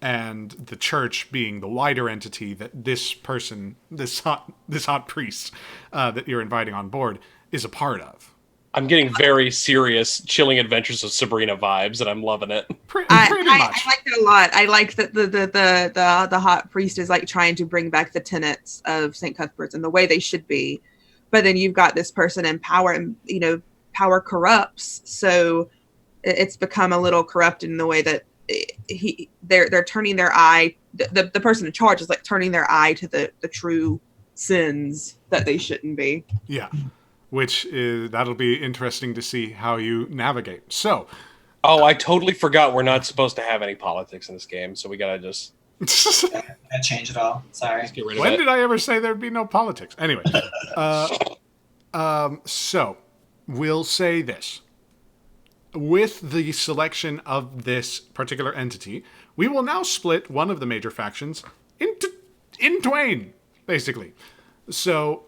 and the church being the wider entity that this person, this hot priest that you're inviting on board, is a part of. I'm getting very serious Chilling Adventures of Sabrina vibes, and I'm loving it. Pretty I much. like it a lot. I like that the hot priest is like trying to bring back the tenets of St. Cuthbert's and the way they should be, but then you've got this person in power, and power corrupts, so it's become a little corrupted in the way that they're turning their eye. The person in charge is like turning their eye to the true sins that they shouldn't be. Yeah. Which that'll be interesting to see how you navigate. So, I totally forgot we're not supposed to have any politics in this game, so we gotta just That changed it all. Sorry. get rid of when it. did I ever say there'd be no politics? Anyway, so we'll say this. With the selection of this particular entity, we will now split one of the major factions in twain, basically. So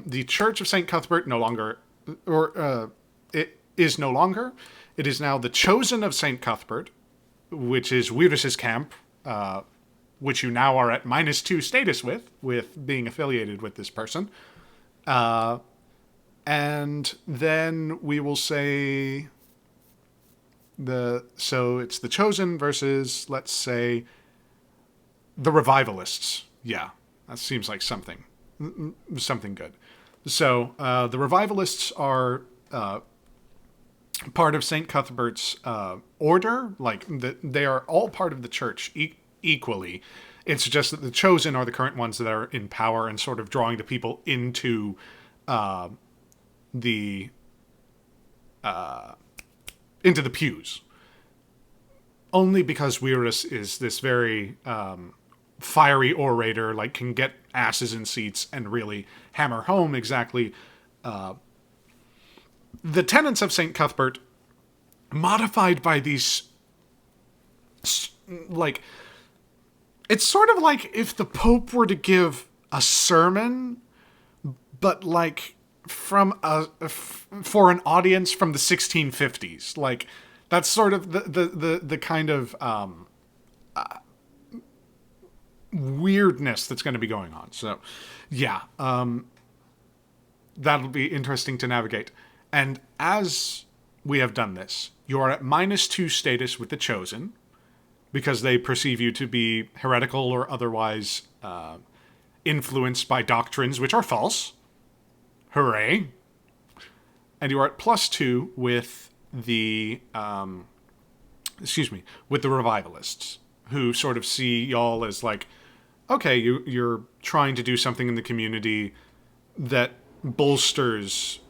the Church of St. Cuthbert no longer, it is no longer. It is now the Chosen of St. Cuthbert, which is Wyrus's camp, which you now are at -2 status with being affiliated with this person. And then we will say so it's the Chosen versus, let's say, the Revivalists. Yeah, that seems like something good. So the Revivalists are part of St. Cuthbert's order. Like they are all part of the church equally. It's just that the Chosen are the current ones that are in power and sort of drawing the people into the pews. Only because Wyrus is this very fiery orator, like can get asses in seats and really hammer home exactly the tenets of St. Cuthbert, modified by these, like, it's sort of like if the Pope were to give a sermon, but like from for an audience from the 1650s. Like, that's sort of the kind of weirdness that's going to be going on. So, yeah, that'll be interesting to navigate. And as we have done this, you are at -2 status with the Chosen, because they perceive you to be heretical or otherwise influenced by doctrines which are false. Hooray. And you are at +2 with the with the Revivalists, who sort of see y'all as like, okay, you're trying to do something in the community that bolsters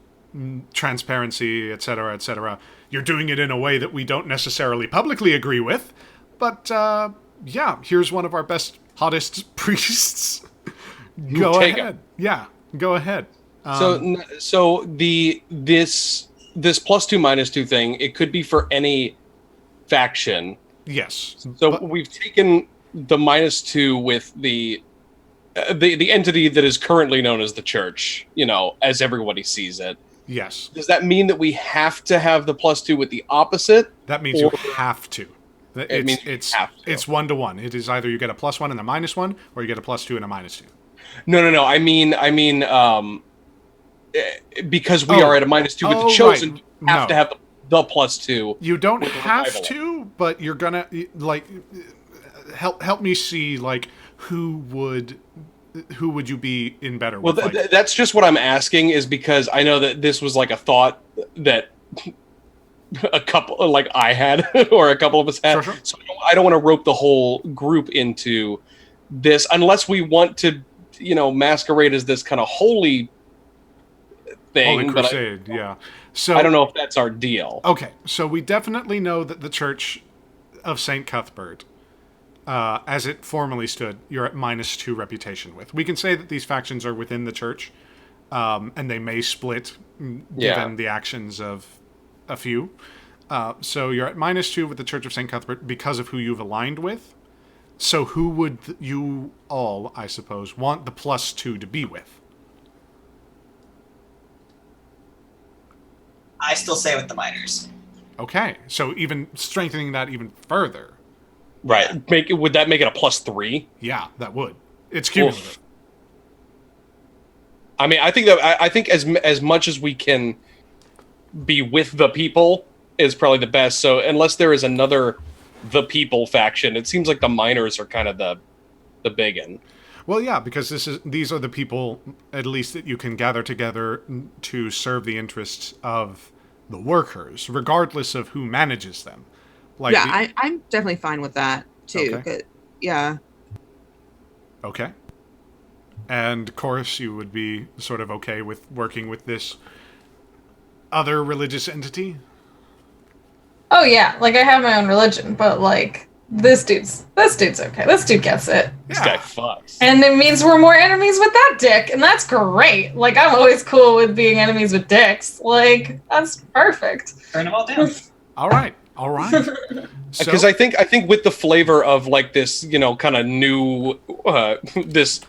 transparency, etc., etc. You're doing it in a way that we don't necessarily publicly agree with, but yeah, here's one of our best, hottest priests. Go ahead. Yeah, go ahead. So this +2 -2 thing, it could be for any faction. Yes. So we've taken the -2 with the entity that is currently known as the church, as everybody sees it. Yes. Does that mean that we have to have the +2 with the opposite? That means you have to. It's 1-to-1. It is either you get a +1 and a -1, or you get a +2 and a -2. No. I mean, because we are at a -2 with the chosen, right. you have to have the +2. You don't have to, but you're gonna, like, help me see, like, who would who would you be in better Well, with? that's just what I'm asking, is because I know that this was like a thought that a couple, like I had, or a couple of us had. Sure. So I don't want to rope the whole group into this unless we want to, masquerade as this kind of holy thing. Holy Crusade, yeah. So I don't know if that's our deal. Okay, so we definitely know that the Church of St. Cuthbert, as it formerly stood, you're at -2 reputation with. We can say that these factions are within the Church, and they may split given the actions of a few. So you're at -2 with the Church of St. Cuthbert because of who you've aligned with. So who would you all, I suppose, want the +2 to be with? I still say with the miners. Okay, so even strengthening that even further. Right. Would that make it a +3? Yeah, that would. It's cumulative. Oof. I mean, I think as much as we can be with the people is probably the best. So unless there is another the people faction, it seems like the miners are kind of the big one. Well, yeah, because these are the people, at least, that you can gather together to serve the interests of the workers, regardless of who manages them. I'm definitely fine with that too. Okay. But, yeah. Okay. And, of course, you would be sort of okay with working with this other religious entity? Oh yeah, like I have my own religion, but like this dude's okay. This dude gets it. This guy fucks. And it means we're more enemies with that dick, and that's great. Like I'm always cool with being enemies with dicks. Like that's perfect. Turn them all down. All right. Because I think with the flavor of like this, kind of new this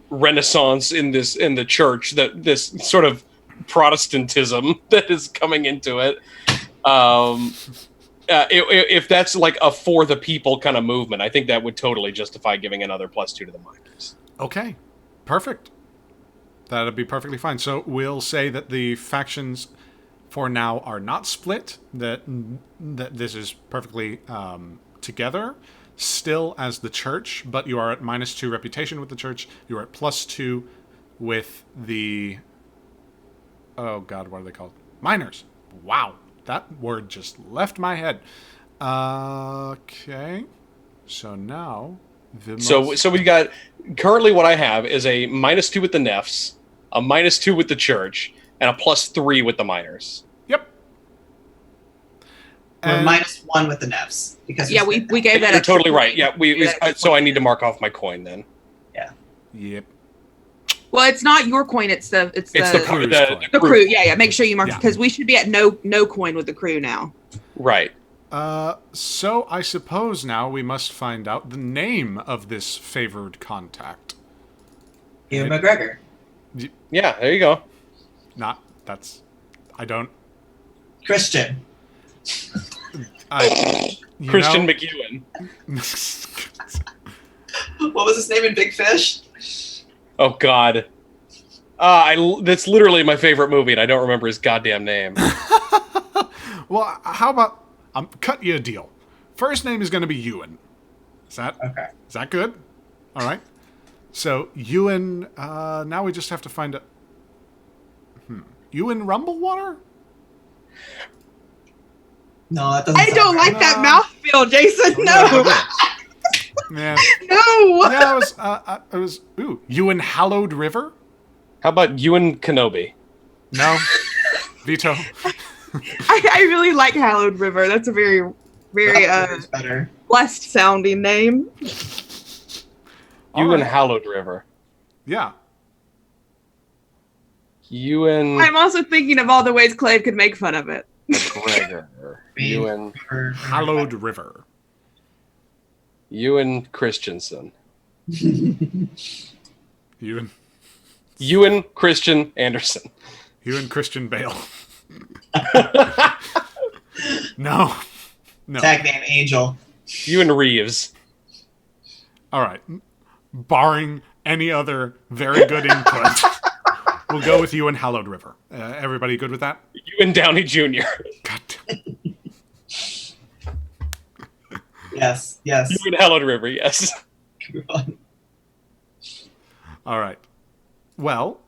renaissance in the church, that this sort of Protestantism that is coming into it. If that's like a for the people kind of movement, I think that would totally justify giving another +2 to the miners. Okay, perfect. That'd be perfectly fine. So we'll say that the factions for now are not split, that this is perfectly together, still as the church, but you are at -2 reputation with the church. You are at +2 with the... Oh, God, what are they called? Miners. Wow, that word just left my head. Okay, so now... So we got... Currently what I have is a -2 with the Nefs, a -2 with the church, and a +3 with the miners. Yep. We're And- -1 with the Nefs. Because We gave that. You're extra totally right. point. Yeah, so I need to mark off my coin then. Yep. Well, it's not your coin. It's the crew's coin. the crew. Yeah. Make sure you mark Yeah. because we should be at no coin with the crew now. Right. So I suppose now we must find out the name of this favored contact. Hugh McGregor. Yeah, there you go. I don't... Christian. Christian McEwen. What was his name in Big Fish? Oh God. That's literally my favorite movie, and I don't remember his goddamn name. Well, how about... cut you a deal. First name is going to be Ewan. Is that good? All right. So, Ewan... now we just have to find a... Ewan Rumblewater? No, that doesn't I sound don't right. like that mouthfeel, Jason. No. Yeah. No. Yeah, it was... Ooh, Ewan Hallowed River? How about Ewan Kenobi? No. Veto. I really like Hallowed River. That's a very That better. blessed sounding name. All Ewan right. Hallowed River. Yeah. Ewan I'm also thinking of all the ways Clave could make fun of it. McGregor. Ewan Hallowed River. Christensen. Ewan Christian Anderson. Ewan Christian Bale. No. Tag name Angel. Ewan Reeves. All right. Barring any other very good input, we'll go with Ewan Hallowed River. Everybody good with that? Ewan Downey Jr. God damn. Yes. Ewan Hallowed River, yes. Move on. All right. Well,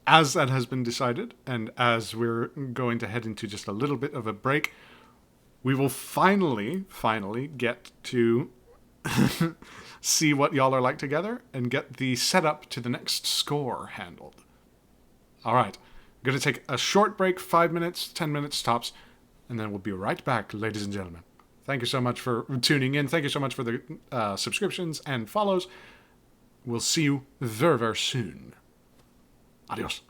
as that has been decided, and as we're going to head into just a little bit of a break, we will finally get to see what y'all are like together and get the setup to the next score handled. All right. I'm going to take a short break, 5 minutes, 10 minutes tops, and then we'll be right back, ladies and gentlemen. Thank you so much for tuning in. Thank you so much for the subscriptions and follows. We'll see you very, very soon. Adios.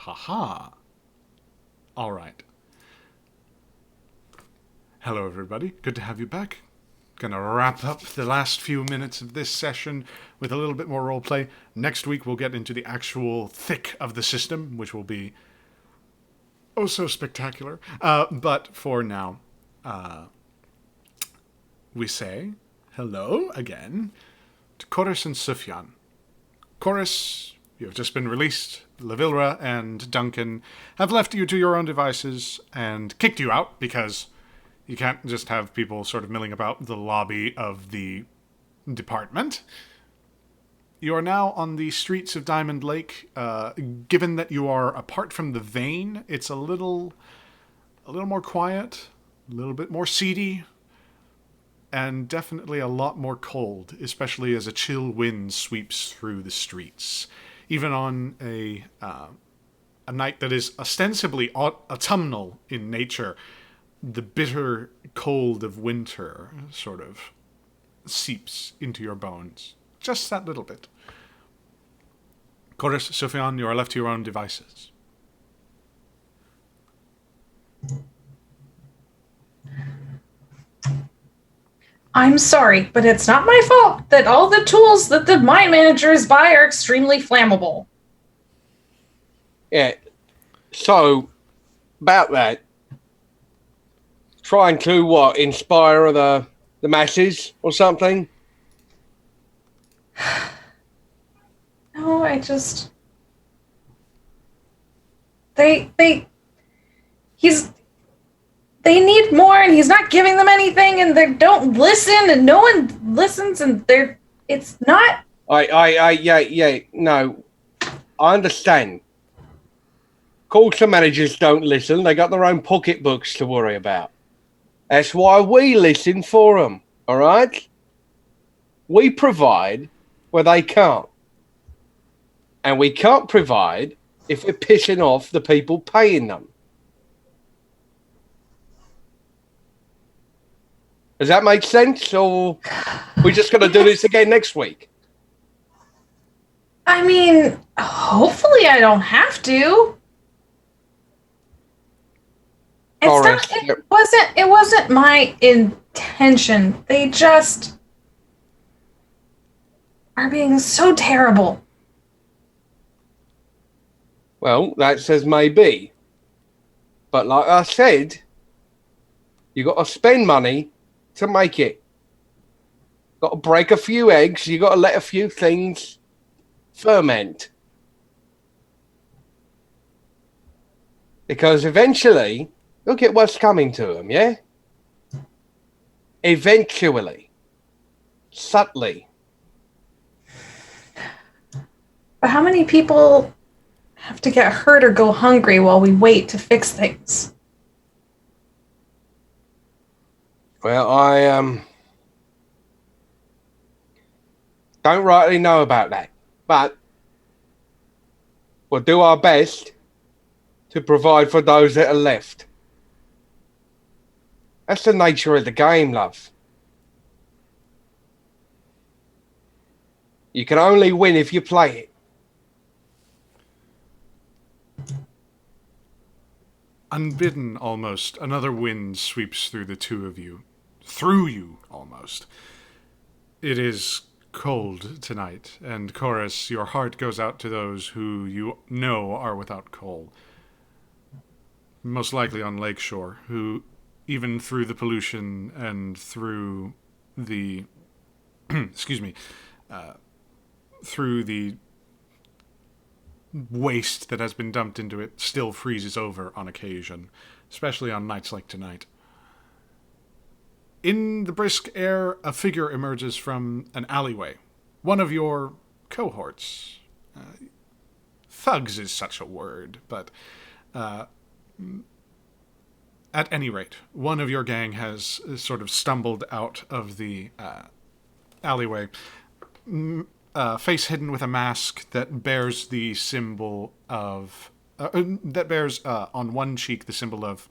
Haha. All right. Hello, everybody. Good to have you back. Gonna wrap up the last few minutes of this session with a little bit more roleplay. Next week, we'll get into the actual thick of the system, which will be oh so spectacular. But for now, we say hello again to Chorus and Sufjan. Chorus, you have just been released. Lavilra and Duncan have left you to your own devices and kicked you out because you can't just have people sort of milling about the lobby of the department. You are now on the streets of Diamond Lake. Given that you are apart from the vein, it's a little more quiet, a little bit more seedy, and definitely a lot more cold, especially as a chill wind sweeps through the streets. Even on a night that is ostensibly autumnal in nature, the bitter cold of winter sort of seeps into your bones. Just that little bit. Chorus, Sufjan, you are left to your own devices. I'm sorry, but it's not my fault that all the tools that the mine managers buy are extremely flammable. Yeah. So, about that, trying to, what, inspire the masses or something? No, I just... They need more, and he's not giving them anything, and they don't listen, and no one listens, and it's not... No. I understand. Of course the managers don't listen. They got their own pocketbooks to worry about. That's why we listen for them, all right? We provide where they can't. And we can't provide if we're pissing off the people paying them. Does that make sense? Or we just going to do this again next week? I mean, hopefully I don't have to. It wasn't my intention. They just are being so terrible. Well, that says maybe. But like I said, you got to spend money to make it. Got to break a few eggs. You got to let a few things ferment. Because eventually, look at what's coming to them, yeah? Eventually. Subtly. But how many people have to get hurt or go hungry while we wait to fix things? Well, I don't rightly know about that, but we'll do our best to provide for those that are left. That's the nature of the game, love. You can only win if you play it. Unbidden, almost, another wind sweeps through the two of you. Through you, almost. It is cold tonight, and Chorus, your heart goes out to those who you know are without coal. Most likely on Lakeshore, who, even through the pollution and through the... through the waste that has been dumped into it, still freezes over on occasion, especially on nights like tonight. In the brisk air, a figure emerges from an alleyway. One of your cohorts. Thugs is such a word, but at any rate, one of your gang has sort of stumbled out of the alleyway, face hidden with a mask that bears the symbol of... that bears on one cheek the symbol of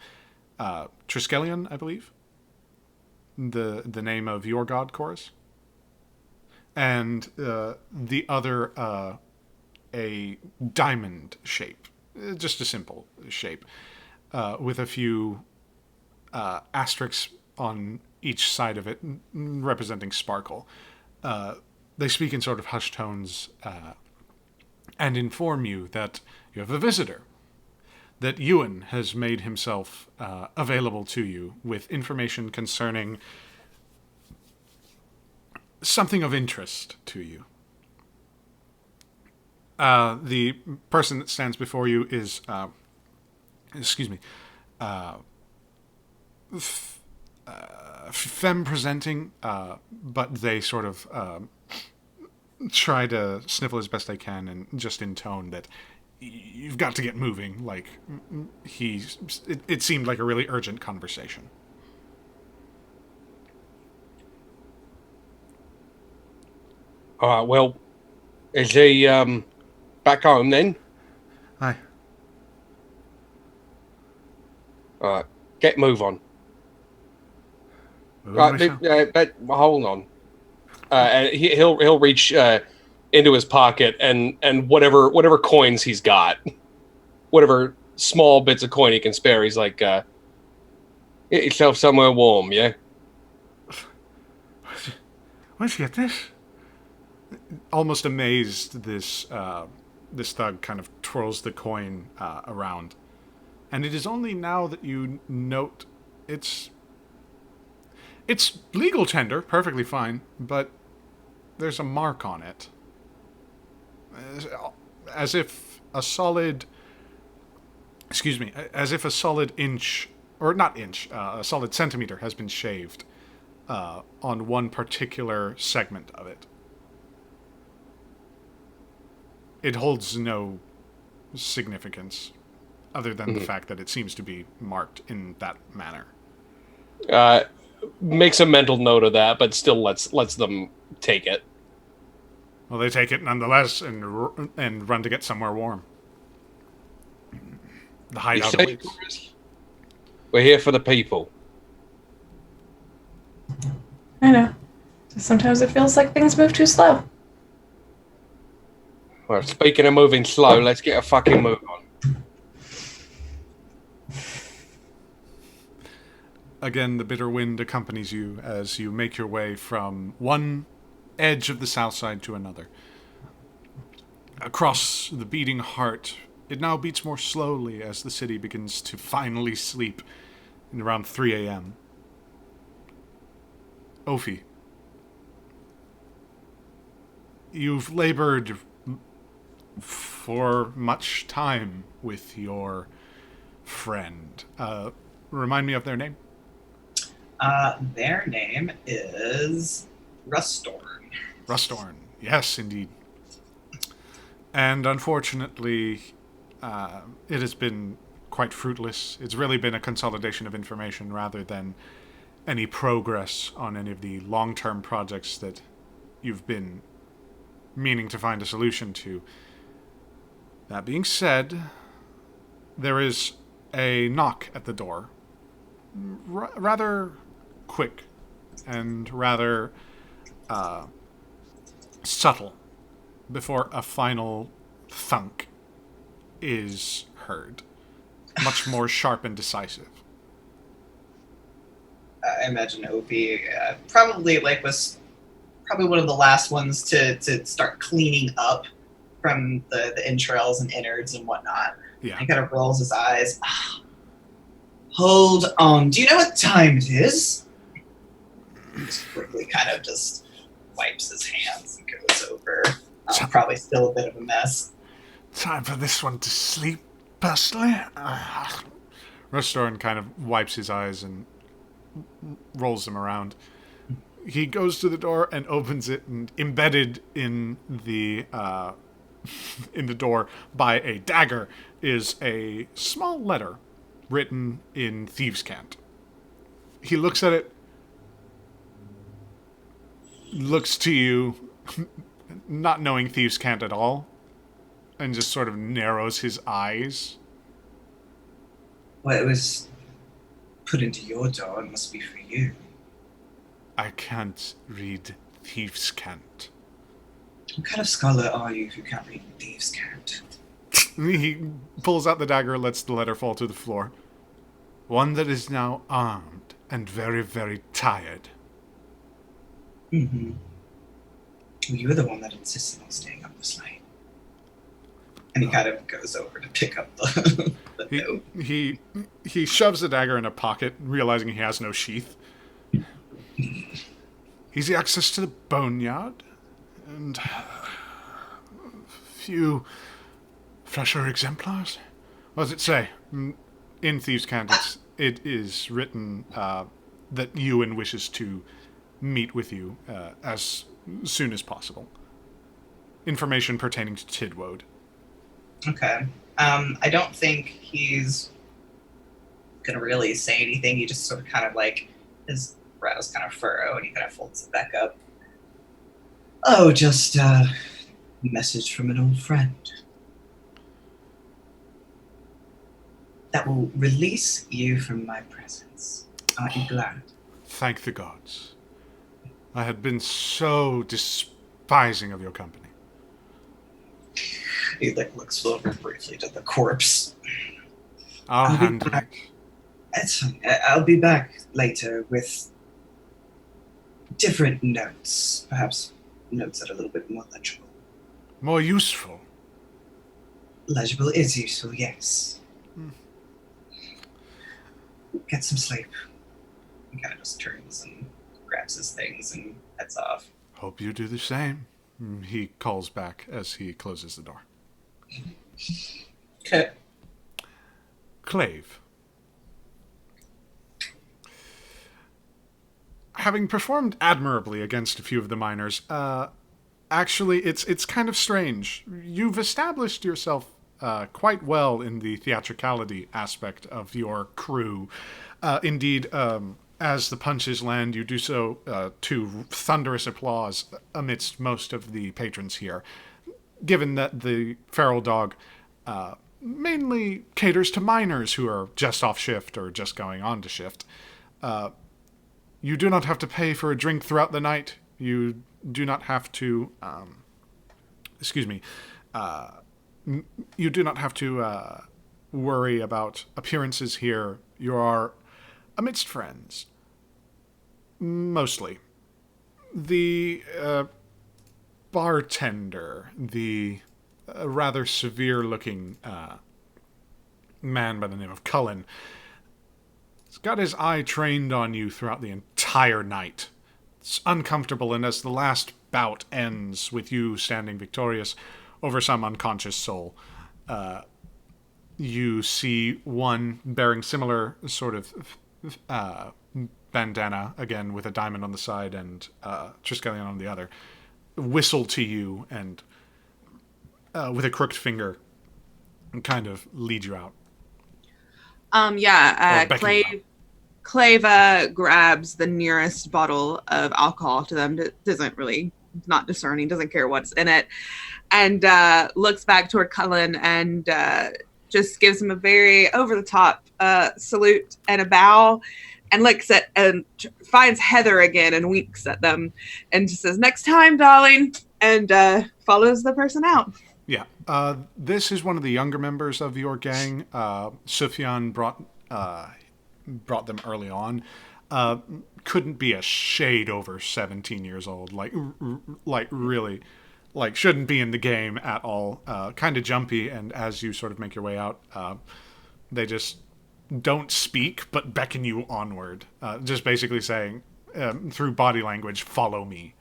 Triskelion, I believe. The name of your god, Chorus. And the other, a diamond shape just a simple shape, with a few asterisks on each side of it, representing sparkle. They speak in sort of hushed tones and inform you that you have a visitor, that Ewan has made himself available to you with information concerning something of interest to you. The person that stands before you is, femme presenting, but they sort of try to sniffle as best they can, and just in tone that you've got to get moving. Like it seemed like a really urgent conversation. All right. Well, is he back home then? Hi. All right. Get move on. Myself. But hold on. And he'll reach into his pocket and whatever coins he's got, whatever small bits of coin he can spare. He's like, get yourself somewhere warm, yeah. Where'd you get this? Almost amazed, this thug kind of twirls the coin around, and it is only now that you note it's legal tender, perfectly fine, but there's a mark on it, as if a solid inch, or not inch, a solid centimeter has been shaved on one particular segment of it. It holds no significance other than the fact that it seems to be marked in that manner. Makes a mental note of that, but still lets them take it. Well, they take it nonetheless and run to get somewhere warm. The hideout awaits. We're here for the people. I know. Sometimes it feels like things move too slow. Well, speaking of moving slow, let's get a fucking move on. Again, the bitter wind accompanies you as you make your way from one edge of the south side to another. Across the beating heart, it now beats more slowly as the city begins to finally sleep in around 3 a.m. Ophi, you've labored for much time with your friend. Remind me of their name? Their name is Rustorn. Rustorn, yes, indeed. And unfortunately, it has been quite fruitless. It's really been a consolidation of information rather than any progress on any of the long-term projects that you've been meaning to find a solution to. That being said, there is a knock at the door. Rather quick and rather subtle before a final thunk is heard. Much more sharp and decisive. I imagine Opie probably was probably one of the last ones to start cleaning up from the entrails and innards and whatnot. Yeah. He kind of rolls his eyes. Hold on. Do you know what time it is? Just quickly kind of just wipes his hands and goes over. Probably still a bit of a mess. Time for this one to sleep, personally. Rustorn kind of wipes his eyes and rolls them around. He goes to the door and opens it, and embedded in the door by a dagger is a small letter written in thieves' cant. He looks at it, looks to you, not knowing thieves' cant at all, and just sort of narrows his eyes. Well, it was put into your door. It must be for you. I can't read thieves' cant. What kind of scholar are you if you can't read thieves' cant? He pulls out the dagger, lets the letter fall to the floor. One that is now armed and very, very tired. Mm-hmm. Well, you were the one that insisted on staying up this night. And he kind of goes over to pick up the note. He shoves the dagger in a pocket, realizing he has no sheath. Easy access to the boneyard, and a few fresher exemplars. What does it say? In Thieves' Cant, it is written that Ewan wishes to meet with you as soon as possible. Information pertaining to Tidwode. Okay. I don't think he's gonna really say anything. He just sort of kind of like his brows kind of furrow and he kind of folds it back up. Oh, just a message from an old friend that will release you from my presence. Aren't you glad? Thank the gods. I had been so despising of your company. He like looks over briefly to the corpse. I'll I'll be handle it. back. It's fine. I'll be back later with different notes. Perhaps notes that are a little bit more legible. More useful. Legible is useful, yes. Get some sleep. He kind of just turns and grabs his things and heads off. Hope you do the same. He calls back as he closes the door. Okay. Clave. Having performed admirably against a few of the miners, actually, it's kind of strange. You've established yourself quite well in the theatricality aspect of your crew. Indeed, as the punches land, you do so to thunderous applause amidst most of the patrons here, given that the feral dog mainly caters to miners who are just off shift or just going on to shift. You do not have to pay for a drink throughout the night. You do not have to... you do not have to worry about appearances here. You are amidst friends. Mostly. The bartender, the rather severe-looking man by the name of Cullen, has got his eye trained on you throughout the entire night. It's uncomfortable, and as the last bout ends with you standing victorious over some unconscious soul, you see one bearing similar sort of bandana, again with a diamond on the side and Triskelion on the other, whistle to you and with a crooked finger and kind of lead you out. Clave grabs the nearest bottle of alcohol to them. Doesn't really, not discerning, doesn't care what's in it, and looks back toward Cullen and just gives him a very over-the-top salute and a bow, and looks at and finds Heather again and winks at them and just says, "Next time, darling," and follows the person out. Yeah. This is one of the younger members of your gang. Sufyan brought them early on. Couldn't be a shade over 17 years old. Like really, like shouldn't be in the game at all. Kind of jumpy, and as you sort of make your way out, they just don't speak, but beckon you onward. Just basically saying, through body language, "Follow me."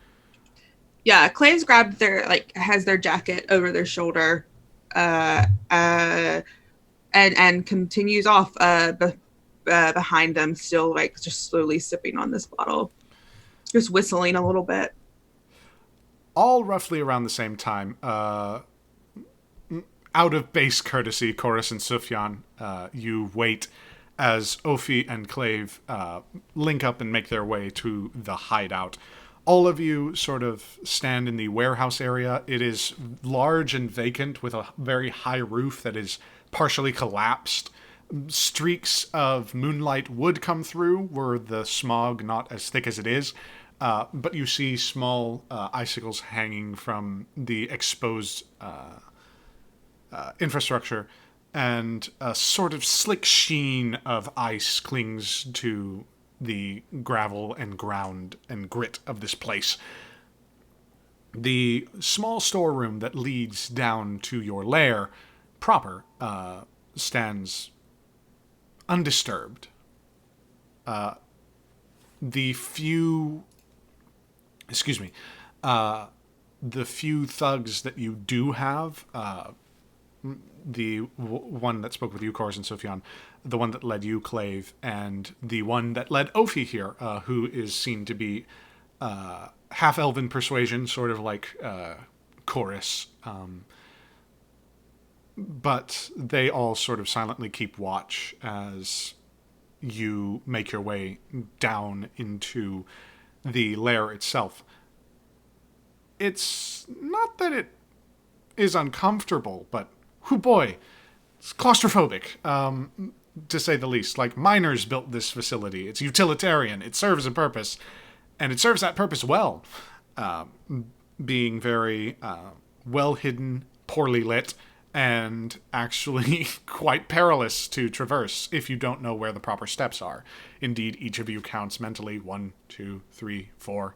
Yeah, Clave's grabbed has their jacket over their shoulder, and continues off behind them, still just slowly sipping on this bottle, just whistling a little bit. All roughly around the same time, out of base courtesy, Chorus and Sufyan, you wait as Ophi and Clave link up and make their way to the hideout. All of you sort of stand in the warehouse area. It is large and vacant with a very high roof that is partially collapsed. Streaks of moonlight would come through were the smog not as thick as it is, but you see small icicles hanging from the exposed infrastructure, and a sort of slick sheen of ice clings to the gravel and ground and grit of this place. The small storeroom that leads down to your lair proper stands undisturbed. The few thugs that you do have, the one that spoke with you, Chorus and Sufyan, the one that led you, Clave, and the one that led Ophi here, who is seen to be half-elven persuasion, sort of like Chorus. But they all sort of silently keep watch as you make your way down into the lair itself. It's not that it is uncomfortable, but, oh boy, it's claustrophobic, to say the least. Like, miners built this facility. It's utilitarian. It serves a purpose, and it serves that purpose well. Being very well hidden, poorly lit, and actually quite perilous to traverse if you don't know where the proper steps are. Indeed, each of you counts mentally 1, 2, 3, 4,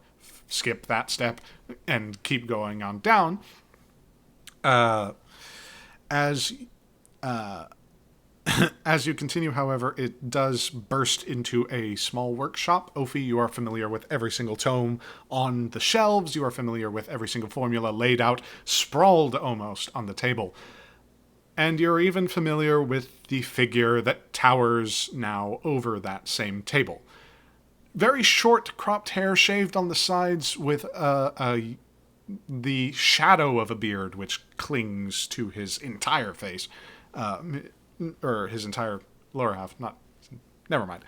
skip that step, and keep going on down. As you continue, however, it does burst into a small workshop. Ophi, you are familiar with every single tome on the shelves. You are familiar with every single formula laid out, sprawled almost on the table. And you're even familiar with the figure that towers now over that same table. Very short cropped hair shaved on the sides with the shadow of a beard which clings to his entire face. Or his entire lower half. Never mind.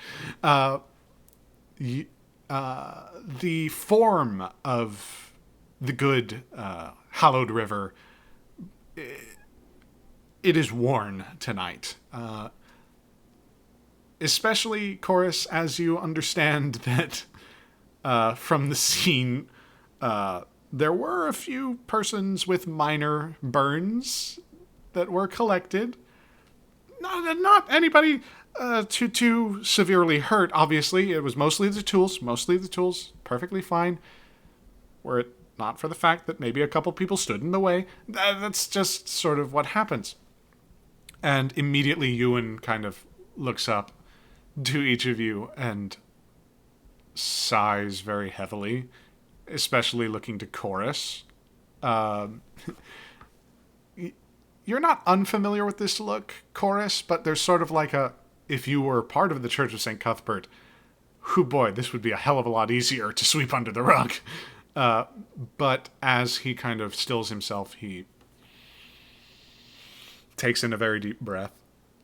The form of the good hallowed river, it is worn tonight. Especially, Chorus, as you understand that from the scene, there were a few persons with minor burns that were collected. Not anybody too severely hurt, obviously. It was mostly the tools, perfectly fine. Were it not for the fact that maybe a couple people stood in the way, that's just sort of what happens. And immediately Ewan kind of looks up to each of you and sighs very heavily, especially looking to Chorus. You're not unfamiliar with this look, Chorus, but there's sort of like if you were part of the Church of St. Cuthbert, oh boy, this would be a hell of a lot easier to sweep under the rug. But as he kind of stills himself, he takes in a very deep breath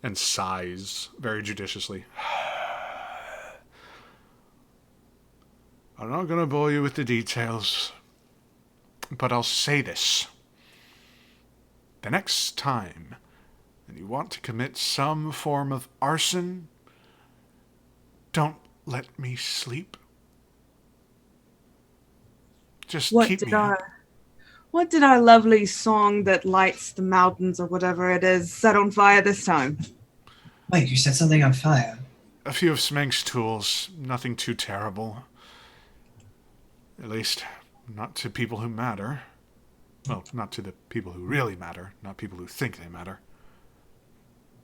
and sighs very judiciously. I'm not going to bore you with the details, but I'll say this. The next time that you want to commit some form of arson, don't let me sleep. Just keep me up. What did our lovely song that lights the mountains or whatever it is set on fire this time? Wait, you set something on fire? A few of Smank's tools. Nothing too terrible. At least, not to people who matter. Well, not to the people who really matter, not people who think they matter.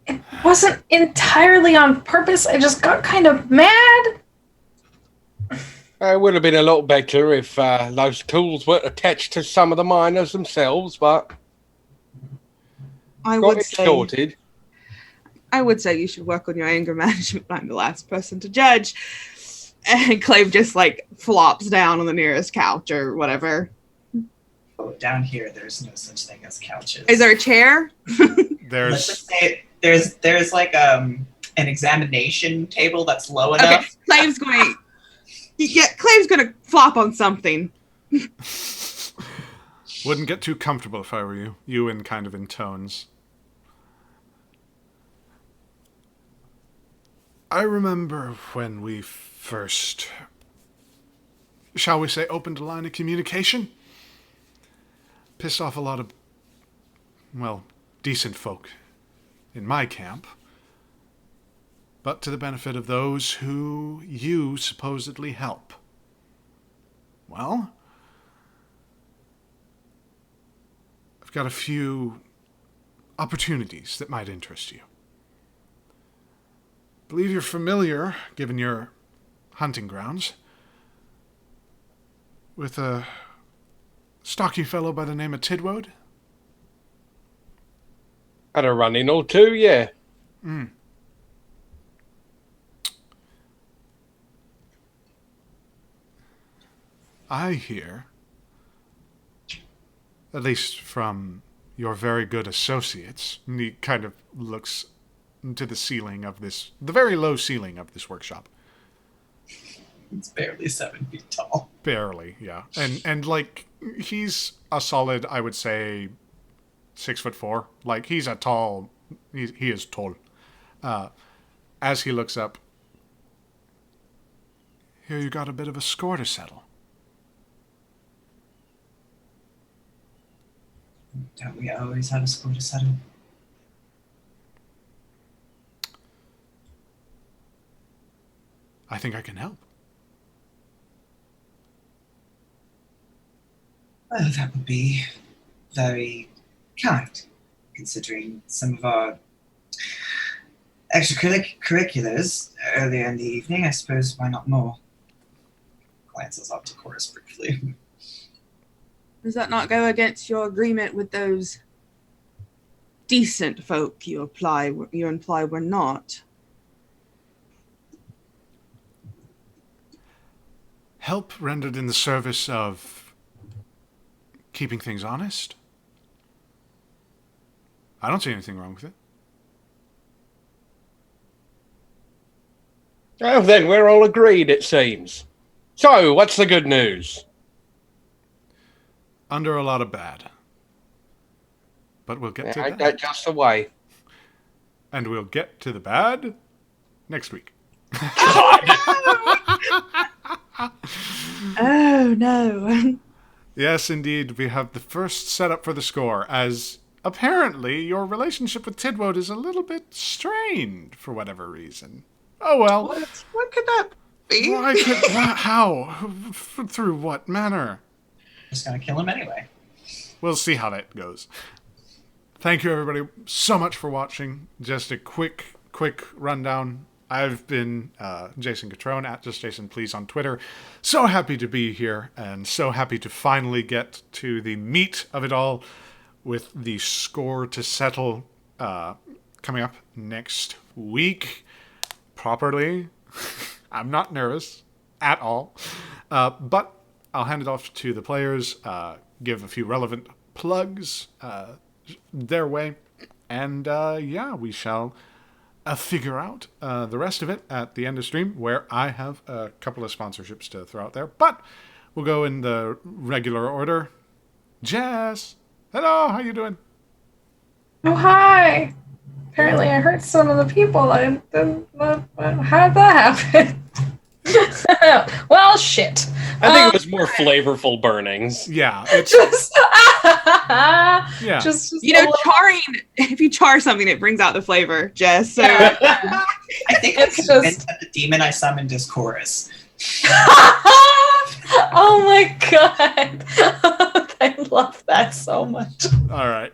It wasn't entirely on purpose. I just got kind of mad. It would have been a lot better if those tools weren't attached to some of the miners themselves, but I would say you should work on your anger management. I'm the last person to judge. And Clave just flops down on the nearest couch or whatever. Oh, down here, there's no such thing as couches. Is there a chair? Let's just say there's an examination table that's low enough. Okay, Clave's going to flop on something. Wouldn't get too comfortable if I were you. Ewan kind of intones. I remember when we first, shall we say, opened a line of communication. Pissed off a lot of, decent folk in my camp, but to the benefit of those who you supposedly help. Well, I've got a few opportunities that might interest you. I believe you're familiar, given your hunting grounds, with a stocky fellow by the name of Tidwode. Had a running or two, yeah. I hear, at least from your very good associates, and he kind of looks into the ceiling of this, the very low ceiling of this workshop. It's barely 7 feet tall. Barely, yeah. And like, he's a solid, I would say, 6'4". Like, he's a tall, he is tall. As he looks up, here you got a bit of a score to settle. Don't we always have a score to settle? I think I can help. Well, that would be very kind, considering some of our extracurriculars earlier in the evening. I suppose why not more? Glances up to Chorus briefly. Does that not go against your agreement with those decent folk you imply we're not? Help rendered in the service of keeping things honest? I don't see anything wrong with it. Oh, then we're all agreed, it seems. So, what's the good news? Under a lot of bad. But we'll get to that. That's just the way. And we'll get to the bad next week. Oh, no. Yes, indeed. We have the first setup for the score, as apparently your relationship with Tidwode is a little bit strained for whatever reason. Oh, well. What could that be? How? Through what manner? Just gonna kill him anyway. We'll see how that goes. Thank you, everybody, so much for watching. Just a quick rundown. I've been Jason Cutrone, at JustJasonPlease on Twitter. So happy to be here, and so happy to finally get to the meat of it all with the score to settle coming up next week properly. I'm not nervous at all, but I'll hand it off to the players, give a few relevant plugs their way, and we shall figure out the rest of it at the end of stream, where I have a couple of sponsorships to throw out there. But we'll go in the regular order. Jess, hello, how you doing? Oh, hi. Apparently I hurt some of the people. How did that happen? Well, shit. I think it was more flavorful burnings. Yeah, it's Just, yeah. just You know, charring, if you char something, it brings out the flavor, Jess. So I think It's I'm just- convinced that the demon I summoned is Chorus. Oh my god. I love that so much. all right.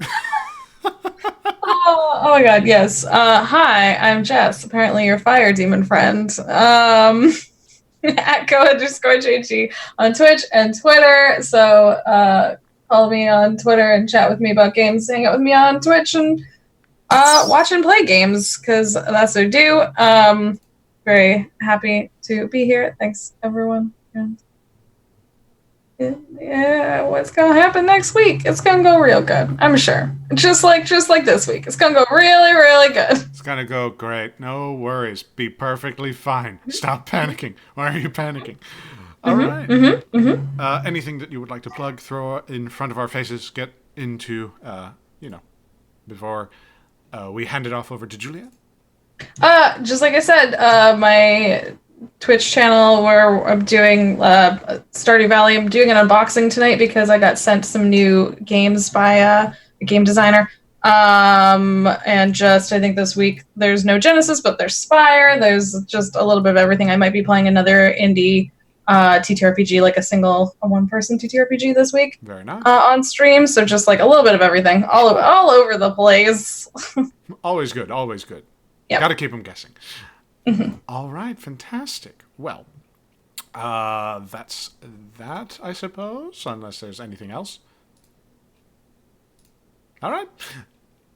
Oh my god, yes. Hi, I'm Jess, apparently your fire demon friend. At go_JG on Twitch and Twitter. So follow me on Twitter and chat with me about games. Hang out with me on Twitch and watch and play games, because that's what I do. Very happy to be here. Thanks, everyone. And yeah, what's gonna happen next week? It's gonna go real good, I'm sure. Just like this week, it's gonna go really, really good. It's gonna go great. No worries. Be perfectly fine. Stop panicking. Why are you panicking? All right. Anything that you would like to plug, throw in front of our faces, get into, before we hand it off over to Julia? Just like I said, my Twitch channel where I'm doing Stardew Valley. I'm doing an unboxing tonight because I got sent some new games by a game designer. And just, I think this week there's no Genesis, but there's Spire. There's just a little bit of everything. I might be playing another indie TTRPG, like a one-person TTRPG this week. Very nice. On stream. So just like a little bit of everything, all over the place. Always good. Always good. Yep. Got to keep them guessing. Mhm. All right. Fantastic. Well, that's that, I suppose, unless there's anything else. All right.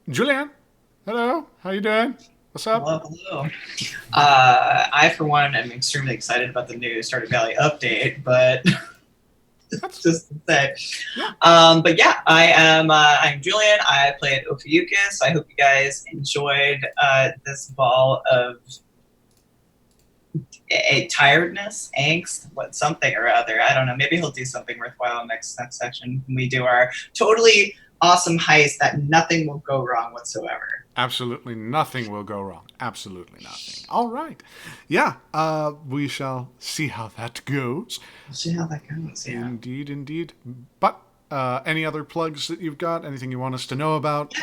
Julianne, hello. How you doing? What's up? Hello. I, for one, am extremely excited about the new Stardew Valley update, but that's just to say. Yeah. But yeah, I'm Julian. I play at Ophiuchus. I hope you guys enjoyed this ball of a tiredness, angst, something or other. I don't know. Maybe he'll do something worthwhile next section when we do our totally awesome heist that nothing will go wrong whatsoever. Absolutely nothing will go wrong. Absolutely nothing. All right. Yeah, we shall see how that goes. We'll see how that goes, yeah. Indeed, indeed. But any other plugs that you've got? Anything you want us to know about?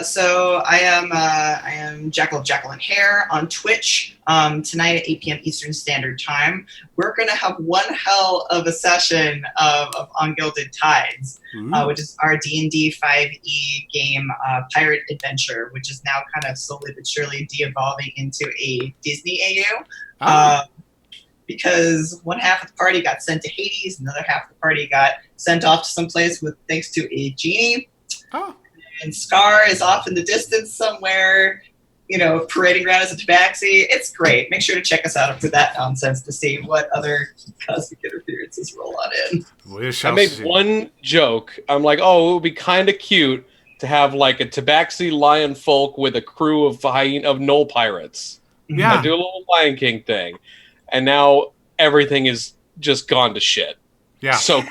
So I am Jackal and Hare on Twitch tonight at 8 p.m. Eastern Standard Time. We're going to have one hell of a session of Ungilded Tides, which is our D&D 5e game pirate adventure, which is now kind of slowly but surely de-evolving into a Disney AU. Because one half of the party got sent to Hades, another half of the party got sent off to someplace with thanks to a genie. Oh. And Scar is off in the distance somewhere, parading around as a tabaxi. It's great. Make sure to check us out for that nonsense to see what other cosmic interferences roll on in. We shall I made see. one joke. I'm like, oh, it would be kind of cute to have like a tabaxi lion folk with a crew of Knoll pirates. Yeah. Do a little Lion King thing. And now everything is just gone to shit. Yeah. So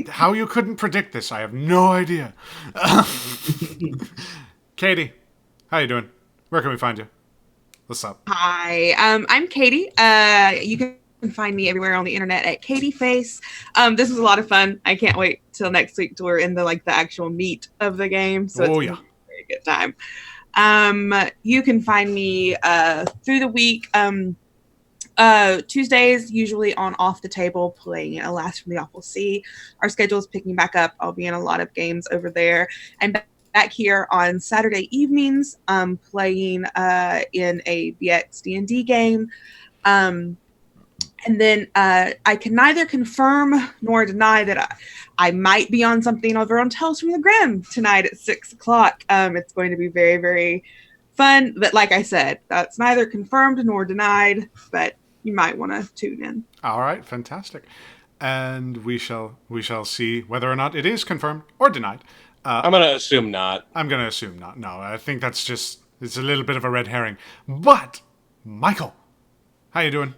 How you couldn't predict this, I have no idea. Katie, how you doing? Where can we find you? What's up? Hi, I'm Katie. You can find me everywhere on the internet at Katie Face. This was a lot of fun. I can't wait till next week till we're in the actual meat of the game. So it's gonna be a very good time. You can find me through the week. Tuesdays, usually on Off the Table, playing Alas from the Awful Sea. Our schedule is picking back up. I'll be in a lot of games over there. And back here on Saturday evenings, playing in a BX D&D game. And then I can neither confirm nor deny that I might be on something over on Tales from the Grim tonight at 6 o'clock. It's going to be very, very fun. But like I said, that's neither confirmed nor denied, but you might want to tune in. All right, fantastic. And we shall see whether or not it is confirmed or denied. I'm going to assume not. I'm going to assume not. No, I think it's a little bit of a red herring. But, Michael, how you doing?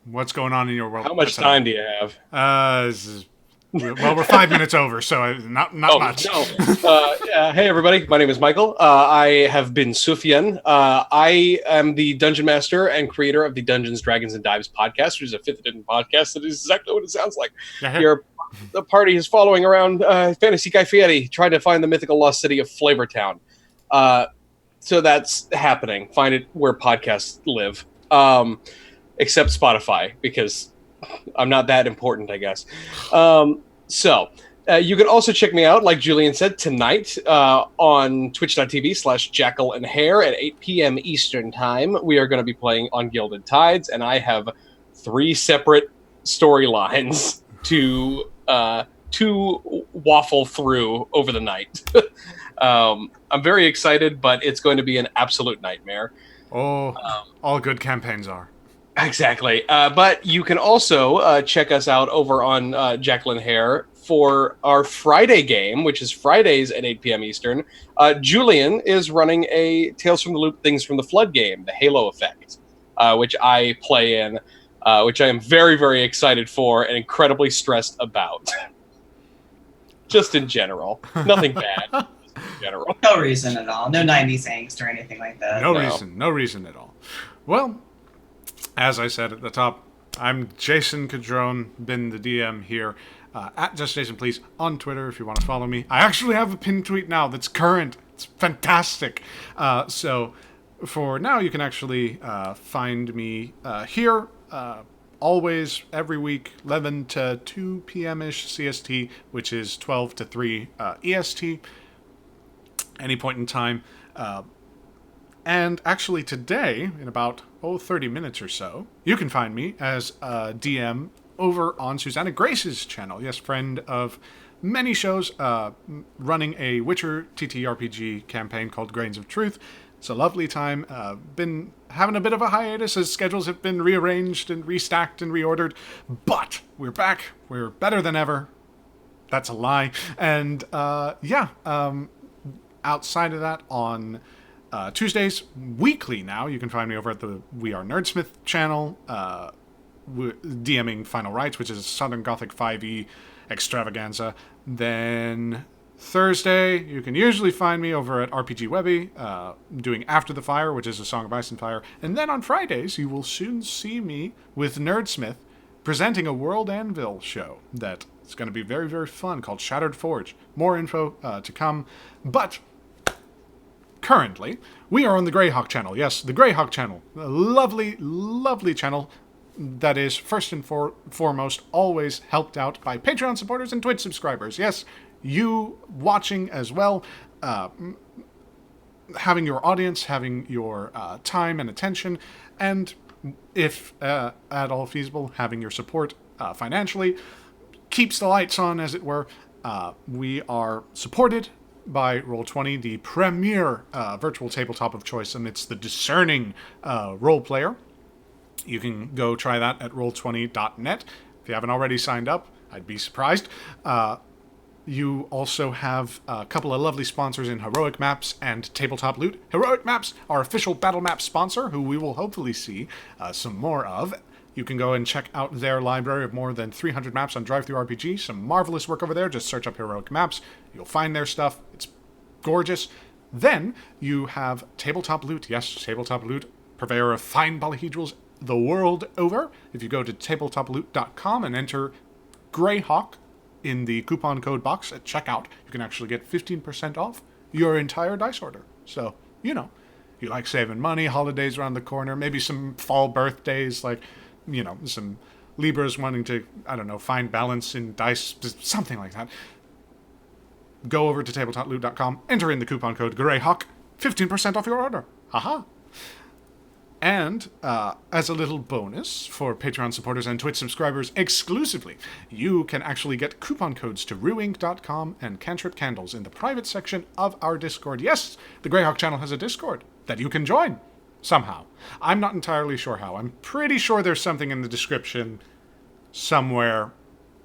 What's going on in your world? How much time do you have? Well, we're 5 minutes over, so not much. No. Hey, everybody. My name is Michael. I have been Sufyan. I am the Dungeon Master and creator of the Dungeons, Dragons, and Dives podcast, which is a 5th edition podcast that is exactly what it sounds like. The party is following around Fantasy Guy Fieri, trying to find the mythical lost city of Flavortown. So that's happening. Find it where podcasts live. Except Spotify, because I'm not that important, I guess. You can also check me out, like Julian said, tonight on twitch.tv/Jackal and Hare at 8 p.m. Eastern Time. We are going to be playing Ungilded Tides, and I have 3 separate storylines to waffle through over the night. I'm very excited, but it's going to be an absolute nightmare. All good campaigns are. Exactly. But you can also check us out over on Jackal and Hare for our Friday game, which is Fridays at 8 p.m. Eastern. Julian is running a Tales from the Loop Things from the Flood game, the Halo Effect, which I play in, which I am very, very excited for and incredibly stressed about. Just in general. Nothing bad. Just in general. No reason at all. No 90s angst or anything like that. No reason at all. Well, as I said at the top, I'm Jason Cutrone, been the DM here. at Just Jason Please on Twitter if you want to follow me. I actually have a pinned tweet now that's current. It's fantastic. So for now, you can actually find me here always every week, 11 to 2 p.m.-ish CST, which is 12 to 3 EST, any point in time. And actually today, in about 30 minutes or so, you can find me as a DM over on Susanna Grace's channel. Yes, friend of many shows, running a Witcher TTRPG campaign called Grains of Truth. It's a lovely time. Been having a bit of a hiatus as schedules have been rearranged and restacked and reordered, but we're back. We're better than ever. That's a lie. And outside of that, on Tuesdays, weekly now, you can find me over at the We Are Nerdsmith channel, DMing Final Rites, which is a Southern Gothic 5e extravaganza. Then Thursday, you can usually find me over at RPG Webby, doing After the Fire, which is a Song of Ice and Fire. And then on Fridays, you will soon see me with Nerdsmith presenting a World Anvil show that is going to be very, very fun, called Shattered Forge. More info to come. But currently, we are on the Greyhawk Channel. Yes, the Greyhawk Channel. A lovely, lovely channel that is, first and foremost, always helped out by Patreon supporters and Twitch subscribers. Yes, you watching as well, having your audience, having your time and attention, and if at all feasible, having your support financially, keeps the lights on, as it were. We are supported by Roll20, the premier virtual tabletop of choice amidst the discerning role player. You can go try that at roll20.net. If you haven't already signed up, I'd be surprised. You also have a couple of lovely sponsors in Heroic Maps and Tabletop Loot. Heroic Maps, our official battle map sponsor, who we will hopefully see some more of. You can go and check out their library of more than 300 maps on DriveThruRPG. Some marvelous work over there. Just search up Heroic Maps. You'll find their stuff. It's gorgeous. Then you have Tabletop Loot. Yes, Tabletop Loot, purveyor of fine polyhedrals the world over. If you go to tabletoploot.com and enter Greyhawk in the coupon code box at checkout, you can actually get 15% off your entire dice order. So, you like saving money, holidays around the corner, maybe some fall birthdays, like, some Libras wanting to, find balance in dice, something like that. Go over to tabletoploot.com, enter in the coupon code Greyhawk, 15% off your order. Haha. And as a little bonus for Patreon supporters and Twitch subscribers exclusively, you can actually get coupon codes to ruinc.com and Cantrip Candles in the private section of our Discord. Yes, the Greyhawk channel has a Discord that you can join somehow. I'm not entirely sure how. I'm pretty sure there's something in the description somewhere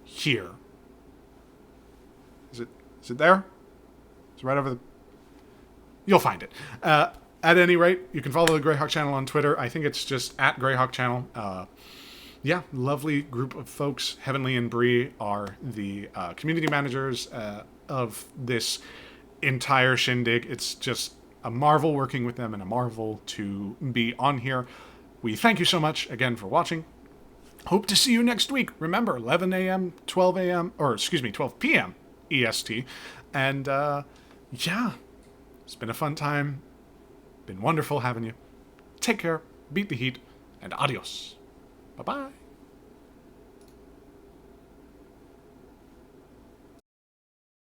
here. Is it there? It's right over the... You'll find it. At any rate, you can follow the Greyhawk channel on Twitter. I think it's just at Greyhawk channel. Lovely group of folks. Heavenly and Bree are the community managers of this entire shindig. It's just a marvel working with them and a marvel to be on here. We thank you so much again for watching. Hope to see you next week. Remember, 11 a.m., 12 p.m. EST. And it's been a fun time. Been wonderful having you. Take care, beat the heat, and adios. Bye-bye.